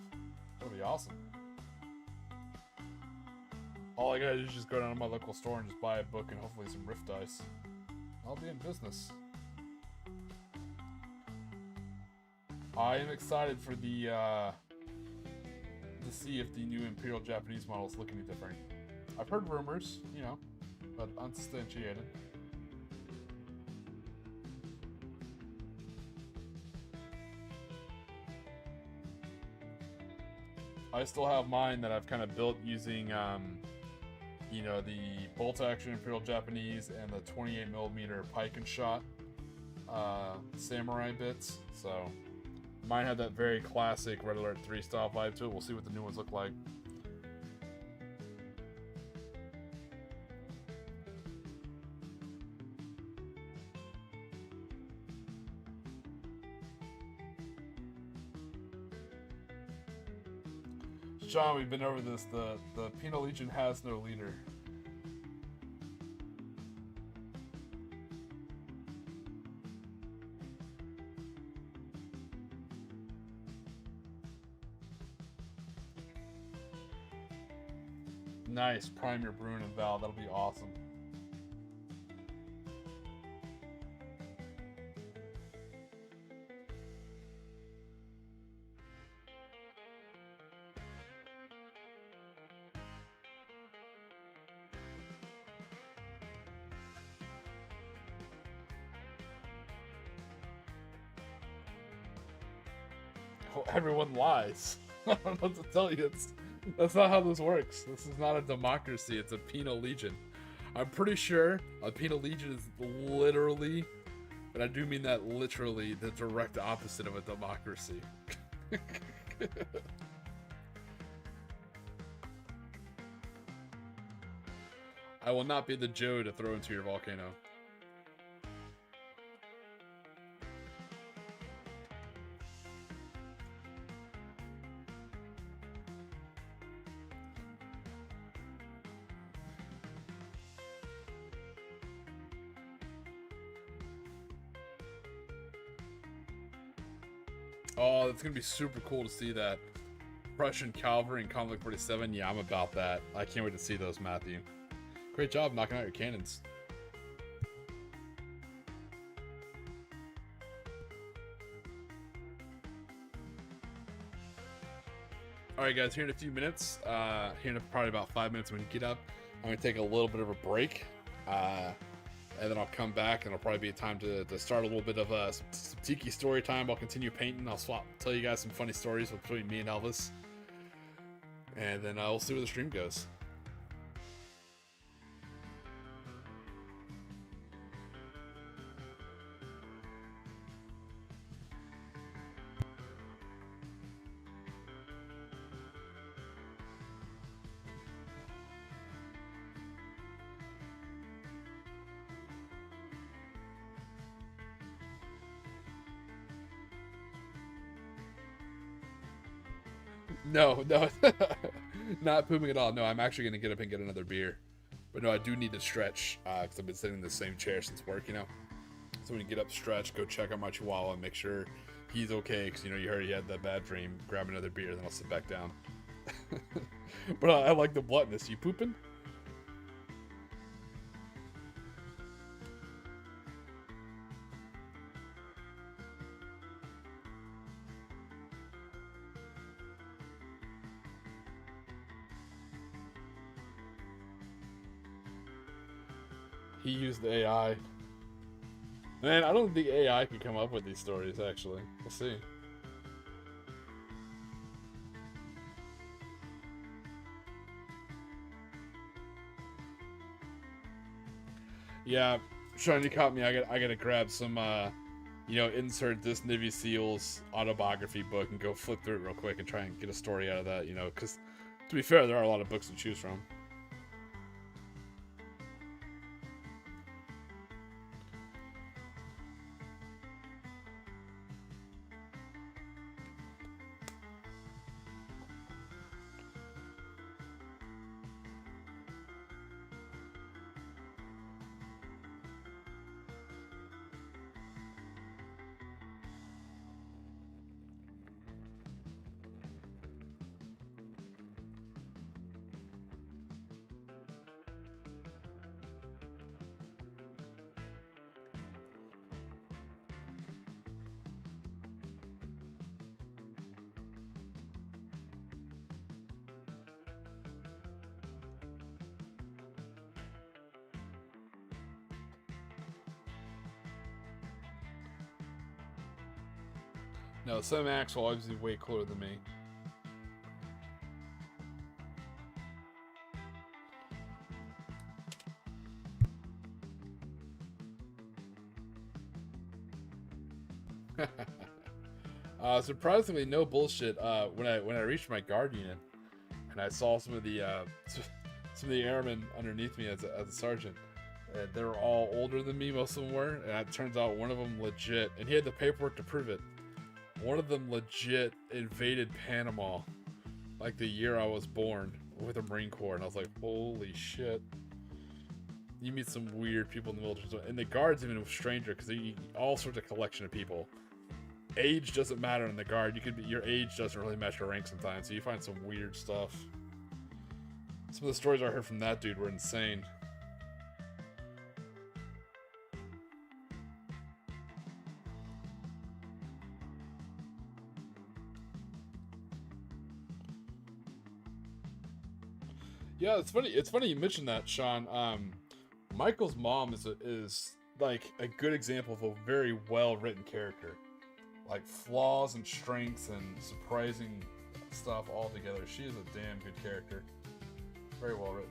That'll be awesome. All I gotta do is just go down to my local store and just buy a book and hopefully some Rift dice. I'll be in business. I am excited for the to see if the new Imperial Japanese models look any different. I've heard rumors, you know, but unsubstantiated. I still have mine that I've kind of built using, you know, the bolt-action Imperial Japanese and the 28mm pike and shot samurai bits. So mine had that very classic Red Alert 3 style vibe to it. We'll see what the new ones look like. John, we've been over this. The Penal Legion has no leader. Nice, prime your Bruin and Val. That'll be awesome. Everyone lies. I don't know what to tell you. That's not how this works. This is not a democracy. It's a penal legion. I'm pretty sure a penal legion is literally, and I do mean that literally, the direct opposite of a democracy. I will not be the Joe to throw into your volcano. Oh, it's gonna be super cool to see that. Prussian cavalry and Konflikt 47. Yeah, I'm about that. I can't wait to see those, Matthew. Great job knocking out your cannons. Alright guys, here in a few minutes, here in probably about 5 minutes when we get up, I'm going to take a little bit of a break, and then I'll come back and it'll probably be time to start a little bit of some Tiki story time. I'll continue painting, I'll tell you guys some funny stories between me and Elvis, and then we'll see where the stream goes. No, no, not pooping at all. No, I'm actually gonna get up and get another beer. But no, I do need to stretch because I've been sitting in the same chair since work, you know. So when you get up, stretch, go check on my chihuahua and make sure he's okay. Because, you know, you heard he had that bad dream. Grab another beer, then I'll sit back down. But I like the bluntness. You pooping? He used the AI. Man, I don't think AI can come up with these stories, actually. We'll see. Yeah, Sean, you caught me. I gotta grab some, you know, insert this Navy SEALs autobiography book and go flip through it real quick and try and get a story out of that, you know, because, to be fair, there are a lot of books to choose from. No, Sam Max will always be way cooler than me. Surprisingly, no bullshit. When I reached my guard unit, and I saw some of the airmen underneath me as a sergeant, and they were all older than me. Most of them were, and it turns out one of them legit, and he had the paperwork to prove it. One of them legit invaded Panama, like the year I was born, with the Marine Corps, and I was like, holy shit. You meet some weird people in the military, and the guards even a stranger because they all sorts of collection of people. Age doesn't matter in the guard. You could be, your age doesn't really match your rank sometimes, so you find some weird stuff. Some of the stories I heard from that dude were insane. Yeah, it's funny. It's funny you mentioned that, Sean. Michael's mom is like a good example of a very well written character, like flaws and strengths and surprising stuff all together. She is a damn good character. Very well written.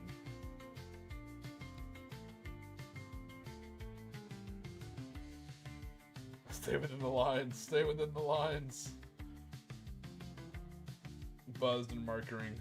Stay within the lines. Stay within the lines. Buzzed and markering.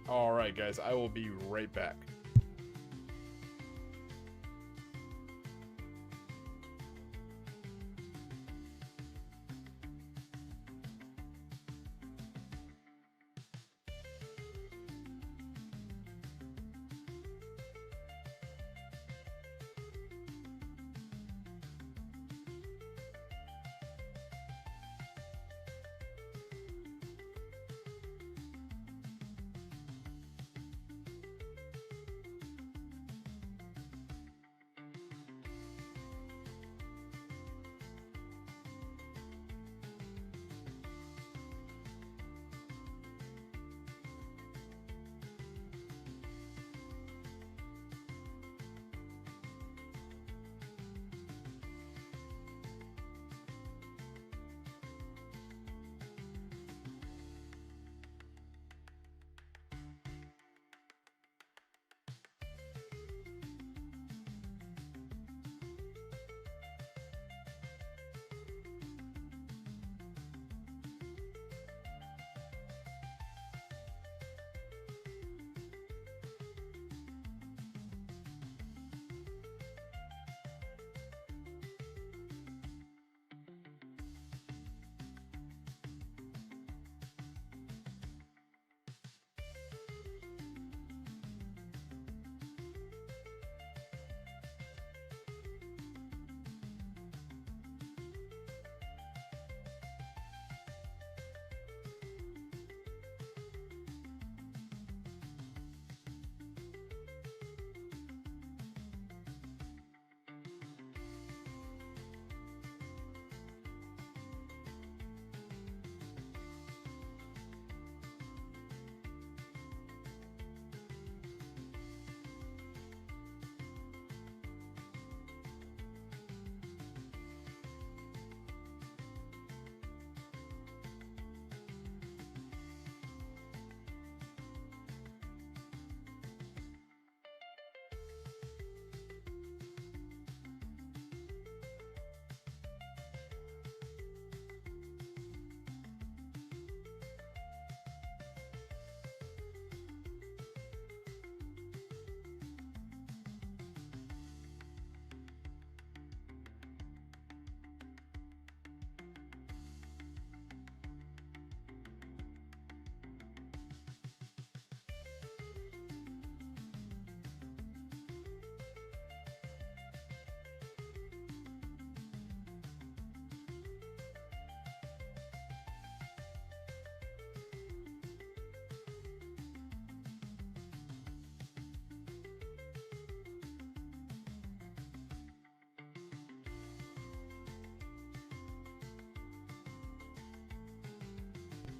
Alright guys, I will be right back.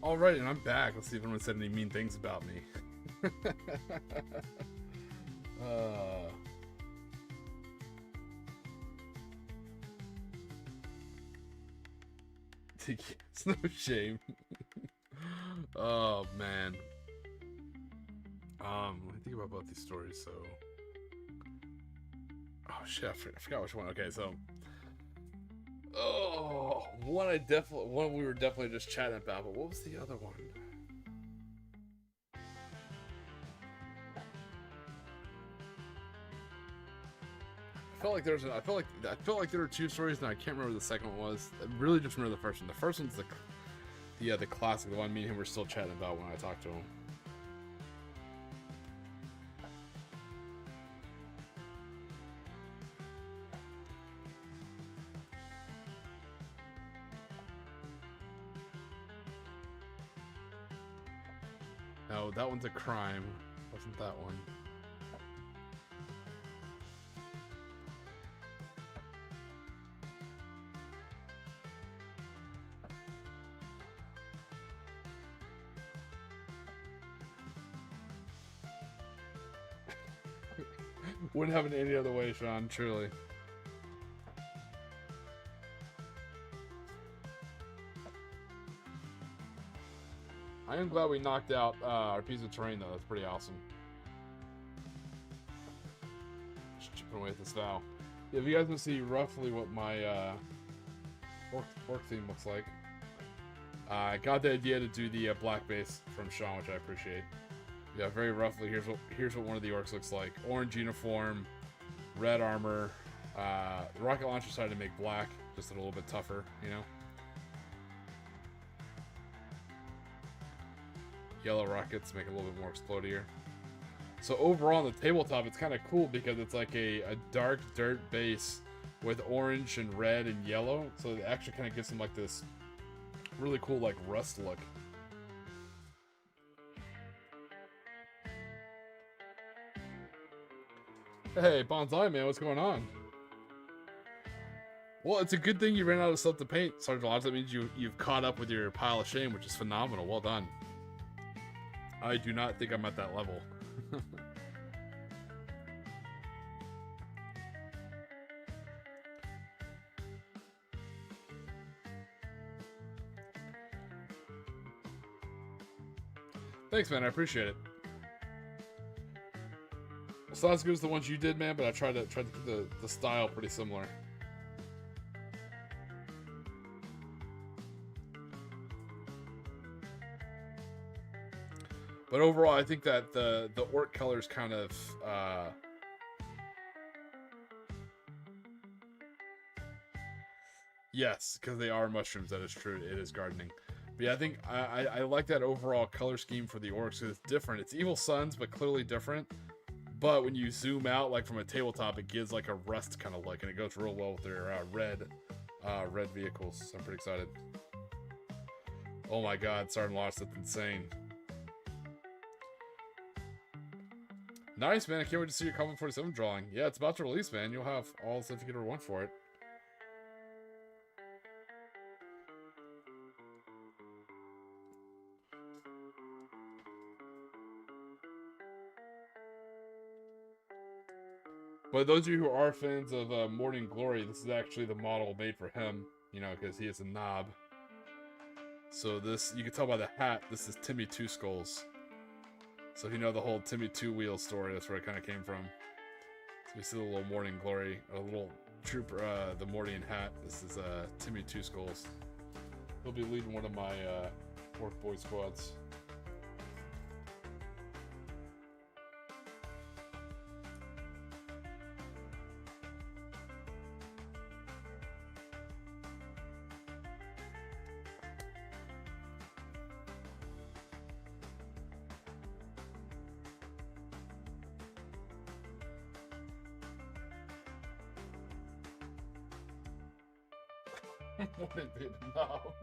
Alright, and I'm back. Let's see if anyone said any mean things about me. Tiki, it's no shame. Oh man. Let me think about both these stories. So, oh shit, I forgot which one. Okay, so, one we were definitely just chatting about, but what was the other one? I felt like there were two stories, and I can't remember the second one was. I really just remember the first one. The first one's the classic, the one me and him were still chatting about when I talked to him. No, that one's a crime. Wasn't that one? Wouldn't have it any other way, Sean, truly. I am glad we knocked out our piece of terrain, though. That's pretty awesome. Just chipping away at this vow. Yeah, if you guys want to see roughly what my orc theme looks like, I got the idea to do the black base from Sean, which I appreciate. Yeah, very roughly, here's what one of the orcs looks like. Orange uniform, red armor. The rocket launcher decided to make black, just a little bit tougher, you know? Yellow rockets make it a little bit more explodier. So overall on the tabletop, it's kind of cool because it's like a dark dirt base with orange and red and yellow. So it actually kind of gives them like this really cool like rust look. Hey, Bonsai Man, what's going on? Well, it's a good thing you ran out of stuff to paint, Sergeant Lodge. That means you've caught up with your pile of shame, which is phenomenal. Well done. I do not think I'm at that level. Thanks, man. I appreciate it. It's not as good as the ones you did, man, but I tried to keep the style pretty similar. But overall, I think that the orc colors kind of yes, because they are mushrooms. That is true. It is gardening. But yeah, I think I like that overall color scheme for the orcs because it's different. It's Evil Sons, but clearly different. But when you zoom out, like from a tabletop, it gives like a rust kind of look, and it goes real well with their red vehicles. So I'm pretty excited. Oh my God, Sergeant Lost, that's insane. Nice, man. I can't wait to see your Common 47 drawing. Yeah, it's about to release, man. You'll have all the stuff you could ever want for it. But those of you who are fans of Morning Glory, this is actually the model made for him, you know, because he is a knob. So this, you can tell by the hat, this is Timmy Two Skulls. So if you know the whole Timmy Two Wheel story, that's where it kind of came from. So we see the little Morning Glory, a little trooper, the Mordian hat. This is Timmy Two Skulls. He'll be leading one of my Orc Boy squads. What a big knob.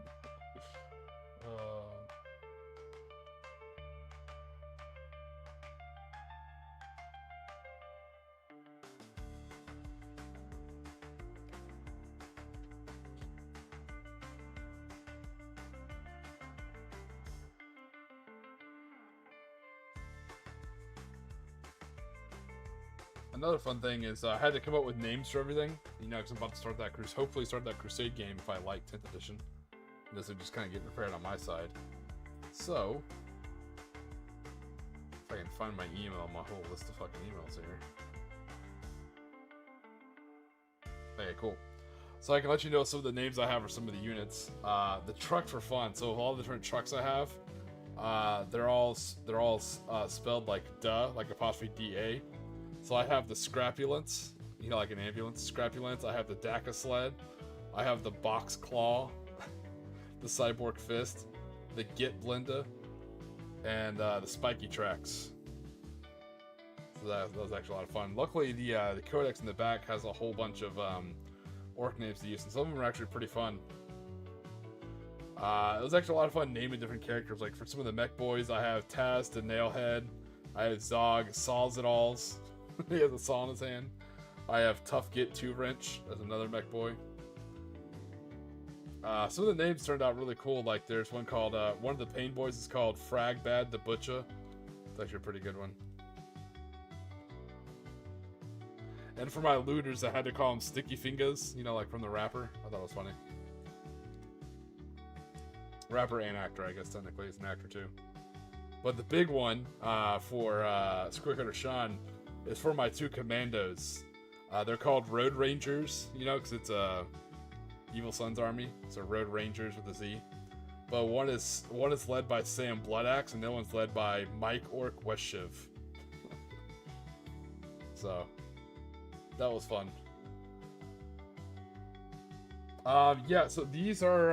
another fun thing is I had to come up with names for everything. You know, because I'm about to start that hopefully start that Crusade game if I like 10th edition. And this would just kind of get prepared on my side. So, if I can find my email, my whole list of fucking emails here. Okay, cool. So I can let you know some of the names I have for some of the units. The truck for fun. So all the different trucks I have, they're all spelled like duh, like apostrophe DA. So I have the Scrapulence, you know, like an ambulance, Scrapulence. I have the DACA sled. I have the Box Claw, the Cyborg Fist, the Git Blinda, and the Spiky Tracks. So that was actually a lot of fun. Luckily, the codex in the back has a whole bunch of orc names to use, and some of them are actually pretty fun. It was actually a lot of fun naming different characters. Like for some of the mech boys, I have Taz, the Nailhead. I have Zog, Saws It Alls. He has a saw in his hand. I have Tough Git 2 Wrench as another mech boy. Some of the names turned out really cool. Like there's one called one of the Pain Boys is called Frag Bad the Butcher. It's actually a pretty good one. And for my looters, I had to call them Sticky Fingers, you know, like from the rapper. I thought it was funny. Rapper and actor, I guess technically. He's an actor too. But the big one for Squickletter Sean is for my 2 commandos. They're called Road Rangers, you know, because it's Evil Sun's army. So Road Rangers with a Z. But one is led by Sam Bloodaxe, and the other one's led by Mike Orc Westshiv. So that was fun. Yeah, so these are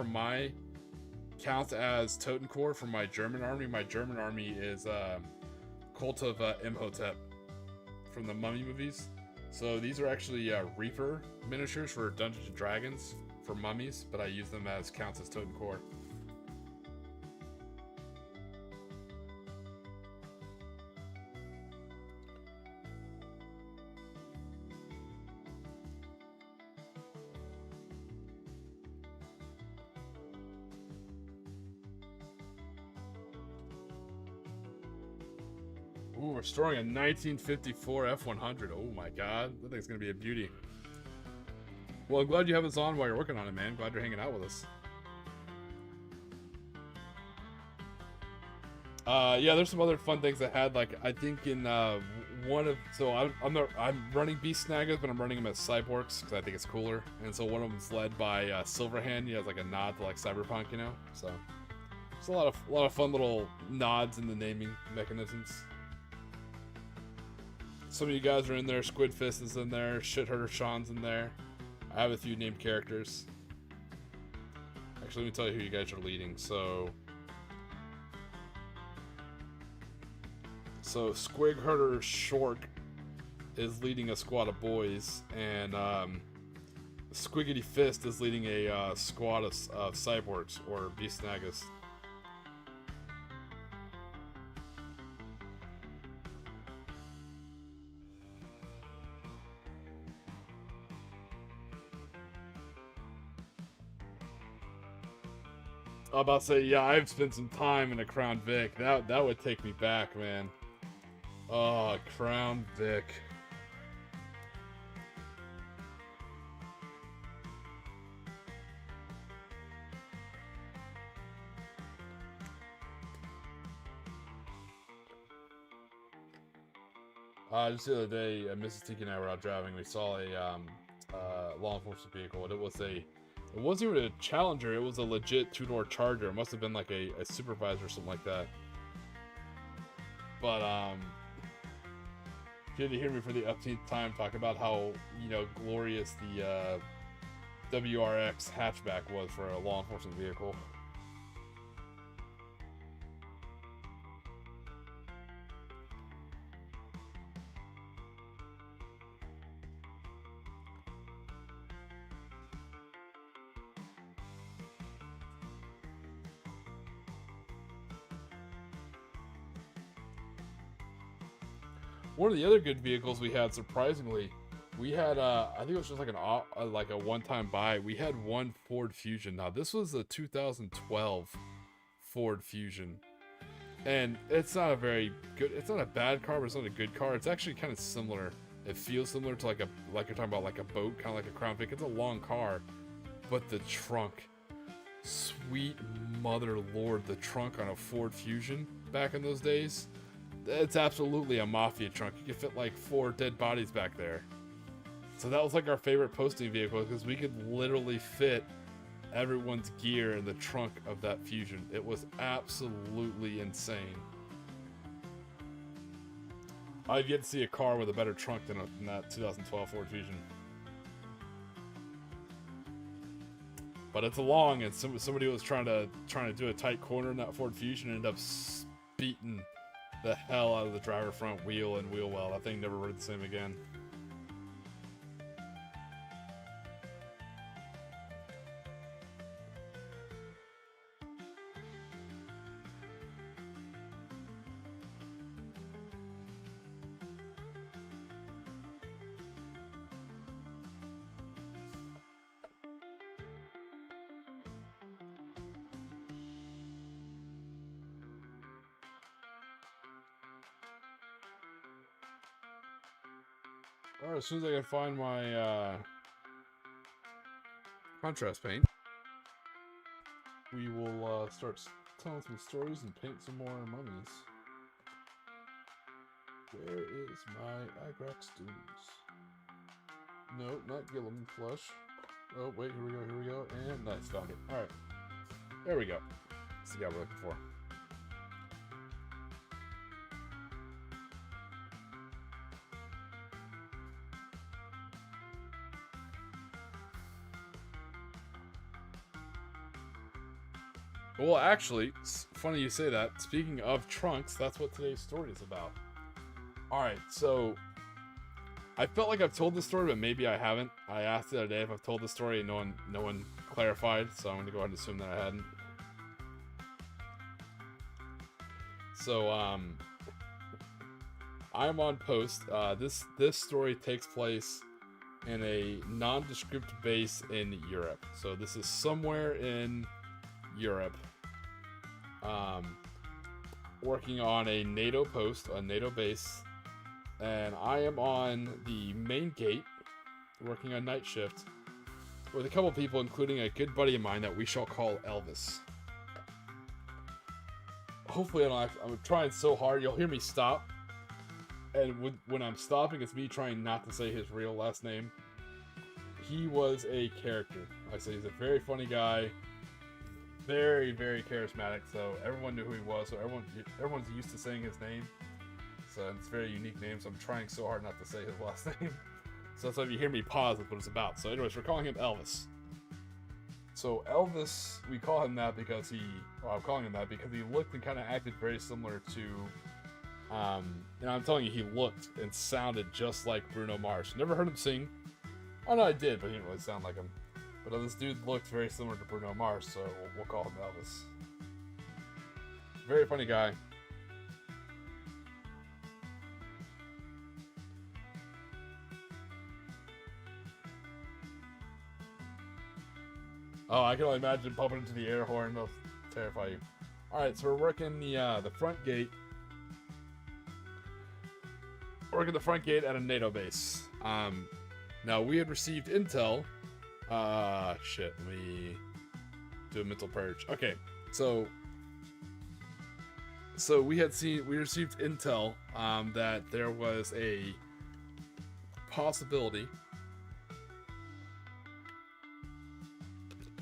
my counts as Totem Core for my German army. My German army is Cult of Imhotep from the Mummy movies. So these are actually Reaper miniatures for Dungeons and Dragons for mummies, but I use them as counts as Totem Core. Ooh, restoring a 1954 F100. Oh my god, that thing's gonna be a beauty. Well, I'm glad you have this on while you're working on it, man. Glad you're hanging out with us. Yeah, there's some other fun things I had. Like I think in one of I'm running Beast Snaggers, but I'm running them as cyborgs because I think it's cooler. And so one of them's led by Silverhand. He has like a nod to like Cyberpunk, you know. So there's a lot of fun little nods in the naming mechanisms. Some of you guys are in there. Squid Fist is in there. Shitherder Sean's in there. I have a few named characters. Actually, let me tell you who you guys are leading. So Squigherder Shork is leading a squad of boys, and Squiggity Fist is leading a squad of cyborgs or Beast Snaggers. I'm about to say, yeah, I've spent some time in a Crown Vic. That would take me back, man. Oh, Crown Vic. Just the other day, Mrs. Tiki and I were out driving. We saw a law enforcement vehicle, and it wasn't even a Challenger. It was a legit 2-door Charger. It must have been like a supervisor or something like that. But if you had to hear me for the upteenth time talk about how, you know, glorious the WRX hatchback was for a law enforcement vehicle. One of the other good vehicles we had, surprisingly, we had I think it was just like a one-time buy. We had one Ford Fusion. Now this was a 2012 Ford Fusion, And it's not a very good, it's not a bad car, but it's not a good car. It's actually kind of similar. It feels similar to like you're talking about like a boat, kind of like a Crown Vic. It's a long car, but the trunk, sweet mother lord, the trunk on a Ford Fusion back in those days, it's absolutely a mafia trunk. You could fit like 4 dead bodies back there. So that was like our favorite posting vehicle because we could literally fit everyone's gear in the trunk of that Fusion. It was absolutely insane. I've yet to see a car with a better trunk than that 2012 Ford Fusion. But it's a long, and somebody was trying to do a tight corner in that Ford Fusion and ended up beating the hell out of the driver front wheel and wheel well. That thing never rode the same again. Alright, as soon as I can find my contrast paint, we will start telling some stories and paint some more mummies. Where is my Agrax Dooms? No, not Gillum Flush. Oh, wait, here we go, and nice, found it. Alright, there we go. That's the guy we're looking for. Well, actually, it's funny you say that. Speaking of trunks, that's what today's story is about. Alright, so I felt like I've told this story, but maybe I haven't. I asked the other day if I've told the story and no one clarified, so I'm going to go ahead and assume that I hadn't. So, I'm on post. This story takes place in a nondescript base in Europe. So this is somewhere in Europe, working on a NATO post, a NATO base, and I am on the main gate, working on night shift, with a couple people, including a good buddy of mine that we shall call Elvis. Hopefully I'm trying so hard, you'll hear me stop, and when I'm stopping, it's me trying not to say his real last name. He was a character. Like I say, he's a very funny guy. Very, very charismatic, so everyone knew who he was, so everyone's used to saying his name. So it's a very unique name, so I'm trying so hard not to say his last name. So that's why if you hear me pause, that's what it's about. So anyways, we're calling him Elvis. So Elvis, we call him that because I'm calling him that because he looked and kind of acted very similar to, and I'm telling you, he looked and sounded just like Bruno Mars. Never heard him sing. Oh no, I did, but he didn't really sound like him. But this dude looked very similar to Bruno Mars, so we'll call him Elvis. Very funny guy. Oh, I can only imagine pumping into the air horn. They'll terrify you. Alright, so we're working the front gate. Working the front gate at a NATO base. Now, we had received intel. Shit, let me do a mental purge. Okay, so we received intel that there was a possibility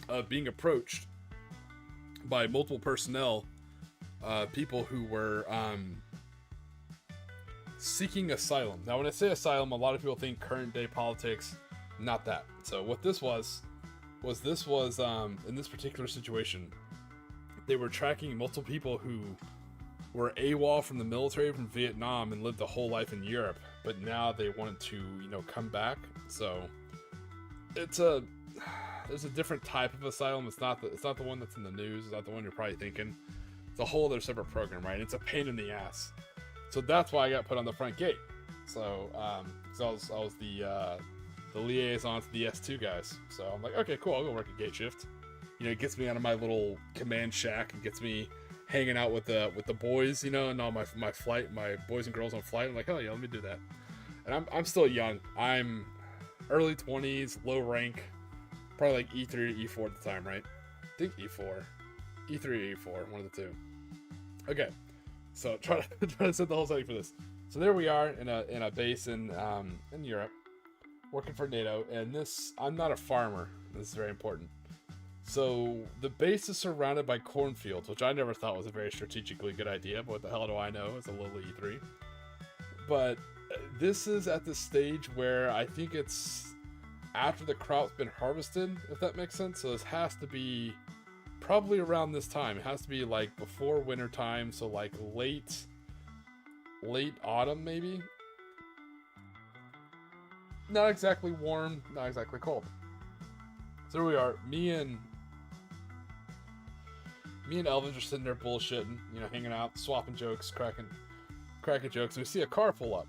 of being approached by multiple personnel, people who were seeking asylum. Now, when I say asylum, a lot of people think current day politics. Not that. So what this was in this particular situation, they were tracking multiple people who were AWOL from the military from Vietnam and lived a whole life in Europe, but now they wanted to, come back. So there's a different type of asylum. It's not the one that's in the news. It's not the one you're probably thinking. It's a whole other separate program, right? It's a pain in the ass. So that's why I got put on the front gate. So I was the liaison to the S2 guys. So I'm like, okay, cool, I'll go work a gate shift. It gets me out of my little command shack and gets me hanging out with the boys, you know, and all my boys and girls on flight. I'm like, oh yeah, let me do that. And I'm still young. I'm early 20s, low rank, probably like E3 or E4 at the time, right? I think E4, E3 or E4, one of the two. Okay, so try to set the whole setting for this. So there we are in a base in Europe, working for NATO, and I'm not a farmer. This is very important. So the base is surrounded by cornfields, which I never thought was a very strategically good idea, but what the hell do I know? It's a little E3. But this is at the stage where I think it's after the crop's been harvested, if that makes sense. So this has to be probably around this time. It has to be like before winter time, so like late autumn maybe. Not exactly warm, not exactly cold. So here we are, me and Elvis are sitting there bullshitting, you know, hanging out, swapping jokes, cracking jokes, and we see a car pull up.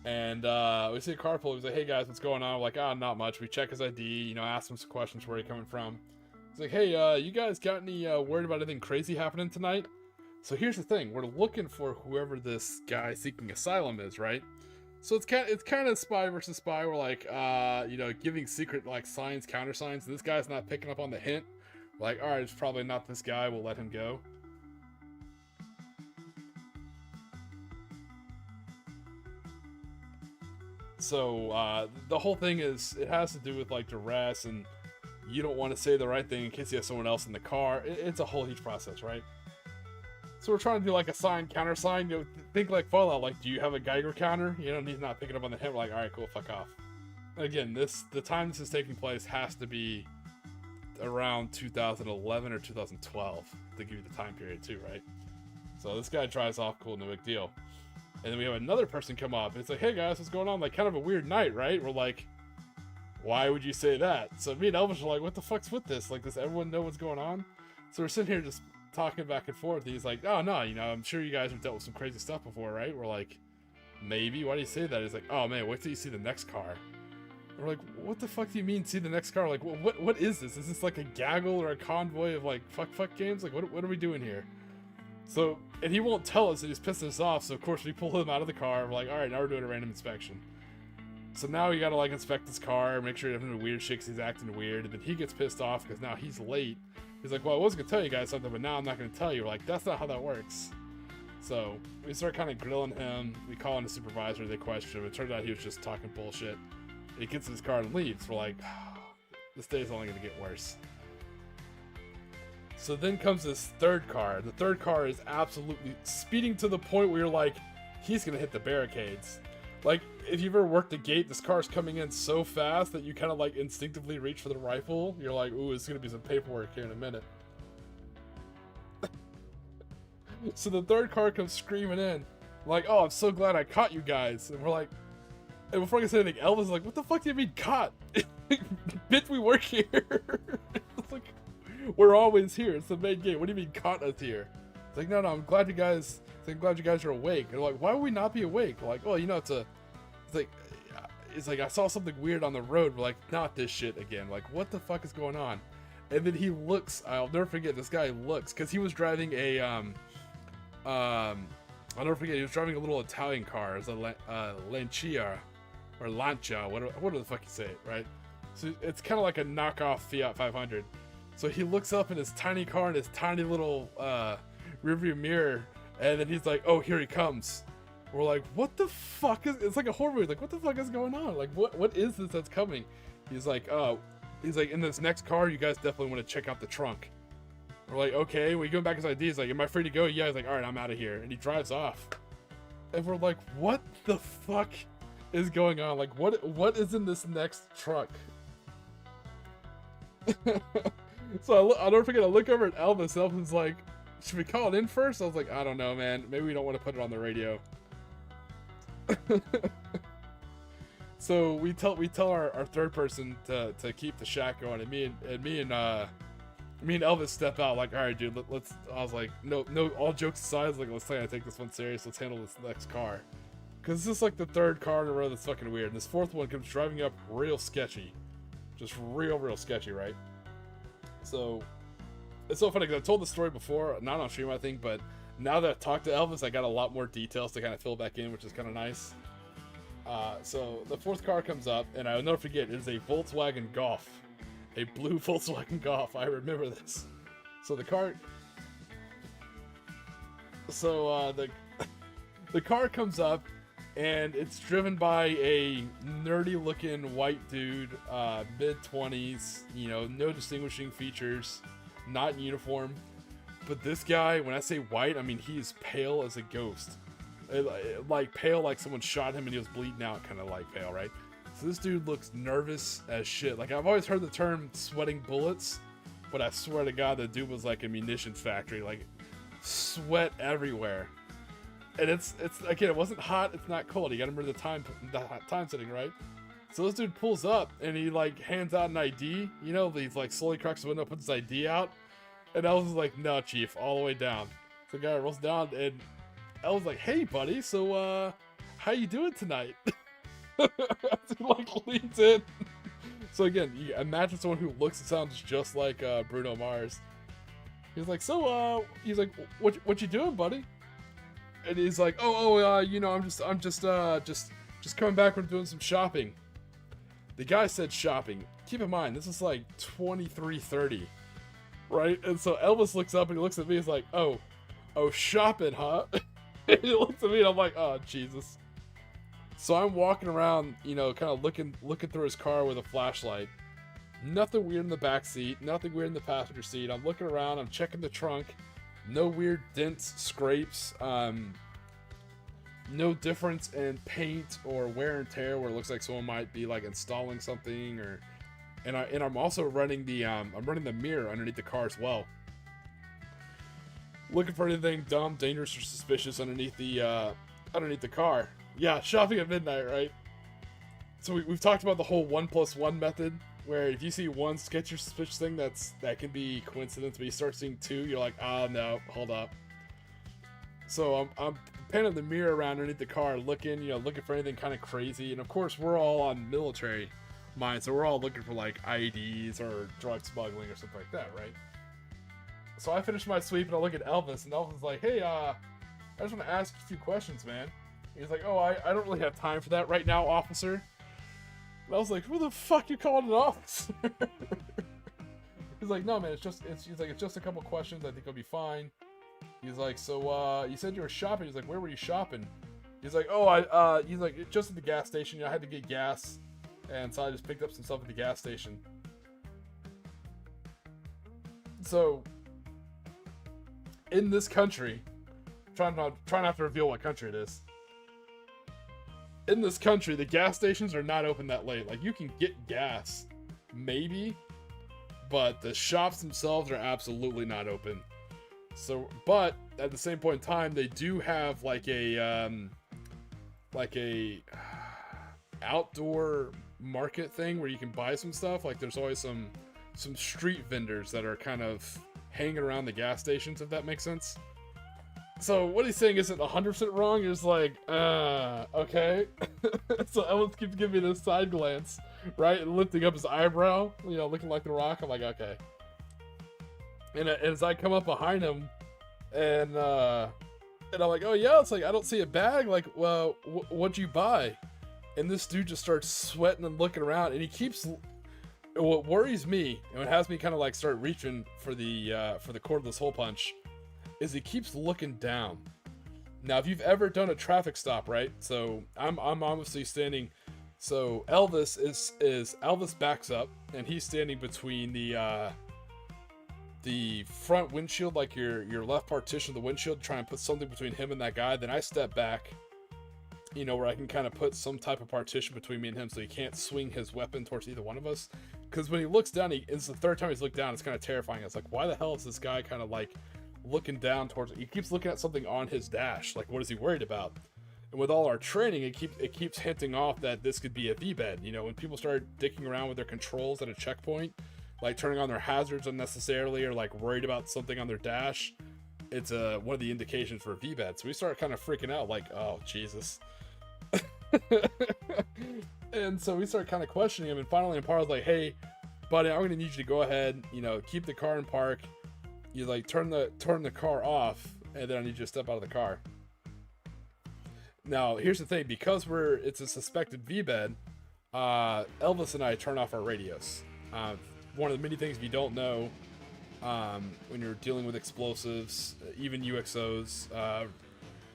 And we see a car pull up. He's like, hey guys, what's going on? We're like, not much. We check his ID, you know, ask him some questions, where he coming from. He's like, hey, you guys got any word about anything crazy happening tonight? So here's the thing, we're looking for whoever this guy seeking asylum is, right? So it's kind of spy versus spy. We're like, you know, giving secret like signs, countersigns. This guy's not picking up on the hint. We're like, all right, it's probably not this guy. We'll let him go. So the whole thing is, it has to do with like duress, and you don't want to say the right thing in case you have someone else in the car. It's a whole huge process, right? So we're trying to do like a sign, countersign. You know, think like Fallout. Like, do you have a Geiger counter? You know, and he's not picking up on the hint. We're like, all right, cool, fuck off. Again, the time this is taking place has to be around 2011 or 2012 to give you the time period too, right? So this guy drives off, cool, no big deal. And then we have another person come up, and it's like, hey guys, what's going on? Like, kind of a weird night, right? We're like, why would you say that? So me and Elvis are like, what the fuck's with this? Like, does everyone know what's going on? So we're sitting here just talking back and forth. He's like, oh no, you know, I'm sure you guys have dealt with some crazy stuff before, right? We're like, maybe. Why do you say that? He's like, oh man, wait till you see the next car. We're like, what the fuck do you mean see the next car? Like, what is this? Is this like a gaggle or a convoy of like fuck games? Like, what are we doing here? So, and he won't tell us, and he's pissing us off. So of course we pull him out of the car. We're like, all right, now we're doing a random inspection. So now we gotta like inspect his car, make sure he doesn't do weird shit 'cause he's acting weird, and then he gets pissed off because now he's late. He's like, well, I was gonna tell you guys something, but now I'm not gonna tell you. We're like, that's not how that works. So we start kind of grilling him. We call in the supervisor. They question him. It turns out he was just talking bullshit. He gets in his car and leaves. We're like, oh, this day's only gonna get worse. So then comes this third car. The third car is absolutely speeding to the point where you're like, he's gonna hit the barricades. Like, if you've ever worked a gate, this car's coming in so fast that you kind of like instinctively reach for the rifle. You're like, ooh, it's gonna be some paperwork here in a minute. So the third car comes screaming in. Like, oh, I'm so glad I caught you guys. And we're like, and before I can say anything, Elvis is like, what the fuck do you mean caught? Bitch, we work here. It's like, we're always here. It's the main gate. What do you mean caught us here? It's like, no, I'm glad you guys are awake. And they're like, why would we not be awake? We're like, well, you know, it's like I saw something weird on the road. We're like, not this shit again. Like, what the fuck is going on? And then he looks, I'll never forget, this guy looks, because he was driving a, I'll never forget, he was driving a little Italian car. It's a Lancia, or Lancia, what the fuck you say it, right? So it's kind of like a knockoff Fiat 500. So he looks up in his tiny car in his tiny little rearview mirror, and then he's like, oh, here he comes. We're like, what the fuck is, it's like a horror movie, like, what the fuck is going on? Like, what is this that's coming? He's like, in this next car, you guys definitely want to check out the trunk. We're like, okay. We go back his ID. He's like, am I free to go? Yeah. He's like, all right, I'm out of here. And he drives off. And we're like, what the fuck is going on? Like, what is in this next truck? So I'll never forget, I look over at Elvis. Elvis like, should we call it in first? I was like, I don't know, man. Maybe we don't want to put it on the radio. So we tell our third person to keep the shack going, and me and Elvis step out like, all right, dude, let's. I was like, no, all jokes aside, I was like, let's say I take this one serious. Let's handle this next car, because this is like the third car in a row that's fucking weird. And this fourth one comes driving up real sketchy, just real sketchy, right? So it's so funny because I told the story before, not on stream I think, but now that I talked to Elvis, I got a lot more details to kind of fill back in, which is kind of nice. So the fourth car comes up, and I'll never forget, it is a Volkswagen Golf. A blue Volkswagen Golf. I remember this. So the car... So, the car comes up, and it's driven by a nerdy-looking white dude, mid-20s, you know, no distinguishing features, not in uniform. But this guy, when I say white, I mean he is pale as a ghost. Like pale like someone shot him and he was bleeding out, kind of like pale, right? So this dude looks nervous as shit. Like, I've always heard the term sweating bullets, but I swear to God, the dude was like a munitions factory. Like, sweat everywhere. And it's again, it wasn't hot, it's not cold. You gotta remember the time setting, right? So this dude pulls up and he like hands out an ID. You know, he's like slowly cracks the window, puts his ID out. And Elvis is like, no, chief, all the way down. So the guy rolls down and Elvis like, hey, buddy, so how you doing tonight? He like leans in. So again, you imagine someone who looks and sounds just like Bruno Mars. He's like, so he's like, what you doing, buddy? And he's like, you know, I'm just coming back from doing some shopping. The guy said shopping. Keep in mind, this is like 23:30, right? And so Elvis looks up and he looks at me. He's like, oh, shopping, huh? And he looks at me and I'm like, oh, Jesus. So I'm walking around, you know, kind of looking through his car with a flashlight. Nothing weird in the back seat. Nothing weird in the passenger seat. I'm looking around. I'm checking the trunk. No weird dents, scrapes. No difference in paint or wear and tear where it looks like someone might be like installing something, or. And I'm also running the mirror underneath the car as well. Looking for anything dumb, dangerous, or suspicious underneath the car. Yeah, shopping at midnight, right? So we've talked about the whole 1+1 method, where if you see one sketchy or suspicious thing, that can be coincidence, but you start seeing two, you're like, oh no, hold up. So I'm panning the mirror around underneath the car, looking for anything kind of crazy, and of course we're all on military mind, so we're all looking for like IEDs or drug smuggling or something like that, right? So I finish my sweep and I look at Elvis, and Elvis is like, hey, I just want to ask you a few questions, man. He's like, oh, I don't really have time for that right now, officer. And I was like, who the fuck you calling an officer? He's like, no, man, he's like, it's just a couple questions. I think I'll be fine. He's like, so, you said you were shopping. He's like, where were you shopping? He's like, oh, he's like, just at the gas station. You know, I had to get gas. And so I just picked up some stuff at the gas station. So, in this country, trying not to reveal what country it is. In this country, the gas stations are not open that late. Like, you can get gas, maybe, but the shops themselves are absolutely not open. So, but at the same point in time, they do have like a outdoor market thing where you can buy some stuff. Like, there's always some street vendors that are kind of hanging around the gas stations, if that makes sense. So what he's saying isn't 100% wrong. He's like, okay. So Ellis keeps giving me this side glance, right, and lifting up his eyebrow, you know, looking like The Rock. I'm like, okay. And as I come up behind him, and I'm like, oh yeah, it's like, I don't see a bag. Like, well, what'd you buy? And this dude just starts sweating and looking around, and he keeps. What worries me, and it has me kind of like start reaching for the cordless hole punch, is he keeps looking down. Now, if you've ever done a traffic stop, right? So I'm obviously standing. So Elvis backs up, and he's standing between the front windshield, like your left partition of the windshield, to try and put something between him and that guy. Then I step back, you know, where I can kind of put some type of partition between me and him, so he can't swing his weapon towards either one of us. Because when he looks down, it's the third time he's looked down. It's kind of terrifying. It's like, why the hell is this guy kind of like looking down towards? He keeps looking at something on his dash. Like, what is he worried about? And with all our training, it keeps hinting off that this could be a V-bed. You know, when people start dicking around with their controls at a checkpoint, like turning on their hazards unnecessarily, or like worried about something on their dash, it's one of the indications for a V-bed. So we start kind of freaking out, like, oh Jesus. And so we start kind of questioning him, and finally Amparo's like, hey buddy, I'm gonna need you to go ahead, you know, keep the car in park, you like turn the car off, and then I need you to step out of the car. Now, here's the thing, because it's a suspected V-bed, Elvis and I turn off our radios. One of the many things if you don't know, when you're dealing with explosives, even UXOs,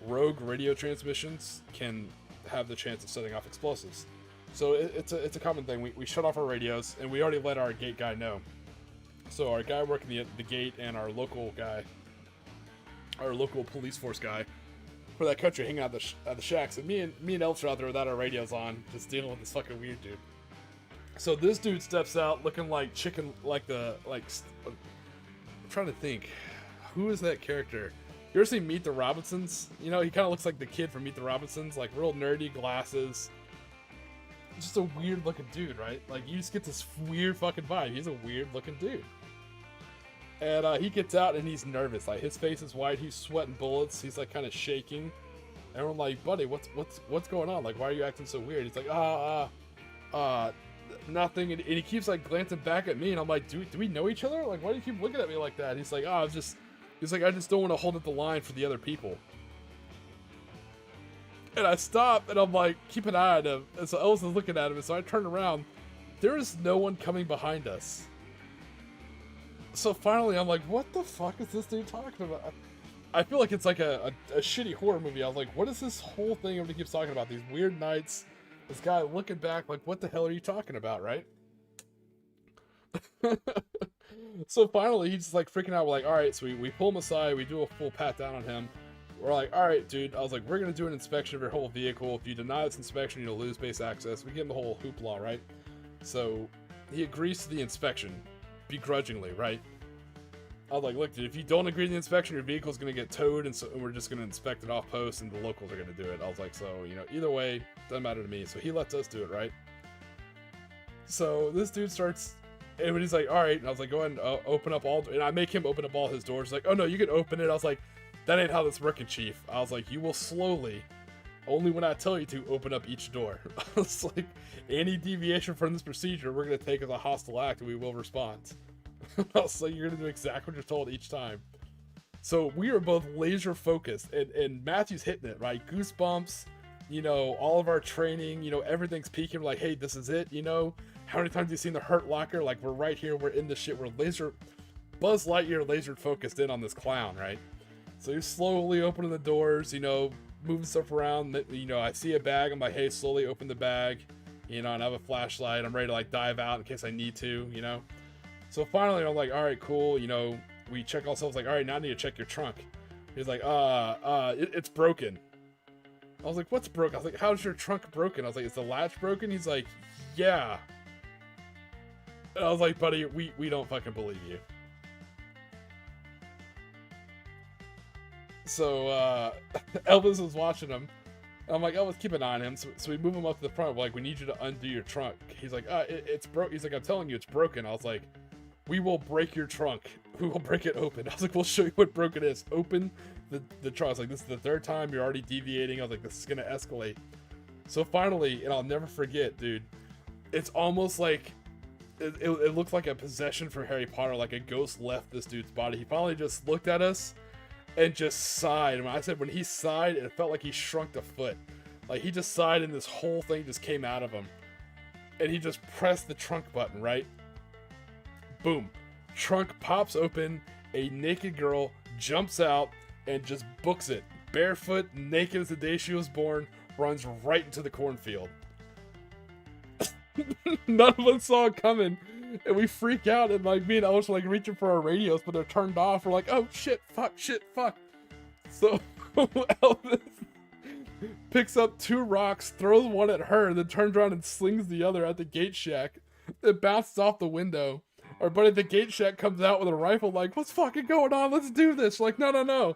rogue radio transmissions can have the chance of setting off explosives. So it's a common thing. We shut off our radios, and we already let our gate guy know. So our guy working the gate and our local police force guy for that country hanging out at the shacks, and me and Elvis are out there without our radios on, just dealing with this fucking weird dude. So this dude steps out looking like chicken, I'm trying to think, who is that character? You ever seen Meet the Robinsons? You know, he kind of looks like the kid from Meet the Robinsons, like real nerdy glasses. Just a weird looking dude, right? Like, you just get this weird fucking vibe. He's a weird looking dude. And he gets out and he's nervous. Like, his face is white. He's sweating bullets. He's like kind of shaking. And we're like, buddy, what's going on? Like, why are you acting so weird? He's like, nothing. And he keeps like glancing back at me. And I'm like, do we know each other? Like, why do you keep looking at me like that? He's like, I just don't want to hold up the line for the other people. And I stop and I'm like, keep an eye on him. And so Elvis is looking at him. And so I turn around. There is no one coming behind us. So finally, I'm like, what the fuck is this dude talking about? I feel like it's like a shitty horror movie. I was like, what is this whole thing everybody keeps talking about? These weird nights. This guy looking back like, what the hell are you talking about, right? So finally, he's just like freaking out. We're like, all right. So we pull him aside. We do a full pat down on him. We're like, all right, dude. I was like, we're going to do an inspection of your whole vehicle. If you deny this inspection, you'll lose base access. We give him the whole hoopla, right? So he agrees to the inspection. Begrudgingly, right? I was like, look, dude, if you don't agree to the inspection, your vehicle's going to get towed, and we're just going to inspect it off post, and the locals are going to do it. I was like, so, you know, either way, doesn't matter to me. So he lets us do it, right? So this dude starts, and he's like, all right. And I was like, go ahead and open up all, and I make him open up all his doors. He's like, oh, no, you can open it. I was like, that ain't how this working, Chief. I was like, you will slowly, only when I tell you to, open up each door. I was like, any deviation from this procedure, we're going to take as a hostile act, and we will respond. I was like, you're going to do exactly what you're told each time. So we are both laser focused, and Matthew's hitting it, right? Goosebumps, you know, all of our training, you know, everything's peaking. We're like, hey, this is it, you know? How many times have you seen the Hurt Locker? Like, we're right here, we're in this shit, we're Buzz Lightyear laser focused in on this clown, right? So he's slowly opening the doors, you know, moving stuff around. You know, I see a bag, I'm like, hey, slowly open the bag, you know, and I have a flashlight. I'm ready to like dive out in case I need to, you know? So finally, I'm like, all right, cool. You know, we check ourselves like, all right, now I need to check your trunk. He's like, it's broken. I was like, what's broken? I was like, how's your trunk broken? I was like, is the latch broken? He's like, yeah. And I was like, buddy, we don't fucking believe you. So, Elvis was watching him. I'm like, Elvis, keep an eye on him. So we move him up to the front. We're like, we need you to undo your trunk. He's like, it's broke. He's like, I'm telling you, it's broken. I was like, we will break your trunk. We will break it open. I was like, we'll show you what broken is. Open the trunk. I was like, this is the third time. You're already deviating. I was like, this is going to escalate. So finally, and I'll never forget, dude, it's almost like, it looked like a possession from Harry Potter. Like a ghost left this dude's body. He finally just looked at us and just sighed. And when I said when he sighed, it felt like he shrunk a foot. Like he just sighed and this whole thing just came out of him. And he just pressed the trunk button, right? Boom. Trunk pops open. A naked girl jumps out and just books it. Barefoot, naked as the day she was born, runs right into the cornfield. None of us saw it coming. And we freak out, and like me and Elvis are like reaching for our radios, but they're turned off. We're like, oh shit, fuck. So Elvis picks up 2 rocks, throws one at her, and then turns around and slings the other at the gate shack. It bounces off the window. Our buddy at the gate shack comes out with a rifle, like, what's fucking going on? Let's do this. Like, no.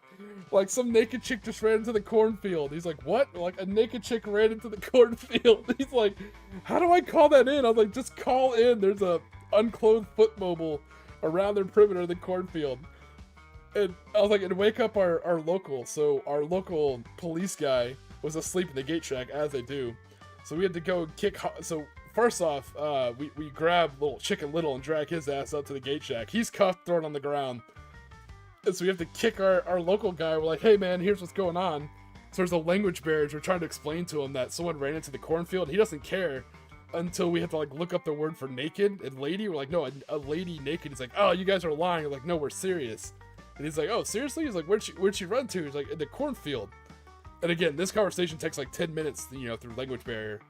Like, some naked chick just ran into the cornfield. He's like, what? Like, a naked chick ran into the cornfield. He's like, how do I call that in? I was like, just call in. There's a unclothed foot mobile around the perimeter of the cornfield. And I was like, and wake up our local. So our local police guy was asleep in the gate shack, as they do. So we had to go so first off, we grab little Chicken Little and drag his ass up to the gate shack. He's cuffed, thrown on the ground. And so we have to kick our local guy. We're like, hey man, here's what's going on. So there's a language barrier. We're trying to explain to him that someone ran into the cornfield. He doesn't care until we have to like look up the word for naked and lady. We're like, no, a lady naked. He's like, oh, you guys are lying. We're like, no, we're serious. And he's like, oh, seriously? He's like, where'd she run to? He's like, in the cornfield. And again, this conversation takes like 10 minutes, you know, through language barrier.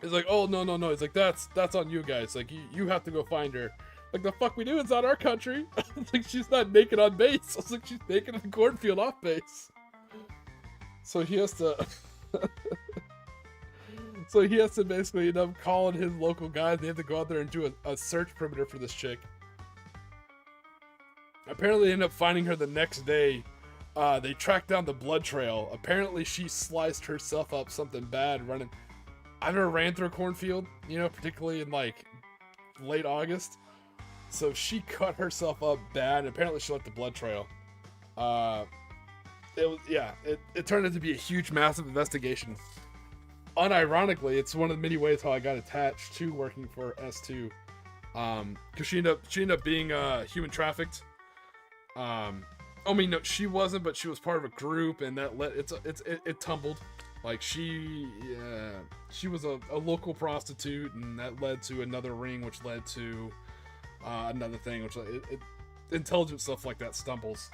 He's like, oh, no. He's like, that's on you guys. Like, you have to go find her. Like, the fuck we do? It's not our country. Like, she's not naked on base. I was like, she's naked in the cornfield off base. So he has to... So he has to basically end up calling his local guys. They have to go out there and do a search perimeter for this chick. Apparently they end up finding her the next day. They track down the blood trail. Apparently she sliced herself up something bad running. I never ran through a cornfield, you know, particularly in like late August. So she cut herself up bad. Apparently she left the blood trail. It turned out to be a huge, massive investigation. Unironically, it's one of the many ways how I got attached to working for S2. Because she ended up being human trafficked. I mean, no, she wasn't, but she was part of a group, and that it tumbled. Like she was a local prostitute, and that led to another ring, which led to another thing, which intelligent stuff like that stumbles.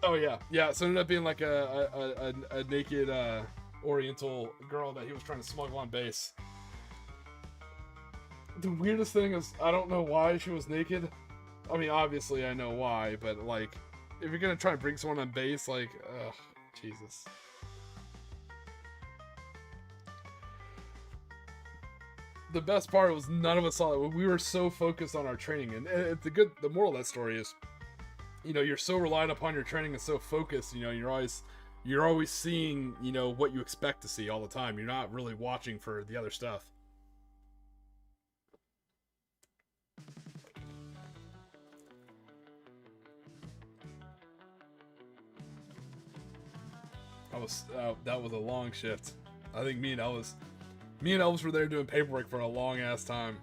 Oh yeah. So it ended up being like a naked Oriental girl that he was trying to smuggle on base. The weirdest thing is, I don't know why she was naked. I mean, obviously I know why, but like, if you're gonna try to bring someone on base, like, ugh, Jesus. The best part was none of us saw it. We were so focused on our training, and the moral of that story is, you know, you're so reliant upon your training and so focused. You know, you're always seeing, you know, what you expect to see all the time. You're not really watching for the other stuff. That was a long shift. I think me and Elvis were there doing paperwork for a long ass time.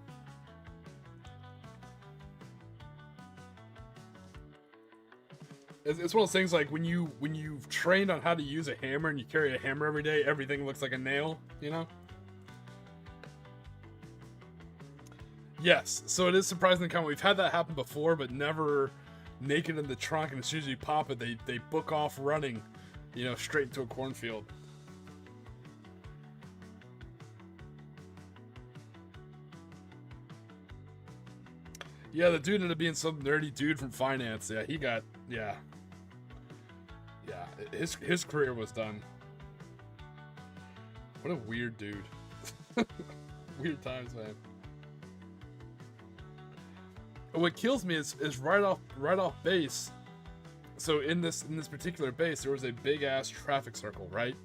It's one of those things like when you've trained on how to use a hammer and you carry a hammer every day, everything looks like a nail, you know? Yes, so it is surprisingly common. We've had that happen before, but never naked in the trunk, and as soon as you pop it, they book off running, you know, straight into a cornfield. Yeah, the dude ended up being some nerdy dude from finance. Yeah, his career was done. What a weird dude. Weird times, man. What kills me is right off base. So in this particular base, there was a big ass traffic circle, right?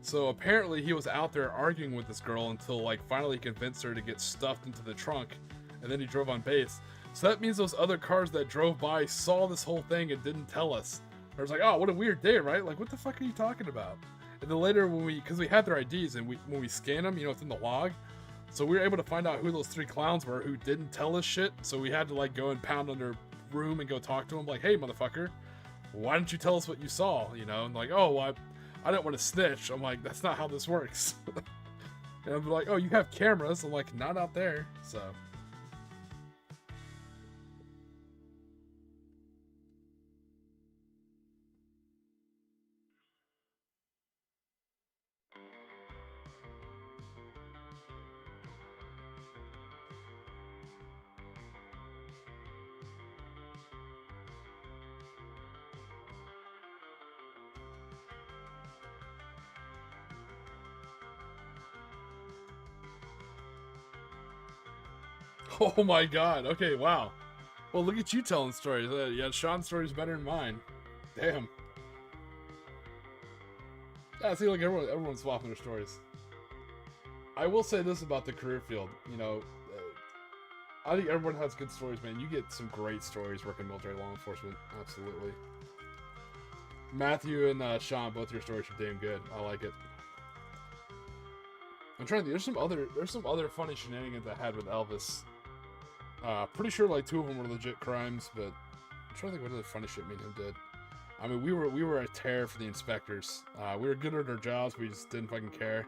So apparently he was out there arguing with this girl until like finally convinced her to get stuffed into the trunk, and then he drove on base. So that means those other cars that drove by saw this whole thing and didn't tell us. I was like, oh, what a weird day, right? Like, what the fuck are you talking about? And then later because we had their IDs, and when we scanned them, you know, it's in the log. So we were able to find out who those 3 clowns were who didn't tell us shit. So we had to like go and pound on their room and go talk to them like, hey, motherfucker, why didn't you tell us what you saw? You know, and like, oh, well, I didn't want to snitch. I'm like, that's not how this works. And I'm like, oh, you have cameras. I'm like, not out there. So... Oh my god, okay, wow. Well, look at you telling stories. Yeah, Sean's story's better than mine. Damn. Yeah, see, like everyone's swapping their stories. I will say this about the career field, you know, I think everyone has good stories, man. You get some great stories working military law enforcement, absolutely. Matthew and Sean, both your stories are damn good. I like it. I'm trying to think, there's some other funny shenanigans I had with Elvis. Pretty sure like 2 of them were legit crimes, but I'm trying to think what other funny shit me and him did. I mean, we were a terror for the inspectors. We were good at our jobs, we just didn't fucking care.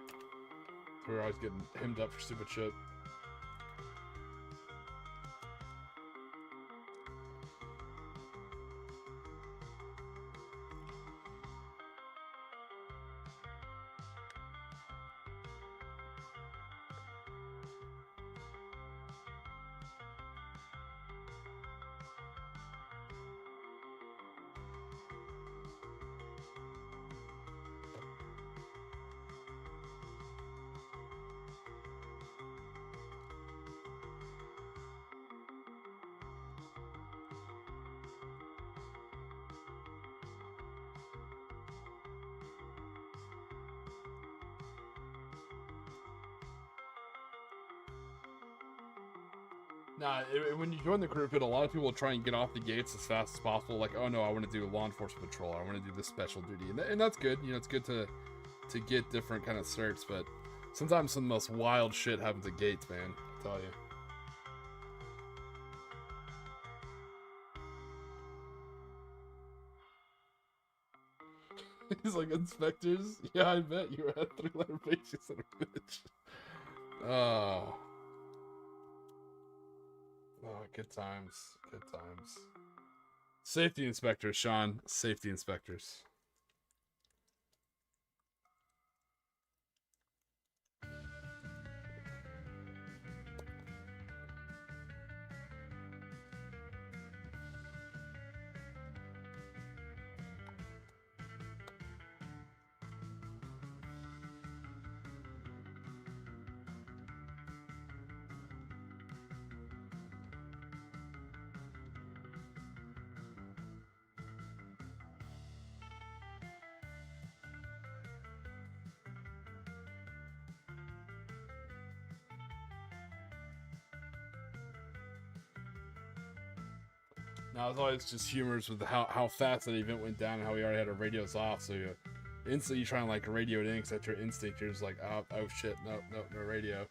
We were always getting hemmed up for stupid shit. Nah, when you join the group, a lot of people try and get off the gates as fast as possible. Like, oh no, I want to do law enforcement patrol. I want to do this special duty, and that's good. You know, it's good to get different kind of certs, but sometimes some of the most wild shit happens at gates, man. I tell you. He's like, inspectors? Yeah, I bet you had 3-letter pages in a bitch. Oh. Oh, good times. Good times. Safety inspectors, Sean. Safety inspectors. Now, it's always just humorous with how fast that event went down and how we already had our radios off. So you instantly you try and like radio it in because that's your instinct. You're just like, oh shit, no radio.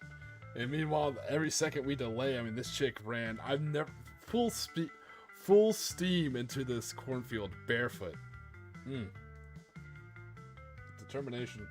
And meanwhile, every second we delay, I mean, this chick ran. I've never full steam into this cornfield barefoot. Determination.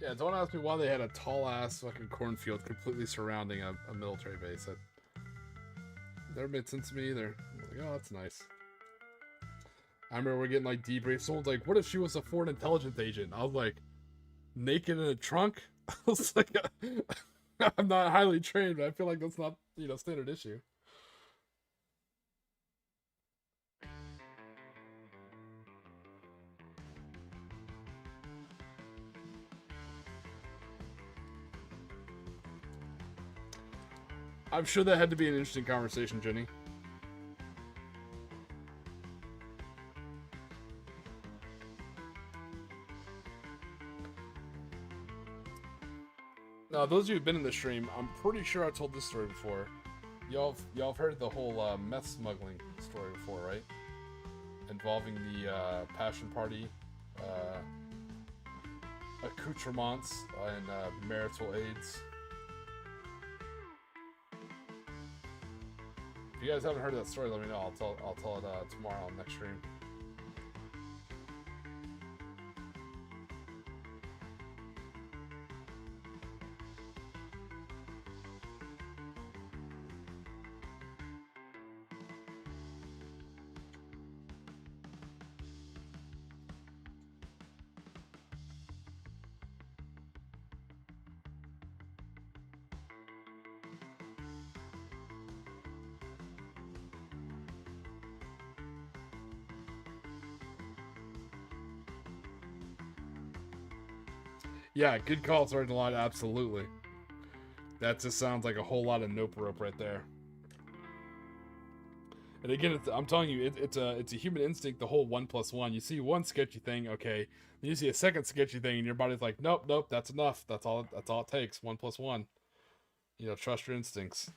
Yeah, don't ask me why they had a tall-ass fucking cornfield completely surrounding a military base. That never made sense to me either. I was like, oh, that's nice. I remember we're getting, like, debriefed. Someone's like, what if she was a foreign intelligence agent? I was like, naked in a trunk? I was like, I'm not highly trained, but I feel like that's not, standard issue. I'm sure that had to be an interesting conversation, Jenny. Now, those of you who've been in the stream, I'm pretty sure I told this story before. Y'all have heard the whole meth smuggling story before, right? Involving the Passion Party, accoutrements, and marital aids. If you guys haven't heard that story, let me know. I'll tell it tomorrow on next stream. Yeah, good call, Sergeant Lott, absolutely. That just sounds like a whole lot of nope rope right there. And again, I'm telling you, it's a human instinct. The whole 1+1. You see one sketchy thing, okay. Then you see a second sketchy thing, and your body's like, nope, that's enough. That's all it takes. 1+1. Trust your instincts.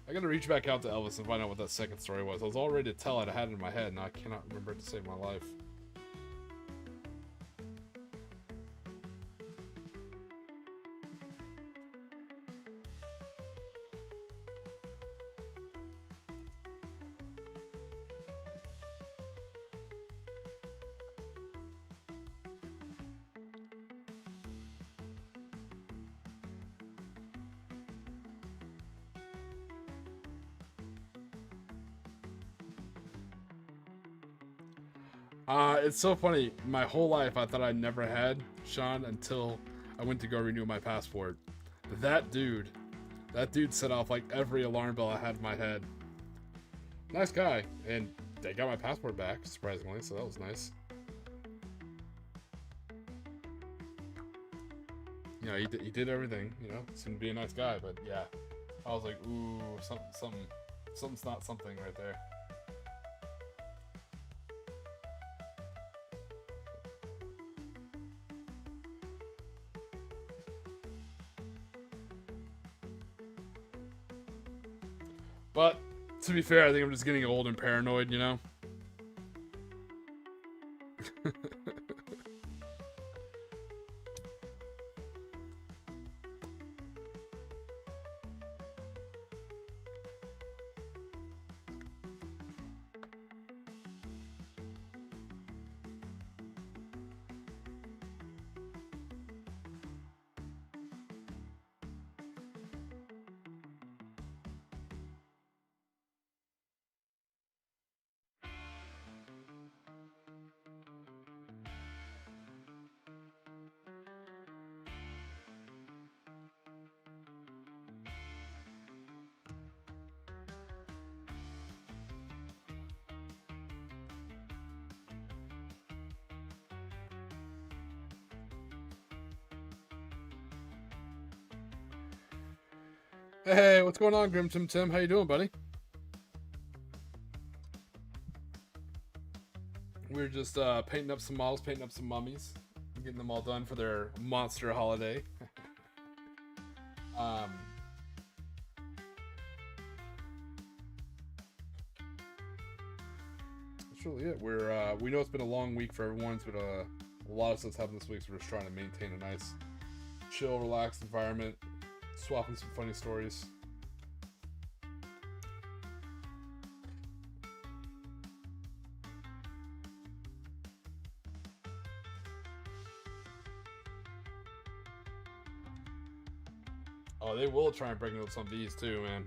I gotta reach back out to Elvis and find out what that second story was. I was all ready to tell it. I had it in my head, and I cannot remember it to save my life. It's so funny. My whole life, I thought I never had Sean until I went to go renew my passport. That dude set off like every alarm bell I had in my head. Nice guy, and they got my passport back, surprisingly, so that was nice. He did everything. Seemed to be a nice guy, but yeah, I was like, ooh, something's not something right there. But, to be fair, I think I'm just getting old and paranoid, Hey, what's going on, Grim Tim? How you doing, buddy? We're just painting up some models, painting up some mummies, getting them all done for their monster holiday. That's really it. We know it's been a long week for everyone. It's been a lot of stuff's happened this week, so we're just trying to maintain a nice, chill, relaxed environment. Swapping some funny stories. Oh, they will try and break into some of these too, man.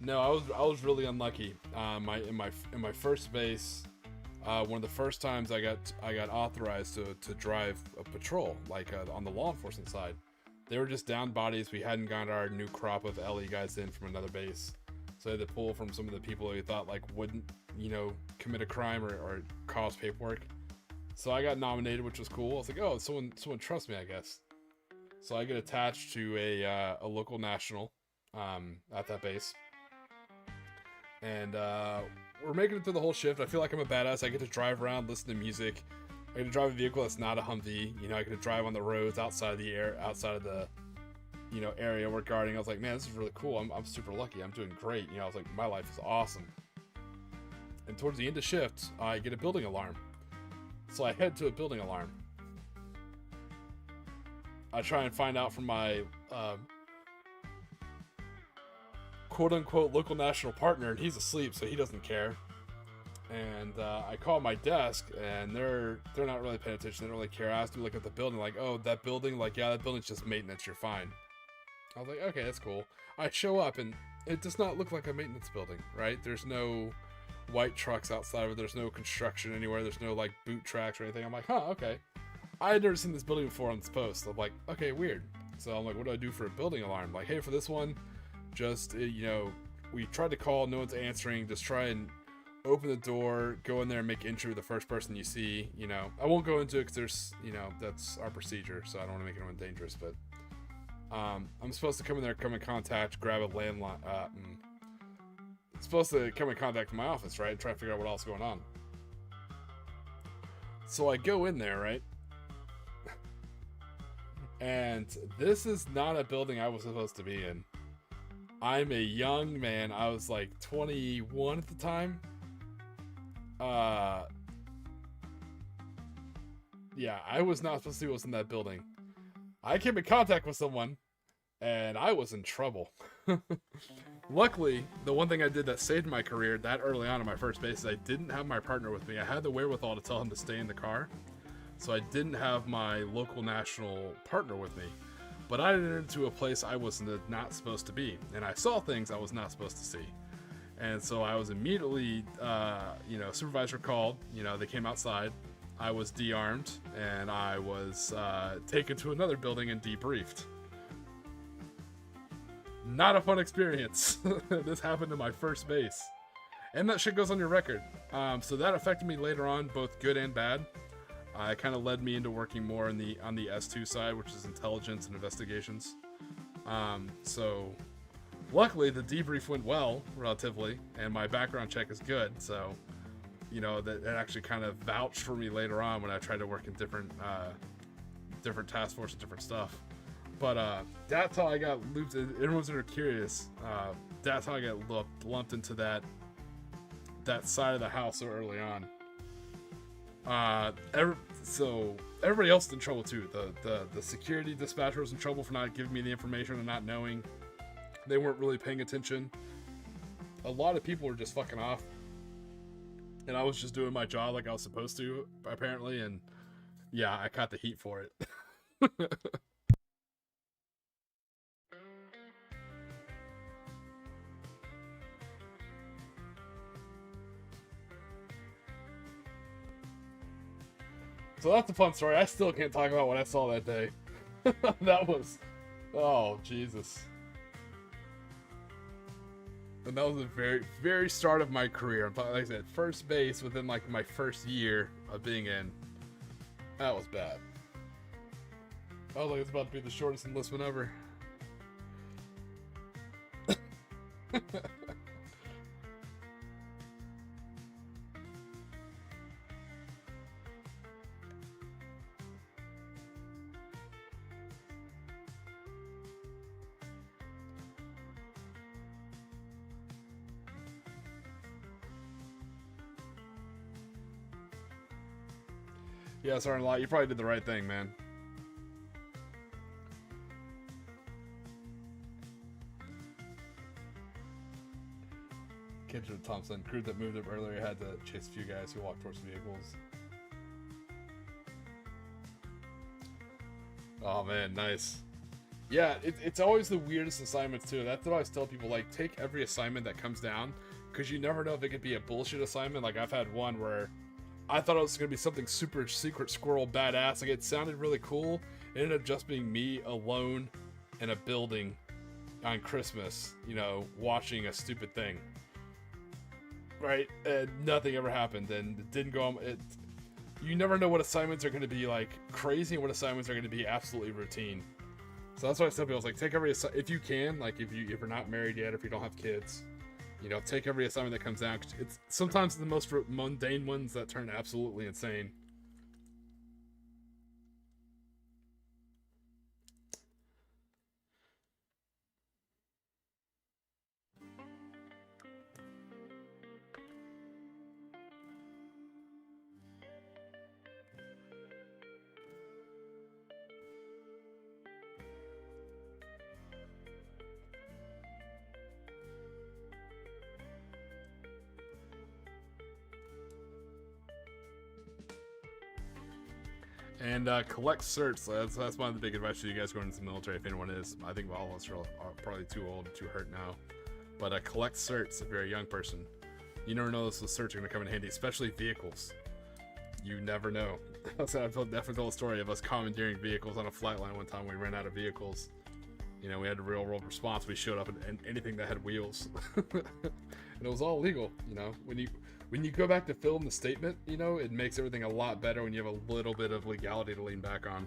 No, I was really unlucky. In my first base. One of the first times I got authorized to drive a patrol, like on the law enforcement side. They were just down bodies. We hadn't got our new crop of LE guys in from another base, so I had to pull from some of the people that we thought like wouldn't, commit a crime or cause paperwork. So I got nominated, which was cool. I was like, oh, someone trusts me, I guess. So I get attached to a local national at that base, and we're making it through the whole shift. I feel like I'm a badass. I get to drive around, listen to music. I get to drive a vehicle that's not a Humvee. I get to drive on the roads outside of the area we're guarding. I was like, man, this is really cool. I'm super lucky. I'm doing great. I was like, my life is awesome. And towards the end of shift, I get a building alarm. So I head to a building alarm. I try and find out from my quote-unquote local national partner, and he's asleep, so he doesn't care. And I call my desk, and they're not really paying attention. They don't really care. I asked them to look at the building, like, oh, that building? Like, yeah, that building's just maintenance. You're fine. I was like, okay, that's cool. I show up, and it does not look like a maintenance building, right? There's no white trucks outside of it. There's no construction anywhere. There's no, boot tracks or anything. I'm like, huh, okay. I had never seen this building before on this post. I'm like, okay, weird. So I'm like, what do I do for a building alarm? Like, hey, for this one, just, we tried to call, no one's answering. Just try and open the door, go in there and make entry with the first person you see. I won't go into it because there's, that's our procedure, so I don't want to make anyone dangerous. But I'm supposed to come in there, come in contact, grab a landline. Supposed to come in contact with my office, right? Try to figure out what else is going on. So I go in there, right? And this is not a building I was supposed to be in. I'm a young man. I was like 21 at the time. Yeah, I was not supposed to be in that building. I came in contact with someone, and I was in trouble. Luckily, the one thing I did that saved my career that early on in my first base is I didn't have my partner with me. I had the wherewithal to tell him to stay in the car, so I didn't have my local national partner with me. But I entered into a place I was not supposed to be, and I saw things I was not supposed to see. And so I was immediately, supervisor called, they came outside. I was de-armed, and I was taken to another building and debriefed. Not a fun experience. This happened in my first base. And that shit goes on your record. So that affected me later on, both good and bad. It kind of led me into working more on the S2 side, which is intelligence and investigations. So luckily the debrief went well, relatively, and my background check is good. So, that actually kind of vouched for me later on when I tried to work in different task forces, different stuff. But that's how I got looped in. Everyone's curious. That's how I got lumped into that side of the house so early on. So everybody else is in trouble too. The security dispatcher was in trouble for not giving me the information and not knowing. They weren't really paying attention. A lot of people were just fucking off. And I was just doing my job like I was supposed to, apparently, and yeah, I caught the heat for it. So that's a fun story. I still can't talk about what I saw that day. That was... Oh, Jesus. And that was the very, very start of my career. Like I said, first base within like my first year of being in. That was bad. I was like, it's about to be the shortest enlistment ever. Yeah, Sergeant Lott, you probably did the right thing, man. Kendra Thompson, crew that moved up earlier had to chase a few guys who walked towards vehicles. Oh man, nice. Yeah, it's always the weirdest assignments too. That's what I always tell people, like, take every assignment that comes down, because you never know if it could be a bullshit assignment. Like, I've had one where I thought it was going to be something super secret squirrel badass. Like, it sounded really cool. It ended up just being me alone in a building on Christmas, watching a stupid thing. Right? And nothing ever happened, and it didn't go on. You never know what assignments are going to be, like, crazy and what assignments are going to be absolutely routine. So that's why I tell people, like, take every if you can, like, if you're not married yet, or if you don't have kids, take every assignment that comes down. It's sometimes the most mundane ones that turn absolutely insane. And collect certs. That's one of the big advice for you guys going into the military, if anyone is. I think all of us are probably too old, too hurt now. But collect certs if you're a young person. You never know those certs are going to come in handy, especially vehicles. you never know. So I definitely told a story of us commandeering vehicles on a flight line one time. We ran out of vehicles. You know, we had a real world response. We showed up in anything that had wheels, and it was all legal. You know, when you go back to film the statement, you know, it makes everything a lot better when you have a little bit of legality to lean back on.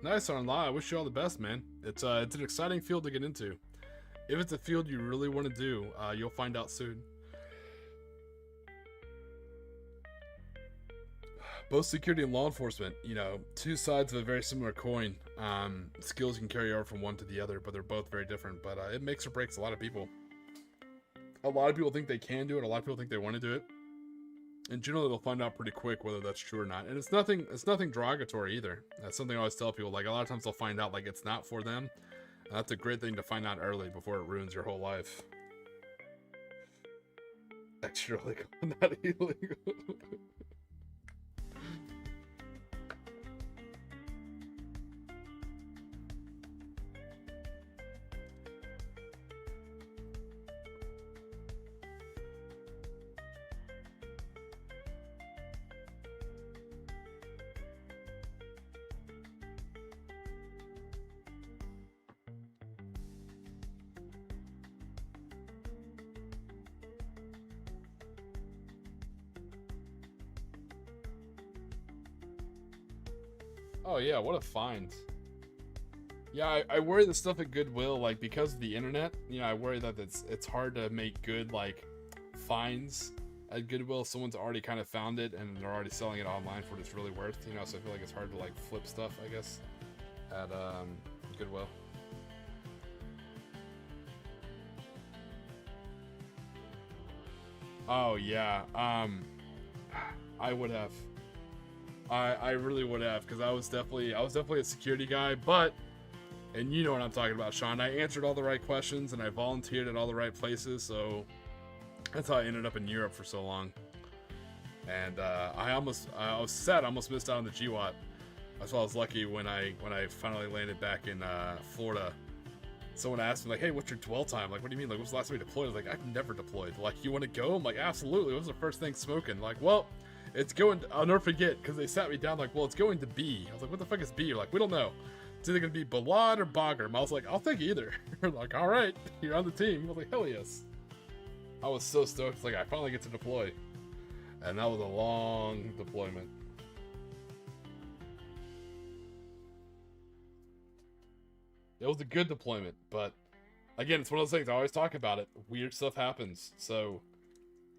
Nice, Arnla. I wish you all the best, man. It's an exciting field to get into. If it's a field you really want to do, you'll find out soon. Both security and law enforcement, you know, two sides of a very similar coin. Skills can carry over from one to the other, but they're both very different. But it makes or breaks a lot of people. A lot of people think they can do it. A lot of people think they want to do it. And generally, they'll find out pretty quick whether that's true or not. And it's nothing derogatory either. That's something I always tell people. Like, a lot of times they'll find out, like, it's not for them. And that's a great thing to find out early before it ruins your whole life. Extra legal, not illegal. Oh yeah, what a find. Yeah, I worry the stuff at Goodwill, like, because of the internet, you know, I worry that it's hard to make good, like, finds at Goodwill. Someone's already kind of found it, and they're already selling it online for what it's really worth, you know, so I feel like it's hard to, like, flip stuff, I guess, at Goodwill. Oh, yeah, I would have. I really would have, because I was definitely a security guy, but, and you know what I'm talking about, Sean, I answered all the right questions, and I volunteered at all the right places, so that's how I ended up in Europe for so long. And I was sad, I almost missed out on the GWAT. That's why I was lucky when I finally landed back in Florida. Someone asked me, like, hey, what's your dwell time? Like, what do you mean? Like, what's the last time you deployed? I was like, I've never deployed. Like, you want to go? I'm like, absolutely. What was the first thing smoking? Like, well, it's going to, I'll never forget, because they sat me down, like, well, it's going to B. I was like, what the fuck is B? You're like, we don't know. It's either going to be Balad or Bagram. I was like, I'll take either. Like, all right, you're on the team. I was like, hell yes. I was so stoked. It's like, I finally get to deploy. And that was a long deployment. It was a good deployment, but again, it's one of those things, I always talk about it. Weird stuff happens. So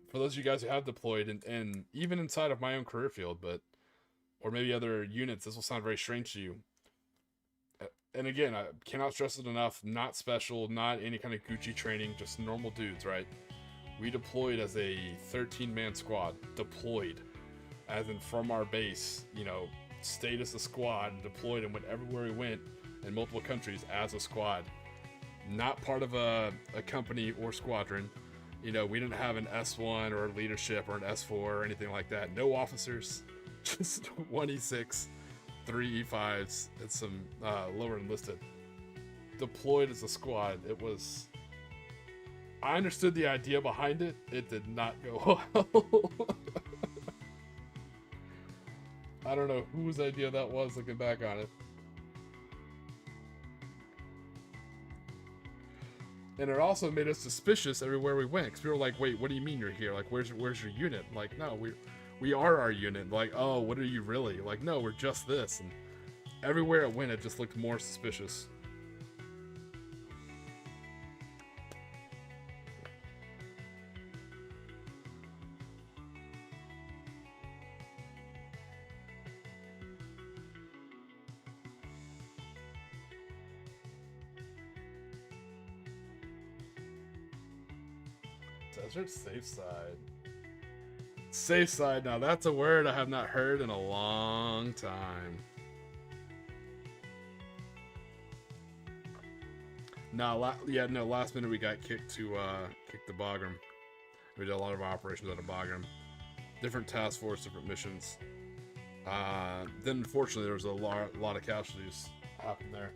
for those of you guys who have deployed, and even inside of my own career field, but, or maybe other units, this will sound very strange to you. And again, I cannot stress it enough, not special, not any kind of Gucci training, just normal dudes, right? We deployed as a 13-man squad. Deployed. As in from our base, you know, stayed as a squad, and deployed and went everywhere we went in multiple countries as a squad. Not part of a company or squadron. You know, we didn't have an S1 or a leadership or an S4 or anything like that. No officers, just 1 E6, 3 E5s, and some lower enlisted. Deployed as a squad. It was... I understood the idea behind it. It did not go well. I don't know whose idea that was looking back on it. And it also made us suspicious everywhere we went, because we were like, wait, what do you mean you're here? Like, where's your unit? Like, no, we are our unit. Like, oh, what are you really? Like, no, we're just this. And everywhere it went, it just looked more suspicious. Desert safe side. Safe side. Now that's a word I have not heard in a long time. Last minute we got kicked to Bagram. We did a lot of operations out of Bagram. Different task force, different missions. Then unfortunately there was a lot of casualties happened there.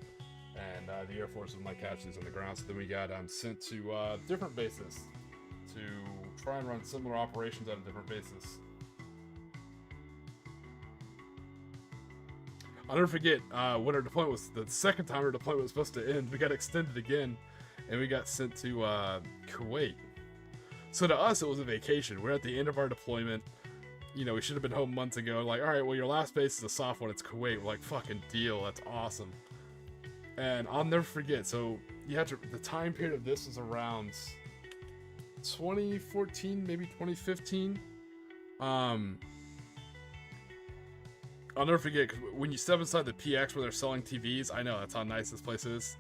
And the Air Force was my casualties on the ground. So then we got sent to different bases to try and run similar operations out of different bases. I'll never forget when our deployment was, the second time our deployment was supposed to end, we got extended again, and we got sent to Kuwait. So to us, it was a vacation. We're at the end of our deployment. You know, we should have been home months ago. Like, all right, well, your last base is a soft one. It's Kuwait. We're like, fucking deal. That's awesome. And I'll never forget. So you have to, the time period of this is around 2014, maybe 2015. I'll never forget, because when you step inside the PX where they're selling TVs, I know that's how nice this place is.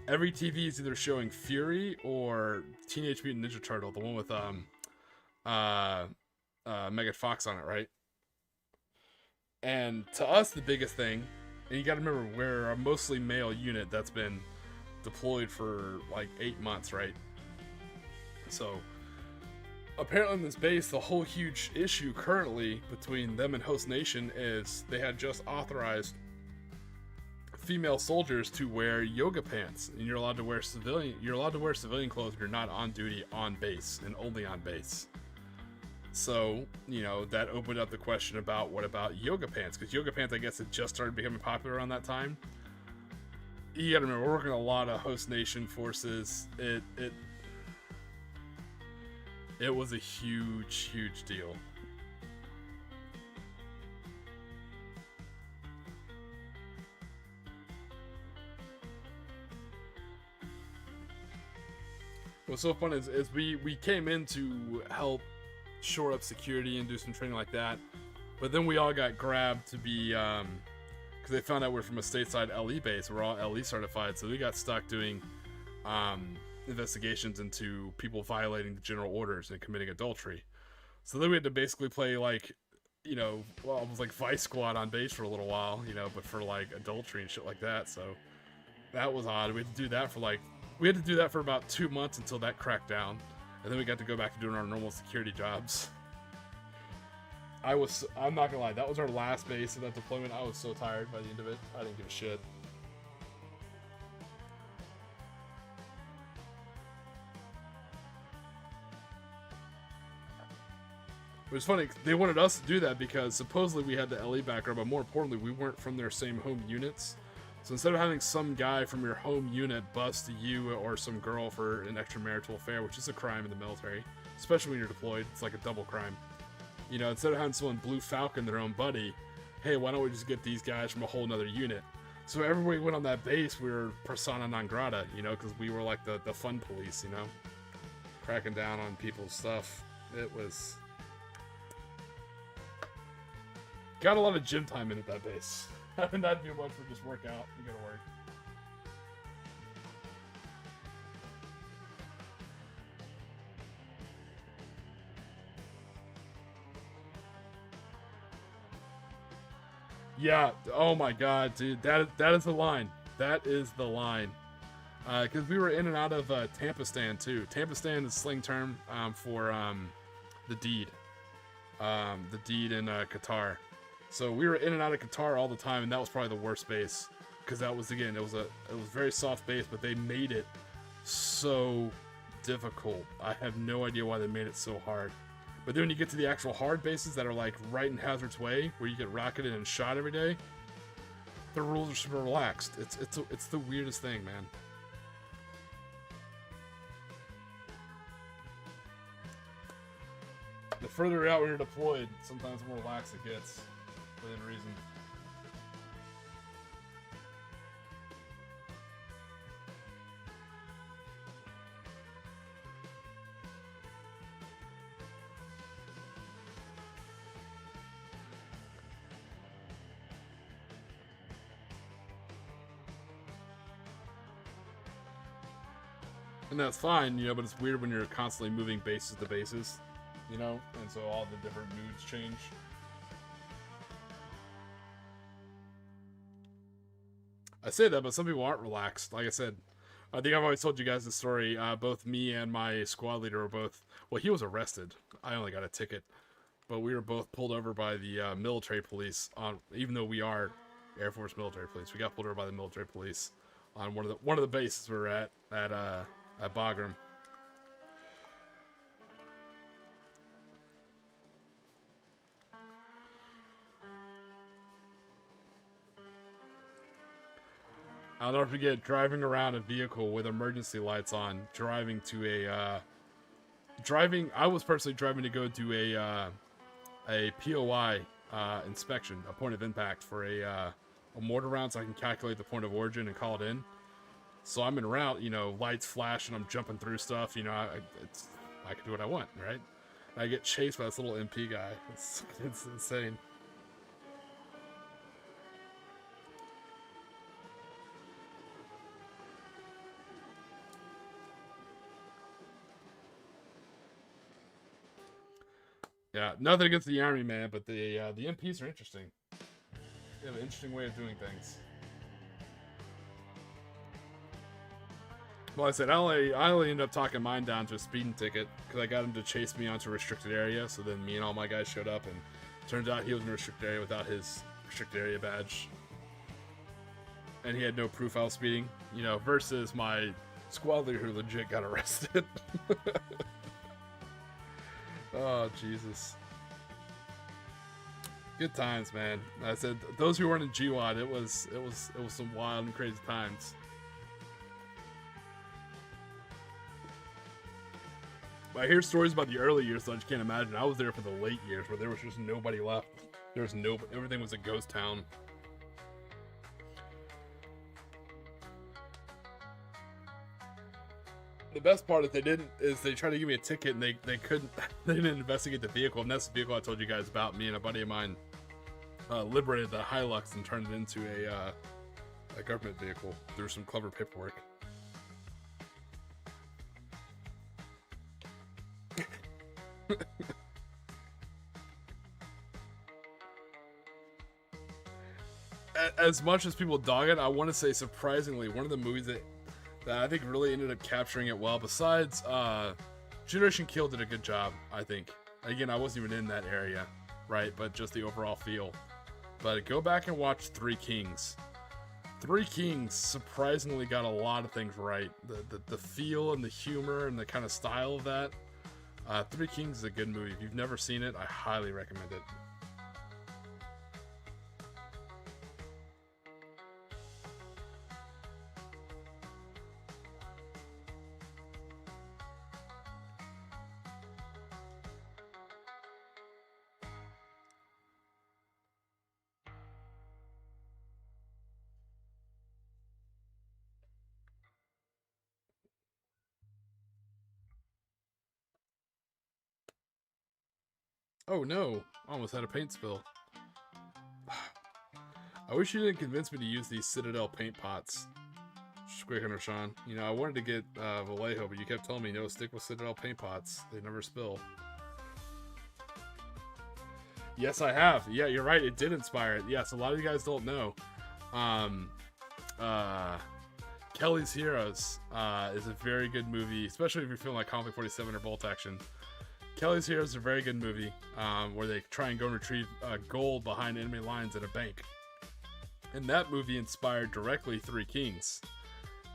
Every TV is either showing Fury or Teenage Mutant Ninja Turtle, the one with Megan Fox on it, right? And to us, the biggest thing, and you got to remember, we're a mostly male unit that's been deployed for like 8 months, right? So apparently in this base, the whole huge issue currently between them and host nation is they had just authorized female soldiers to wear yoga pants, and you're allowed to wear civilian clothes if you're not on duty on base, and only on base. So, you know, that opened up the question about what about yoga pants, because yoga pants, I guess, had just started becoming popular around that time. You gotta remember, we're working a lot of host nation forces. It was a huge deal. What's so fun is we came in to help shore up security and do some training like that, but then we all got grabbed to be because they found out we're from a stateside LE base. We're all LE certified, so we got stuck doing investigations into people violating the general orders and committing adultery. So then we had to basically play like, you know, well, almost like Vice Squad on base for a little while, you know, but for like adultery and shit like that. So that was odd. We had to do that for about 2 months until that cracked down, and then we got to go back to doing our normal security jobs. I'm not gonna lie, that was our last base in that deployment. I was so tired by the end of it. I didn't give a shit. It was funny, they wanted us to do that because supposedly we had the LE background, but more importantly, we weren't from their same home units. So instead of having some guy from your home unit bust you or some girl for an extramarital affair, which is a crime in the military, especially when you're deployed, it's like a double crime. You know, instead of having someone Blue Falcon their own buddy, hey, why don't we just get these guys from a whole nother unit? So everybody went on that base, we were persona non grata, you know, because we were like the fun police, you know? Cracking down on people's stuff. It was... Got a lot of gym time in at that base. Haven't had to do much for just work out. You gotta work. Yeah. Oh my god, dude. That is the line. That is the line. Because we were in and out of Tampistan too. Tampistan is slang term for the deed. The deed in Qatar. So we were in and out of Qatar all the time, and that was probably the worst base, because that was, again, it was very soft base, but they made it so difficult. I have no idea why they made it so hard. But then when you get to the actual hard bases that are like right in Hazard's Way, where you get rocketed and shot every day, the rules are super relaxed. It's the weirdest thing, man. The further out you're deployed, sometimes the more relaxed it gets. Within reason. And that's fine, you know, but it's weird when you're constantly moving bases to bases, you know, and so all the different moods change. I say that, but some people aren't relaxed. Like I said, I think I've always told you guys the story. Both me and my squad leader were both, well, he was arrested. I only got a ticket, but we were both pulled over by the military police. On even though we are Air Force military police, we got pulled over by the military police on one of the bases we were at Bagram. I'll never forget driving around a vehicle with emergency lights on, driving to I was personally driving to go do a POI inspection, a point of impact for a mortar round, so I can calculate the point of origin and call it in. So I'm en route, you know, lights flash and I'm jumping through stuff, you know, I can do what I want, right? And I get chased by this little MP guy. It's insane. Yeah, nothing against the army, man, but the MPs are interesting. They have an interesting way of doing things. Well, I said I only ended up talking mine down to a speeding ticket because I got him to chase me onto a restricted area. So then me and all my guys showed up, and turns out he was in a restricted area without his restricted area badge, and he had no proof I was speeding. You know, versus my squad leader who legit got arrested. Oh, Jesus. Good times, man. I said, those who weren't in GWAD, it was some wild and crazy times. I hear stories about the early years, so I just can't imagine. I was there for the late years where there was just nobody left. There was everything was a ghost town. The best part is they tried to give me a ticket and they didn't investigate the vehicle, and that's the vehicle I told you guys about. Me and a buddy of mine liberated the Hilux and turned it into a government vehicle through some clever paperwork. As much as people dog it, I want to say surprisingly, one of the movies that I think really ended up capturing it well, besides Generation Kill did a good job, I think. Again, I wasn't even in that area, right? But just the overall feel. But go back and watch Three Kings. Three Kings surprisingly got a lot of things right. The feel and the humor and the kind of style of that. Three Kings is a good movie. If you've never seen it, I highly recommend it. Oh no, almost had a paint spill. I wish you didn't convince me to use these Citadel paint pots. Quick Hunter Sean. You know, I wanted to get Vallejo, but you kept telling me no, stick with Citadel paint pots. They never spill. Yes, I have. Yeah, you're right. It did inspire it. Yes, a lot of you guys don't know. Kelly's Heroes is a very good movie, especially if you're feeling like Konflikt 47 or Bolt Action. Kelly's Heroes is a very good movie where they try and go and retrieve gold behind enemy lines at a bank. And that movie inspired directly Three Kings.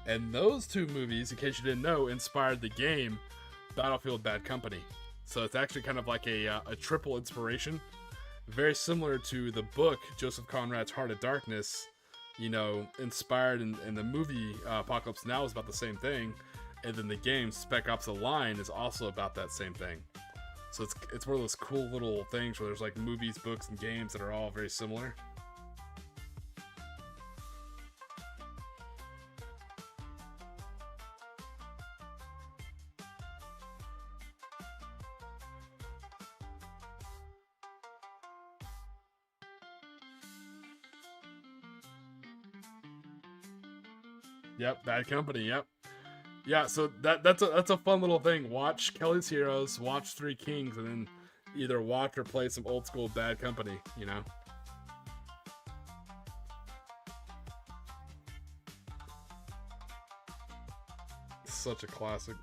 And those two movies, in case you didn't know, inspired the game Battlefield Bad Company. So it's actually kind of like a triple inspiration. Very similar to the book, Joseph Conrad's Heart of Darkness, you know, inspired in the movie Apocalypse Now is about the same thing. And then the game Spec Ops: The Line is also about that same thing. So it's one of those cool little things where there's like movies, books, and games that are all very similar. Yep, Bad Company, yep. Yeah, so that's a fun little thing. Watch Kelly's Heroes, watch Three Kings, and then either watch or play some old school Bad Company, you know? Such a classic.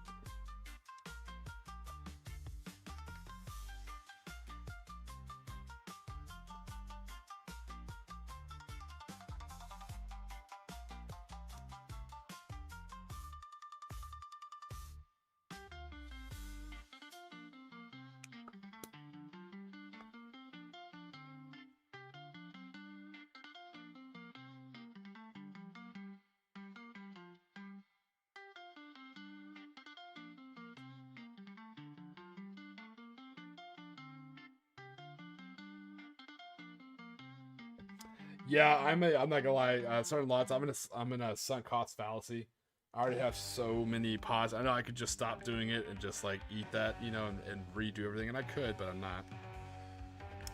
Yeah, I'm not gonna lie. Certain lots, I'm in a sunk cost fallacy. I already have so many pods. I know I could just stop doing it and just like eat that, you know, and redo everything, and I could, but I'm not.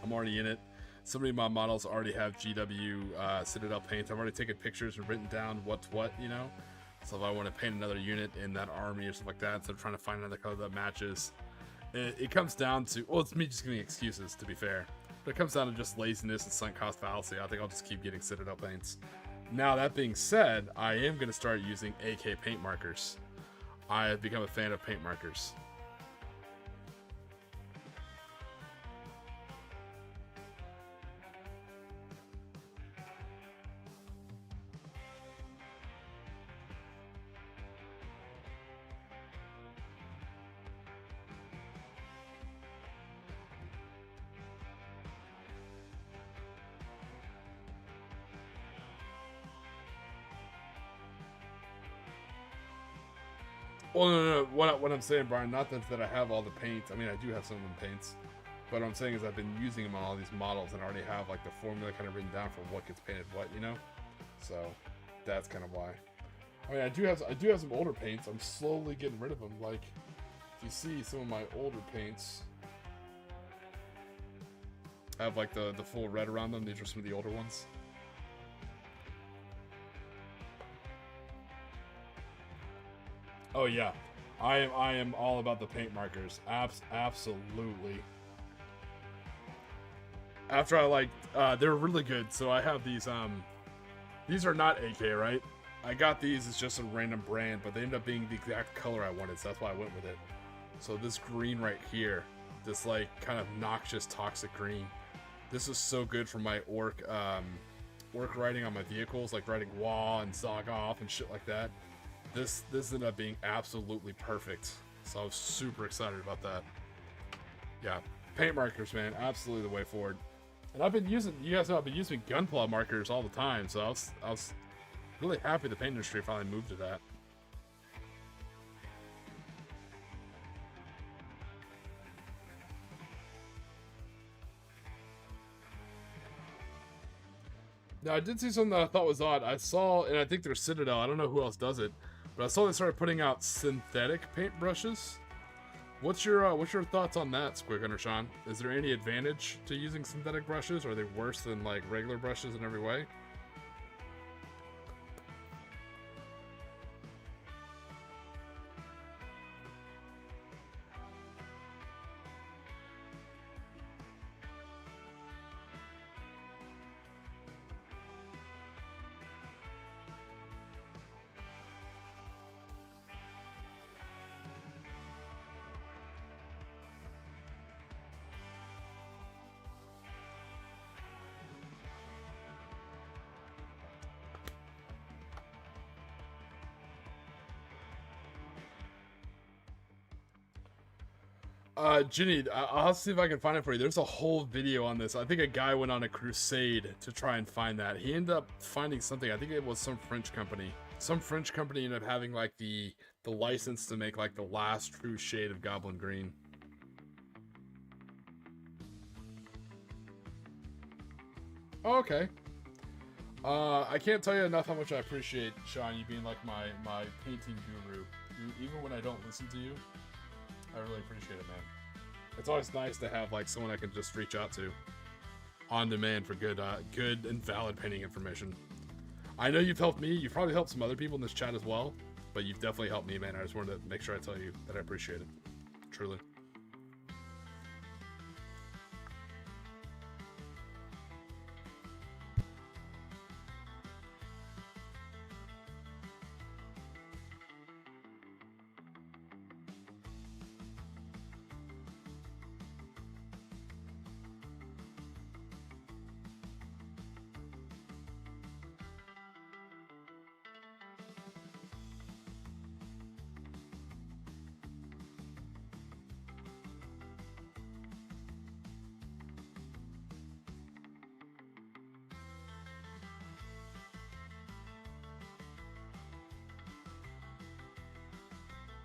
I'm already in it. So many of my models already have GW Citadel paint. I've already taken pictures and written down what's what, you know. So if I want to paint another unit in that army or something like that, instead of trying to find another color that matches, it comes down to, well, it's me just giving excuses, to be fair. But it comes down to just laziness and sunk cost fallacy. I think I'll just keep getting Citadel paints. Now, that being said, I am going to start using AK paint markers. I have become a fan of paint markers. Well, no. What I'm saying, Brian, not that I have all the paints. I mean, I do have some of them paints. But what I'm saying is I've been using them on all these models and already have like the formula kind of written down for what gets painted what, you know? So that's kind of why. I mean, I do have some older paints. I'm slowly getting rid of them. Like, if you see some of my older paints, I have like the full red around them. These are some of the older ones. Oh yeah, I am all about the paint markers. Absolutely. After I like, they're really good. So I have these are not AK, right? I got these as just a random brand, but they ended up being the exact color I wanted, so that's why I went with it. So this green right here, this like kind of noxious toxic green, this is so good for my orc riding on my vehicles, like riding Wah and Zog off and shit like that. This ended up being absolutely perfect. So I was super excited about that. Yeah, paint markers, man, absolutely the way forward. And I've been using, you guys know, I've been using gunpla markers all the time. So I was really happy the paint industry finally moved to that. Now I did see something that I thought was odd. I saw, and I think they're Citadel. I don't know who else does it. But I saw they started putting out synthetic paint brushes. What's your thoughts on that, Squick Hunter Sean? Is there any advantage to using synthetic brushes? Or are they worse than like regular brushes in every way? Ginny, I'll see if I can find it for you. There's a whole video on this. I think a guy went on a crusade to try and find that. He ended up finding something. I think it was some French company. Some French company ended up having like the license to make like the last true shade of Goblin Green. Oh, okay. I can't tell you enough how much I appreciate, Sean, you being like my painting guru. Even when I don't listen to you, I really appreciate it, man. It's always nice to have like someone I can just reach out to on demand for good and valid painting information. I know you've helped me. You've probably helped some other people in this chat as well. but you've definitely helped me, man. I just wanted to make sure I tell you that I appreciate it. Truly.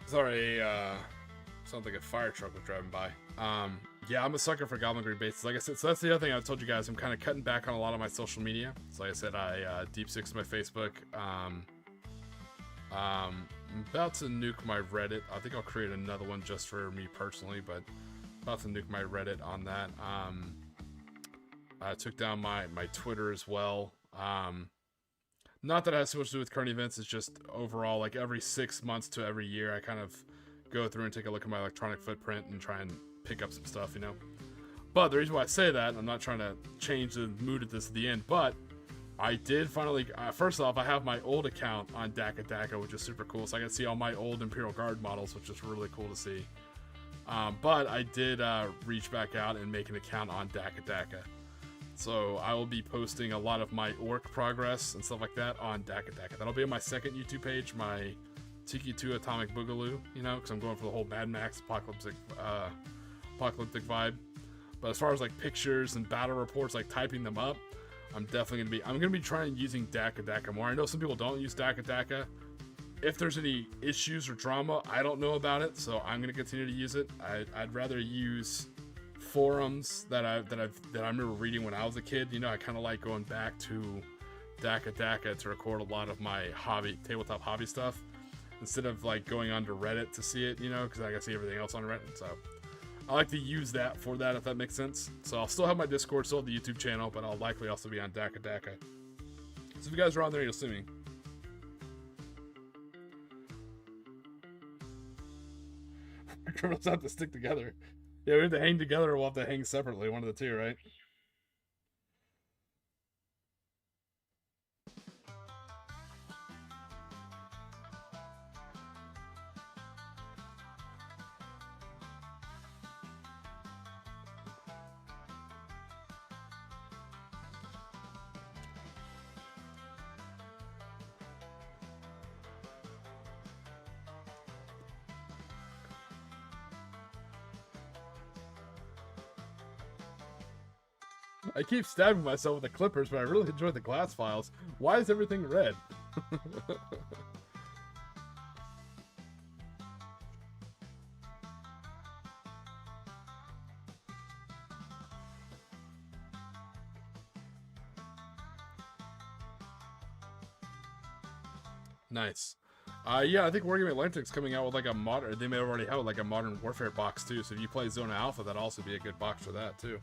Sorry, sounds like a fire truck was driving by. Yeah, I'm a sucker for Goblin Green bases. Like I said, so that's the other thing I told you guys. I'm kind of cutting back on a lot of my social media. So like I said, I deep six my Facebook. I'm about to nuke my Reddit. I think I'll create another one just for me personally, but about to nuke my Reddit on that. I took down my Twitter as well. Not that it has so much to do with current events, it's just overall, like every 6 months to every year, I kind of go through and take a look at my electronic footprint and try and pick up some stuff, you know? But the reason why I say that, I'm not trying to change the mood of this at the end, but I did finally, first off, I have my old account on Daka, which is super cool, so I can see all my old Imperial Guard models, which is really cool to see. But I did reach back out and make an account on Daka. So I will be posting a lot of my orc progress and stuff like that on Daka. That'll be on my second YouTube page, my Tiki 2 Atomic Boogaloo, you know, because I'm going for the whole Mad Max apocalyptic vibe. But as far as like pictures and battle reports, like typing them up, I'm gonna be trying using Daka more. I know some people don't use Daka. If there's any issues or drama, I don't know about it, so I'm gonna continue to use it. I'd rather use forums that I remember reading when I was a kid. You know, I kind of like going back to Daka to record a lot of my tabletop hobby stuff instead of like going onto Reddit to see it, you know, because I can see everything else on Reddit. So I like to use that for that, if that makes sense. So I'll still have my Discord, still have the YouTube channel, but I'll likely also be on Daka. So if you guys are on there, you'll see me. Criminals have to stick together. Yeah, we have to hang together or we'll have to hang separately. One of the two, right? I keep stabbing myself with the clippers, but I really enjoy the glass files. Why is everything red? Nice. Yeah, I think Wargaming Atlantic's coming out with like a modern. They may have already have like a Modern Warfare box too. So if you play Zona Alpha, that'd also be a good box for that too.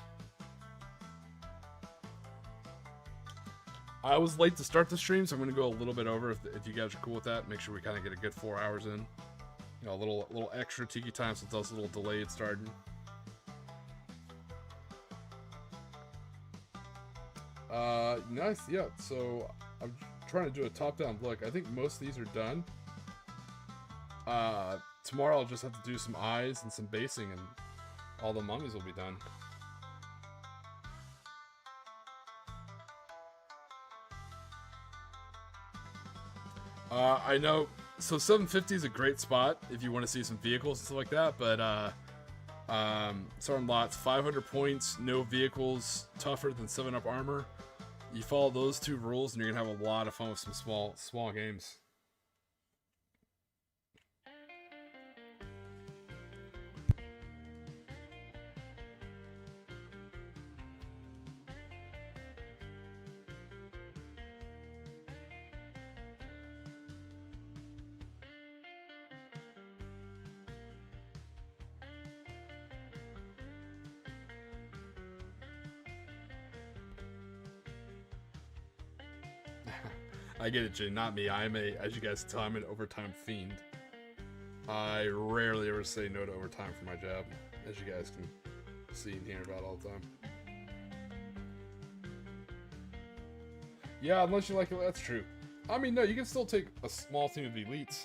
I was late to start the stream, so I'm going to go a little bit over if you guys are cool with that. Make sure we kind of get a good 4 hours in. You know, a little extra Tiki time since I was a little delayed starting. Nice, yeah. So I'm trying to do a top-down look. I think most of these are done. Tomorrow I'll just have to do some eyes and some basing, and all the mummies will be done. I know, so 750 is a great spot if you want to see some vehicles and stuff like that, but certain lots, 500 points, no vehicles, tougher than 7-up armor. You follow those two rules and you're going to have a lot of fun with some small games. I get it, Jay. Not me. As you guys can tell, I'm an overtime fiend. I rarely ever say no to overtime for my job, as you guys can see and hear about all the time. Yeah, unless you like it, that's true. I mean, no, you can still take a small team of elites.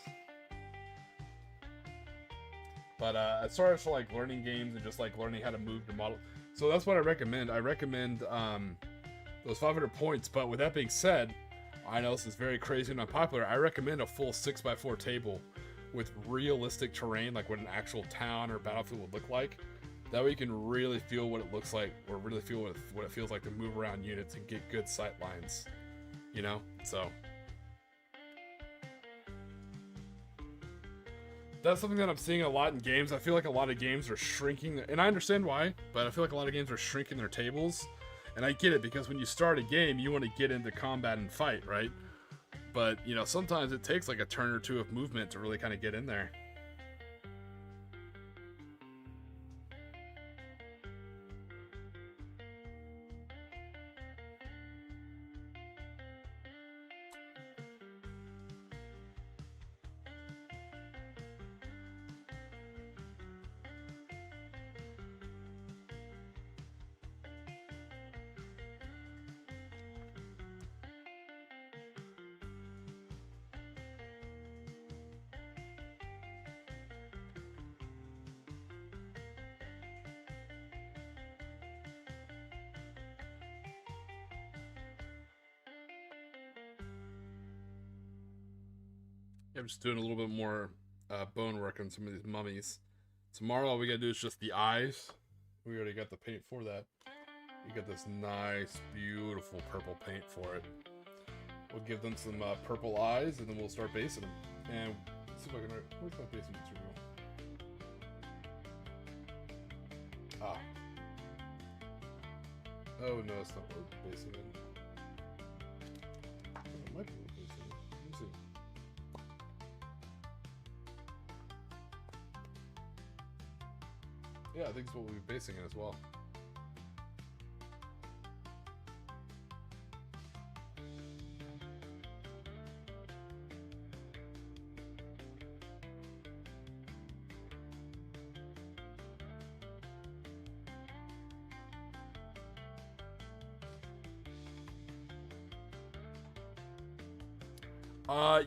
But as far as for like learning games and just like learning how to move your model, so that's what I recommend. I recommend those 500 points. But with that being said, I know this is very crazy and unpopular. I recommend a full 6x4 table with realistic terrain, like what an actual town or battlefield would look like. That way you can really feel what it looks like, or really feel what it feels like to move around units and get good sight lines. You know, so. That's something that I'm seeing a lot in games. I feel like a lot of games are shrinking, and I understand why, but I feel like a lot of games are shrinking their tables. And I get it, because when you start a game, you want to get into combat and fight, right? But, you know, sometimes it takes like a turn or two of movement to really kind of get in there. I'm just doing a little bit more bone work on some of these mummies. Tomorrow all we gotta do is just the eyes. We already got the paint for that. We got this nice, beautiful purple paint for it. We'll give them some purple eyes, and then we'll start basing them. And let's see if I can. Where's my basing material? Ah. Oh no, it's not what we're basing in. Oh, it might be what we're basing in. Let me see. Yeah, I think it's what we'll be basing it as well.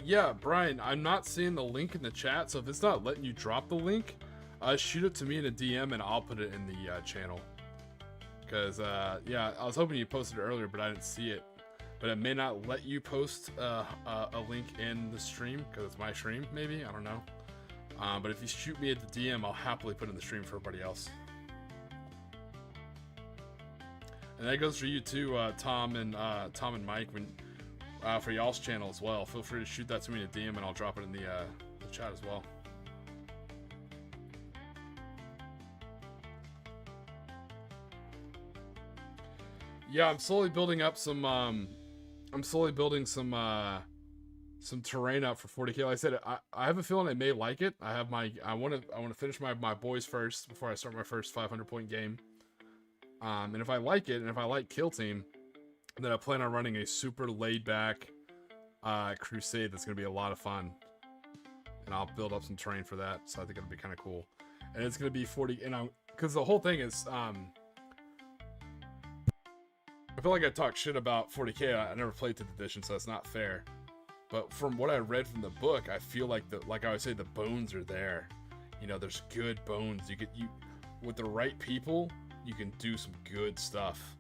Yeah, Brian, I'm not seeing the link in the chat, so if it's not letting you drop the link, shoot it to me in a DM and I'll put it in the channel. Because, yeah, I was hoping you posted it earlier, but I didn't see it. But it may not let you post a link in the stream, because it's my stream, maybe? I don't know. But if you shoot me at the DM, I'll happily put it in the stream for everybody else. And that goes for you too, Tom and Mike, when for y'all's channel as well. Feel free to shoot that to me in a DM and I'll drop it in the chat as well. Yeah, I'm slowly building up some. I'm slowly building some terrain up for 40k. Like I said, I have a feeling I may like it. I want to finish my boys first before I start my first 500 point game. And if I like it, and if I like Kill Team, then I plan on running a super laid back crusade that's going to be a lot of fun. And I'll build up some terrain for that, so I think it'll be kind of cool. And it's going to be 40, and because the whole thing is, I feel like I talk shit about 40k. I never played 5th edition, so it's not fair. But from what I read from the book, I feel like like I would say, the bones are there. You know, there's good bones. You with the right people, you can do some good stuff.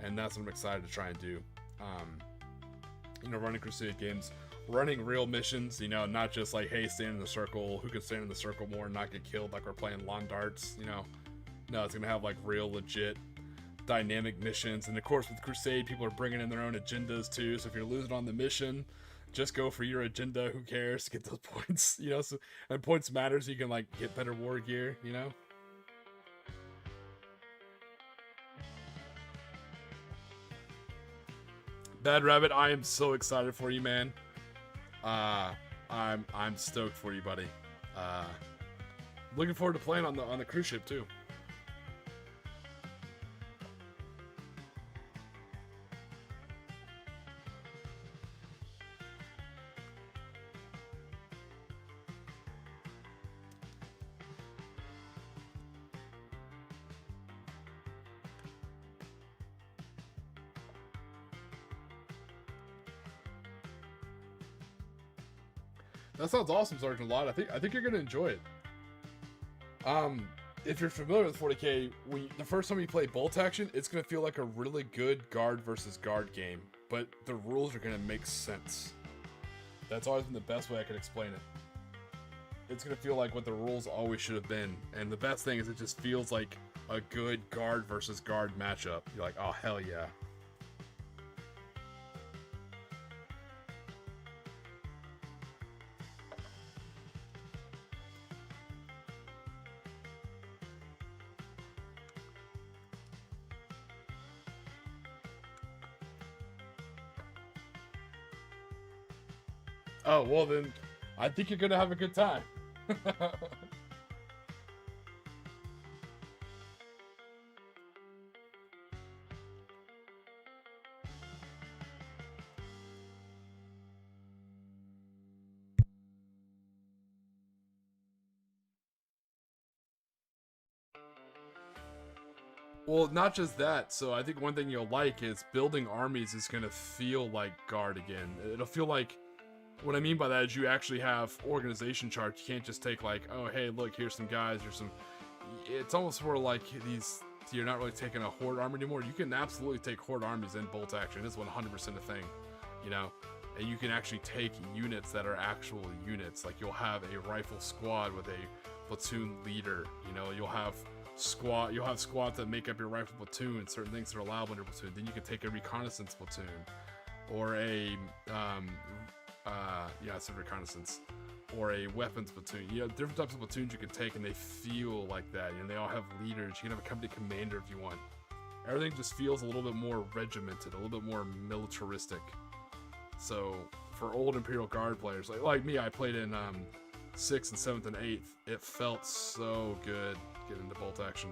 And that's what I'm excited to try and do. You know, running Crusade games, running real missions, you know, not just like, hey, stand in the circle, who can stand in the circle more and not get killed like we're playing lawn darts, you know. No, it's going to have like real, legit, dynamic missions. And of course, with Crusade, people are bringing in their own agendas too. So if you're losing on the mission, just go for your agenda. Who cares? Get those points, you know. So, and points matter, so you can like get better war gear, you know. Bad Rabbit, I am so excited for you, man. I'm stoked for you, buddy. Looking forward to playing on the cruise ship too. That sounds awesome, Sergeant Lot. I think you're gonna enjoy it. If you're familiar with 40K, the first time you play bolt action, it's gonna feel like a really good guard versus guard game, but the rules are gonna make sense. That's always been the best way I can explain it. It's gonna feel like what the rules always should have been, and the best thing is it just feels like a good guard versus guard matchup. You're like, oh hell yeah. Oh, well then, I think you're gonna have a good time. Well, not just that. So I think one thing you'll like is building armies is gonna feel like guard again. It'll feel like, what I mean by that is you actually have organization charts. You can't just take like, oh hey, look, here's some guys, here's some. It's almost sort of like these. You're not really taking a horde army anymore. You can absolutely take horde armies in bolt action. It's 100% a thing, you know. And you can actually take units that are actual units. Like you'll have a rifle squad with a platoon leader. You know, you'll have squads that make up your rifle platoon. Certain things that are allowable in your platoon. Then you can take a reconnaissance platoon, or a it's a reconnaissance, or a weapons platoon. You know, different types of platoons you can take, and they feel like that. And they all have leaders. You can have a company commander if you want. Everything just feels a little bit more regimented, a little bit more militaristic. So for old Imperial Guard players, like me, I played in 6th and 7th and 8th. It felt so good getting into bolt action.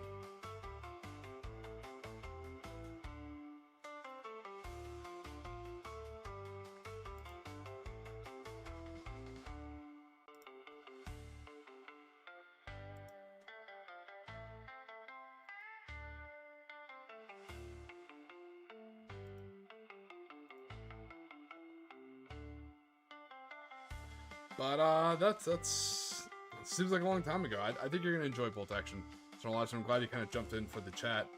But that's seems like a long time ago. I think you're gonna enjoy bolt action. So I'm glad you kind of jumped in for the chat.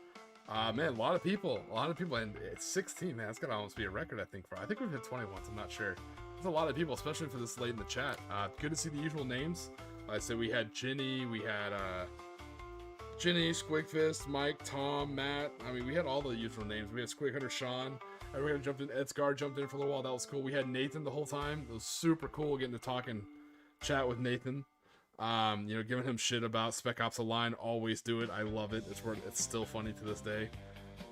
Man, a lot of people, and it's 16, man. It's gonna almost be a record, I think. I think we've hit 20 once. I'm not sure. There's a lot of people, especially for this late in the chat. Good to see the usual names. Like I said, we had Ginny, Squigfist, Mike, Tom, Matt. I mean, we had all the usual names. We had Squig Hunter, Sean. Everybody jumped in. Edsgar jumped in for a little while. That was cool. We had Nathan the whole time. It was super cool getting to talk and chat with Nathan. You know, giving him shit about Spec Ops Align. Always do it. I love it. It's still funny to this day.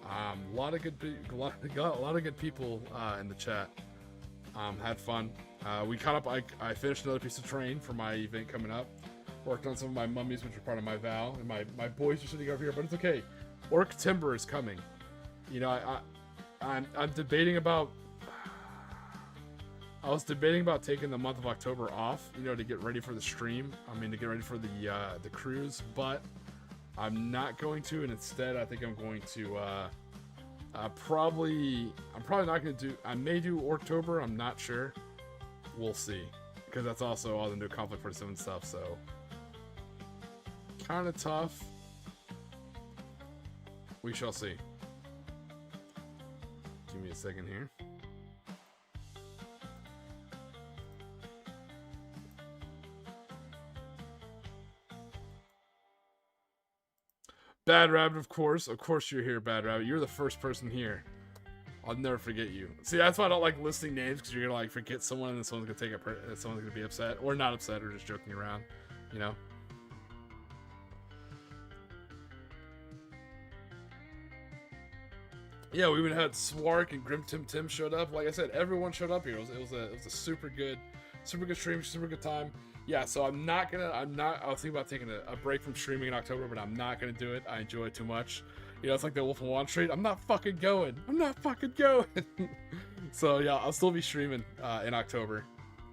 A lot of good people in the chat. Had fun. We caught up. I finished another piece of terrain for my event coming up. Worked on some of my mummies, which are part of my vow, and my boys are sitting over here. But it's okay. Orc Timber is coming. You know, I'm debating about. I was debating about taking the month of October off, you know, to get ready for the stream. I mean, to get ready for the cruise, but I'm not going to, and instead, I think I'm going to. I'm probably not going to do. I may do October. I'm not sure. We'll see, because that's also all the new Konflikt 47 stuff. So kind of tough. We shall see. Give me a second here. Bad Rabbit, of course you're here, Bad Rabbit. You're the first person here. I'll never forget you. See, that's why I don't like listing names, because you're gonna like forget someone, and then someone's gonna take it. Someone's gonna be upset, or not upset, or just joking around, you know. Yeah, we even had Swark and Grim Tim showed up. Like I said, everyone showed up here. It was a super good stream, super good time. Yeah, so I was thinking about taking a break from streaming in October, but I'm not gonna do it. I enjoy it too much. You know, it's like the Wolf of Wall Street. I'm not fucking going. So yeah, I'll still be streaming in October,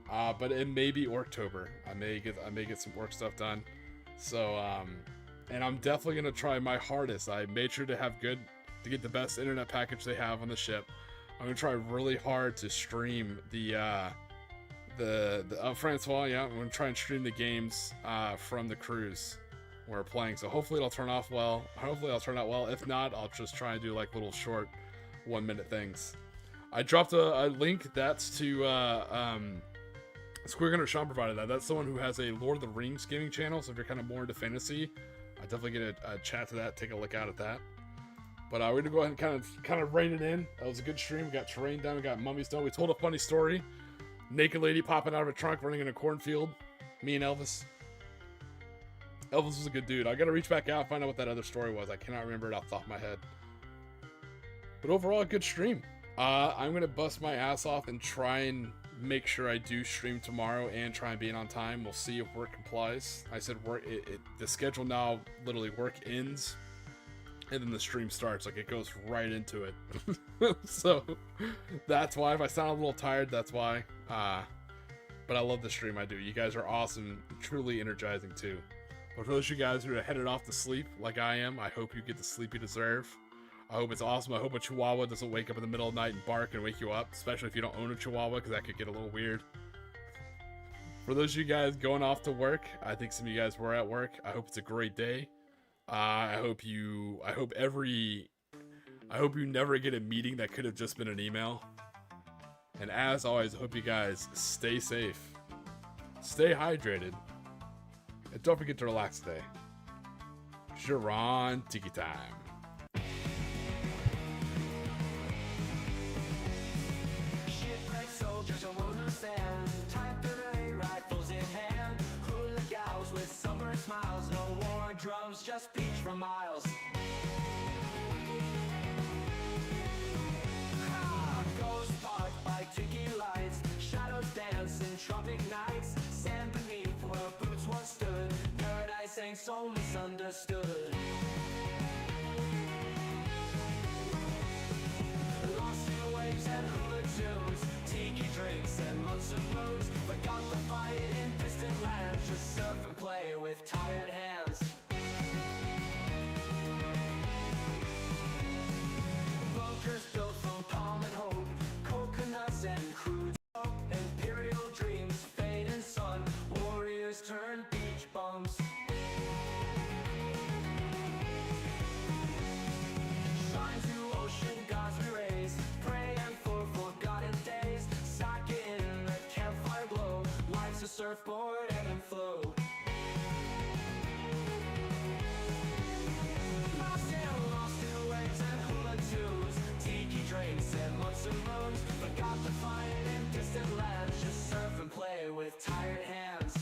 but it may be October. I may get some work stuff done. So and I'm definitely gonna try my hardest. I made sure to get the best internet package they have on the ship. I'm gonna try really hard to stream the Francois, yeah, I'm gonna try and stream the games from the cruise we're playing. So hopefully it'll turn off well. Hopefully I'll turn out well. If not, I'll just try and do like little short 1-minute things. I dropped a link. That's to Square Gunner Sean provided that. That's someone who has a Lord of the Rings gaming channel. So if you're kind of more into fantasy, I definitely get a chat to that. Take a look out at that. But we're gonna go ahead and kind of rein it in. That was a good stream. We got terrain done. We got mummies done. We told a funny story. Naked lady popping out of a trunk, running in a cornfield. Me and Elvis. Elvis was a good dude. I gotta reach back out and find out what that other story was. I cannot remember it off the top of my head. But overall, a good stream. I'm gonna bust my ass off and try and make sure I do stream tomorrow and try and be in on time. We'll see if work complies. I said work. The schedule now literally work ends, and then the stream starts. Like it goes right into it. So that's why. If I sound a little tired, that's why. But I love the stream. I do. You guys are awesome. Truly energizing too. But for those of you guys who are headed off to sleep like I am, I hope you get the sleep you deserve. I hope it's awesome. I hope a chihuahua doesn't wake up in the middle of the night and bark and wake you up, especially if you don't own a chihuahua, because that could get a little weird. For those of you guys going off to work, I think some of you guys were at work. I hope it's a great day. I hope you never get a meeting that could have just been an email. And as always, I hope you guys stay safe, stay hydrated, and don't forget to relax today. You're on Tiki time. Shipwrecked soldiers on Moto sand, type today, rifles in hand. Hula gals with sunburned smiles, no war drums, just beach for miles. Ghost park by Tiki lights, shadows dance in tropic nights. Sand beneath where boots once stood, paradise ain't so misunderstood. Lost in waves and hula tunes, tiki drinks and months of moons. Forgot the fight in distant lands, just surf and play with tired hands. Bunkers built from palm and hope, coconuts and crude smoke. Imperial dreams fade in sun, warriors turn beach bums. Shine to ocean gods we raise, praying for forgotten days. Sake in the campfire glow, life's a surfboard, ebb and flow. Lost in waves and hula tunes, tiki drinks and months of moons. Forgot the fight in distant lands, just surf and play with tired hands.